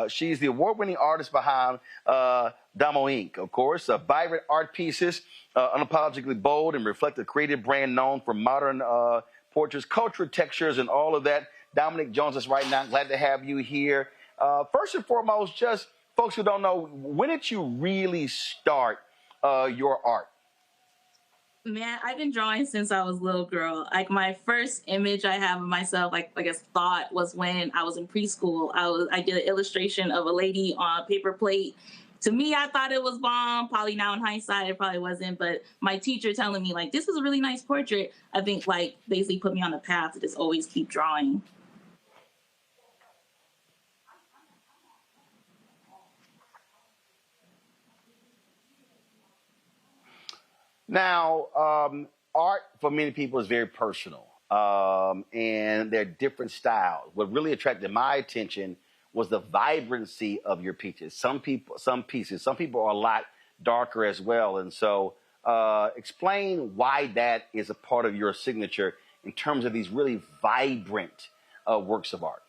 [SPEAKER 2] she's the award-winning artist behind Damo Inc., of course. Vibrant art pieces, unapologetically bold and reflect a creative brand known for modern portraits, cultural textures, and all of that. Dominique joins us right now. Glad to have you here. First and foremost, just folks who don't know, when did you really start your art?
[SPEAKER 5] Man, I've been drawing since I was a little girl. Like my first image I have of myself, like I guess thought, was when I was in preschool. I did an illustration of a lady on a paper plate. To me, I thought it was bomb. Probably now in hindsight, it probably wasn't. But my teacher telling me like, this is a really nice portrait, I think like basically put me on the path to just always keep drawing.
[SPEAKER 2] Now, art for many people is very personal, and there are different styles. What really attracted my attention was the vibrancy of your pieces. Some people are a lot darker as well. And so explain why that is a part of your signature in terms of these really vibrant works of art.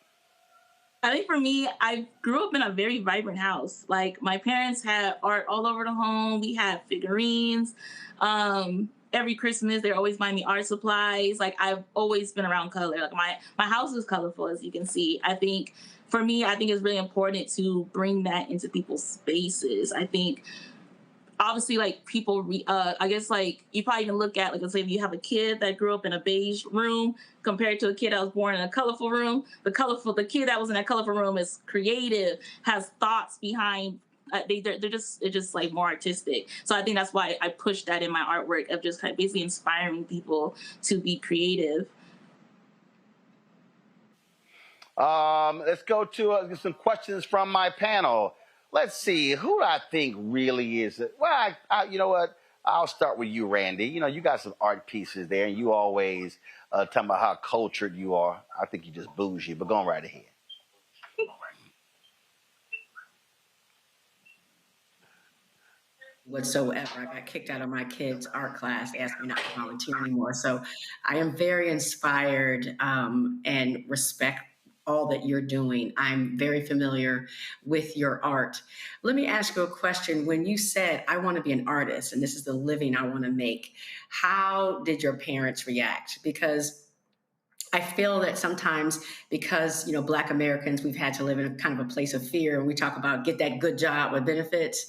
[SPEAKER 5] I think for me, I grew up in a very vibrant house. Like my parents had art all over the home. We had figurines. Every Christmas, they're always buying me art supplies. Like I've always been around color. Like my house is colorful, as you can see. I think for me, I think it's really important to bring that into people's spaces. I think obviously like people, I guess like you probably can look at, like let's say if you have a kid that grew up in a beige room compared to a kid that was born in a colorful room, the kid that was in that colorful room is creative, has thoughts behind, it's just like more artistic. So I think that's why I push that in my artwork of just kind of basically inspiring people to be creative.
[SPEAKER 2] Let's go to some questions from my panel. Let's see, who do I think really is it? Well, you know what? I'll start with you, Randy. You know, you got some art pieces there, and you always talking about how cultured you are. I think you just bougie, but go on right ahead.
[SPEAKER 20] Whatsoever. I got kicked out of my kids' art class, asked me not to volunteer anymore. So I am very inspired and respect all that you're doing. I'm very familiar with your art. Let me ask you a question. When you said, I want to be an artist and this is the living I want to make, how did your parents react? Because I feel that sometimes because, you know, Black Americans, we've had to live in a kind of a place of fear, and we talk about get that good job with benefits.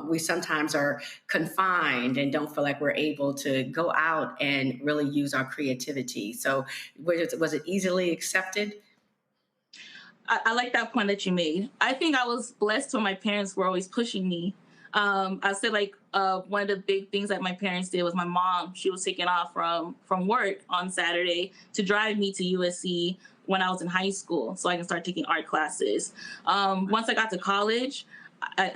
[SPEAKER 20] We sometimes are confined and don't feel like we're able to go out and really use our creativity. So was it easily accepted?
[SPEAKER 5] I like that point that you made. I think I was blessed when my parents were always pushing me. I said like one of the big things that my parents did was my mom, she was taking off from work on Saturday to drive me to USC when I was in high school so I can start taking art classes. Once I got to college,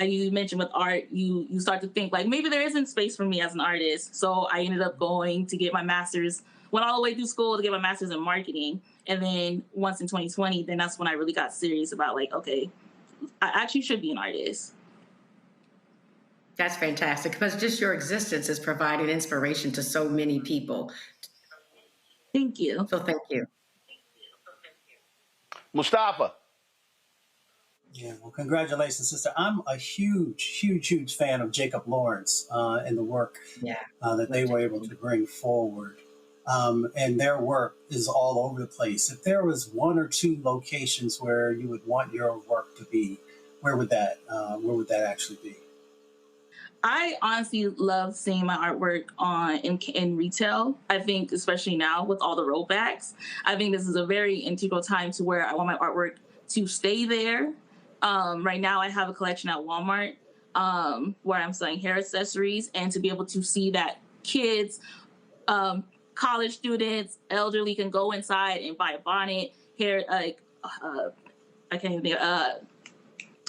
[SPEAKER 5] you mentioned with art, you start to think like maybe there isn't space for me as an artist. So I ended up going to get my master's, went all the way through school to get my master's in marketing. And then once in 2020, then that's when I really got serious about like, okay, I actually should be an artist.
[SPEAKER 20] That's fantastic, because just your existence is providing inspiration to so many people.
[SPEAKER 5] Thank you.
[SPEAKER 20] So thank you.
[SPEAKER 2] Mustafa.
[SPEAKER 21] Yeah, well, congratulations, sister. I'm a huge fan of Jacob Lawrence and the work that they were able to bring forward. And their work is all over the place. If there was one or two locations where you would want your work to be, where would that actually be?
[SPEAKER 5] I honestly love seeing my artwork in retail. I think especially now with all the rollbacks, I think this is a very integral time to where I want my artwork to stay there. Right now I have a collection at Walmart where I'm selling hair accessories, and to be able to see that kids, college students, elderly can go inside and buy a bonnet, hair, I can't even think,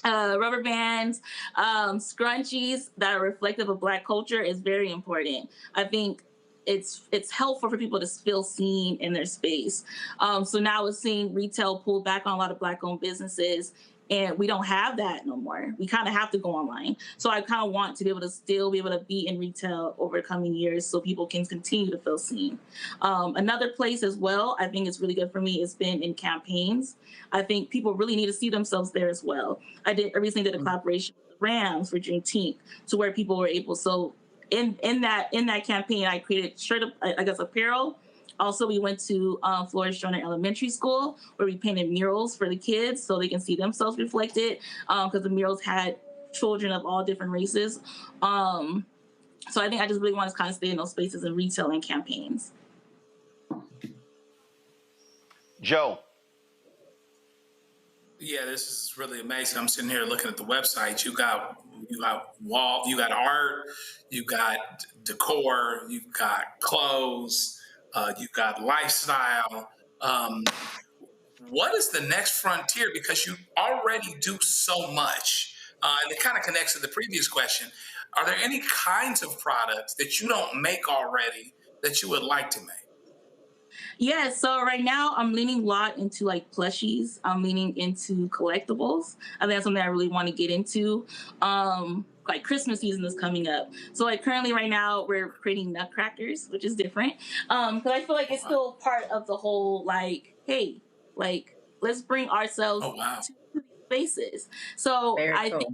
[SPEAKER 5] rubber bands, scrunchies that are reflective of Black culture is very important. I think it's helpful for people to feel seen in their space. So now we're seeing retail pull back on a lot of Black-owned businesses, and we don't have that no more. We kind of have to go online. So I kind of want to be able to still be able to be in retail over the coming years so people can continue to feel seen. Another place as well, I think it's really good for me, has been in campaigns. I think people really need to see themselves there as well. I recently did a collaboration with the Rams for Juneteenth, to where people were able, so in that campaign, I created apparel. Also, we went to Flores Joyner Elementary School, where we painted murals for the kids so they can see themselves reflected, because the murals had children of all different races. So I think I just really want to kind of stay in those spaces in retail and campaigns.
[SPEAKER 2] Joe.
[SPEAKER 19] Yeah, this is really amazing. I'm sitting here looking at the website. You got art, you got decor, you've got clothes, you've got lifestyle. What is the next frontier? Because you already do so much. And it kind of connects to the previous question. Are there any kinds of products that you don't make already that you would like to make?
[SPEAKER 5] Yeah, so right now I'm leaning a lot into like plushies. I'm leaning into collectibles. I think that's something I really want to get into. Like Christmas season is coming up. So like currently right now we're creating nutcrackers, which is different. Because I feel like it's still part of the whole like, hey, like let's bring ourselves to these spaces. So I think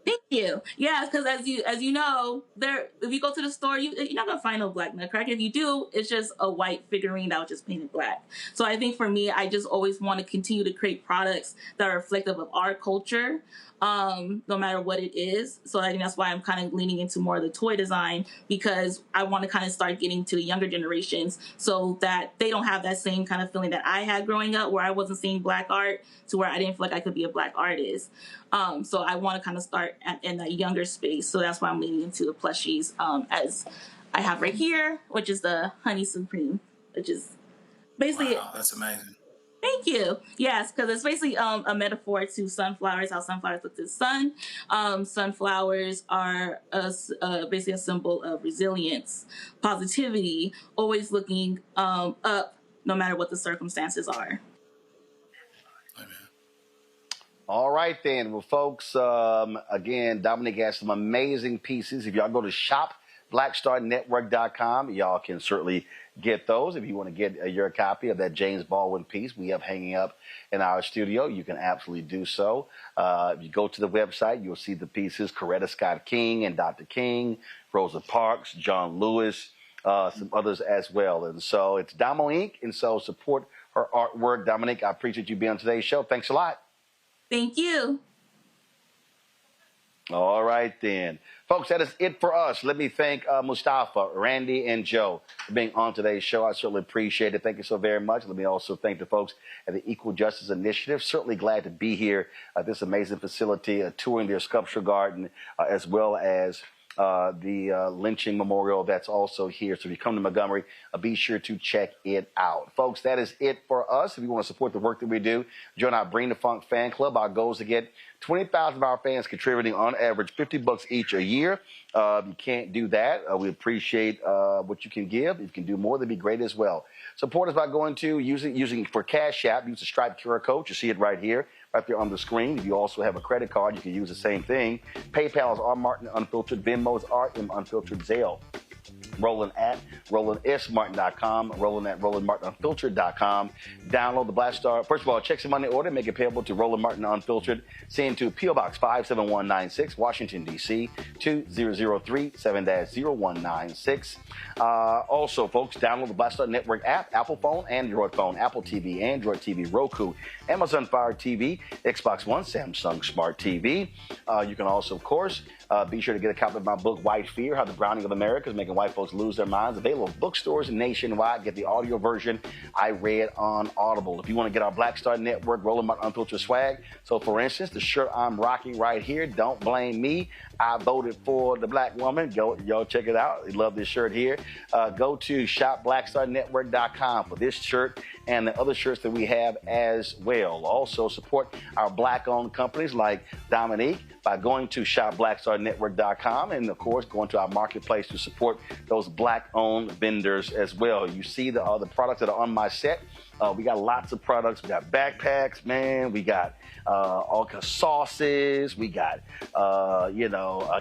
[SPEAKER 5] thank you. Yeah, because as you know, if you go to the store, you're not gonna find no Black nutcracker. If you do, it's just a white figurine that was just painted Black. So I think for me, I just always want to continue to create products that are reflective of our culture, no matter what it is. So I think that's why I'm kind of leaning into more of the toy design, because I want to kind of start getting to the younger generations so that they don't have that same kind of feeling that I had growing up, where I wasn't seeing Black art to where I didn't feel like I could be a Black artist. So I want to kind of start in that younger space. So that's why I'm leaning into the plushies, as I have right here, which is the Honey Supreme, which is basically...
[SPEAKER 19] Wow, that's amazing.
[SPEAKER 5] Thank you. Yes, because it's basically a metaphor to sunflowers, how sunflowers look to the sun. Sunflowers are basically a symbol of resilience, positivity, always looking up no matter what the circumstances are.
[SPEAKER 2] All right, then. Well, folks, again, Dominique has some amazing pieces. If y'all go to shopblackstarnetwork.com, y'all can certainly get those. If you want to get your copy of that James Baldwin piece we have hanging up in our studio, you can absolutely do so. If you go to the website, you'll see the pieces, Coretta Scott King and Dr. King, Rosa Parks, John Lewis, some others as well. And so it's Damo Inc., and so support her artwork. Dominique, I appreciate you being on today's show. Thanks a lot.
[SPEAKER 5] Thank you.
[SPEAKER 2] All right, then. Folks, that is it for us. Let me thank Mustafa, Randy, and Joe for being on today's show. I certainly appreciate it. Thank you so very much. Let me also thank the folks at the Equal Justice Initiative. Certainly glad to be here at this amazing facility, touring their sculpture garden, as well as the lynching memorial that's also here. So if you come to Montgomery, be sure to check it out. Folks, that is it for us. If you want to support the work that we do, join our Bring the Funk fan club. Our goal is to get 20,000 of our fans contributing on average $50 each a year. If you can't do that, we appreciate what you can give. If you can do more, that'd be great as well. Support us by going to using for Cash App, use the Stripe QR code. You see it right here, right there on the screen. If you also have a credit card, you can use the same thing. PayPal is R Martin Unfiltered. Venmo is RM Unfiltered. Zelle, Roland at RolandSMartin.com, Roland at RolandMartinUnfiltered.com. Download the Black Star. First of all, check some money order, make it payable to Roland Martin Unfiltered. Send to P.O. Box 57196, Washington, D.C. 2003 7-0196. Also, folks, download the Black Star Network app, Apple phone, Android phone, Apple TV, Android TV, Roku, Amazon Fire TV, Xbox One, Samsung Smart TV. You can also, of course, be sure to get a copy of my book, White Fear, How the Browning of America is Making White Folks Lose Their Minds. Available at bookstores nationwide. Get the audio version I read on Audible. If you want to get our Black Star Network, Roland Martin Unfiltered swag. So, for instance, the shirt I'm rocking right here, don't blame me. I voted for the black woman. Y'all check it out. I love this shirt here. Go to shopblackstarnetwork.com for this shirt and the other shirts that we have as well. Also support our Black-owned companies like Dominique by going to shopblackstarnetwork.com, and of course going to our marketplace to support those Black-owned vendors as well. You see the products that are on my set. We got lots of products. We got backpacks, man. We got all kinds of sauces. We got,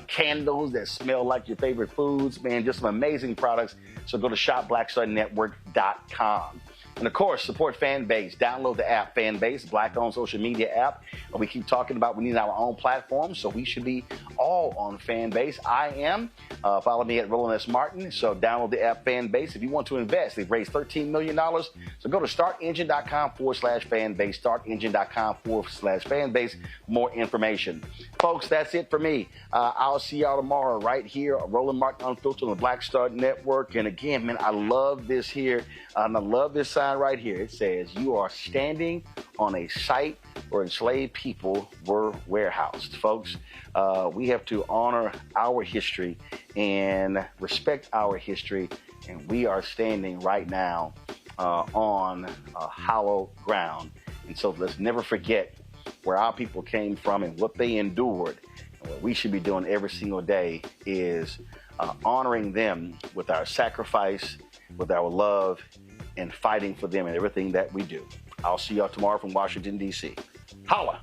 [SPEAKER 2] candles that smell like your favorite foods, man. Just some amazing products. So go to shopblackstarnetwork.com. And of course, support Fanbase. Download the app, Fanbase, Black-owned social media app. And we keep talking about we need our own platform, so we should be all on Fanbase. I am. Follow me at Roland S. Martin. So download the app, Fanbase. If you want to invest, they've raised $13 million. So go to startengine.com/Fanbase, startengine.com/Fanbase. More information. Folks, that's it for me. I'll see y'all tomorrow right here, Roland Martin Unfiltered on the Black Star Network. And again, man, I love this here. And I love this sign right here. It says, "You are standing on a site where enslaved people were warehoused." Folks, we have to honor our history and respect our history. And we are standing right now on hollow ground. And so let's never forget where our people came from and what they endured. And what we should be doing every single day is honoring them with our sacrifice, with our love, and fighting for them in everything that we do. I'll see y'all tomorrow from Washington, D.C. Holla!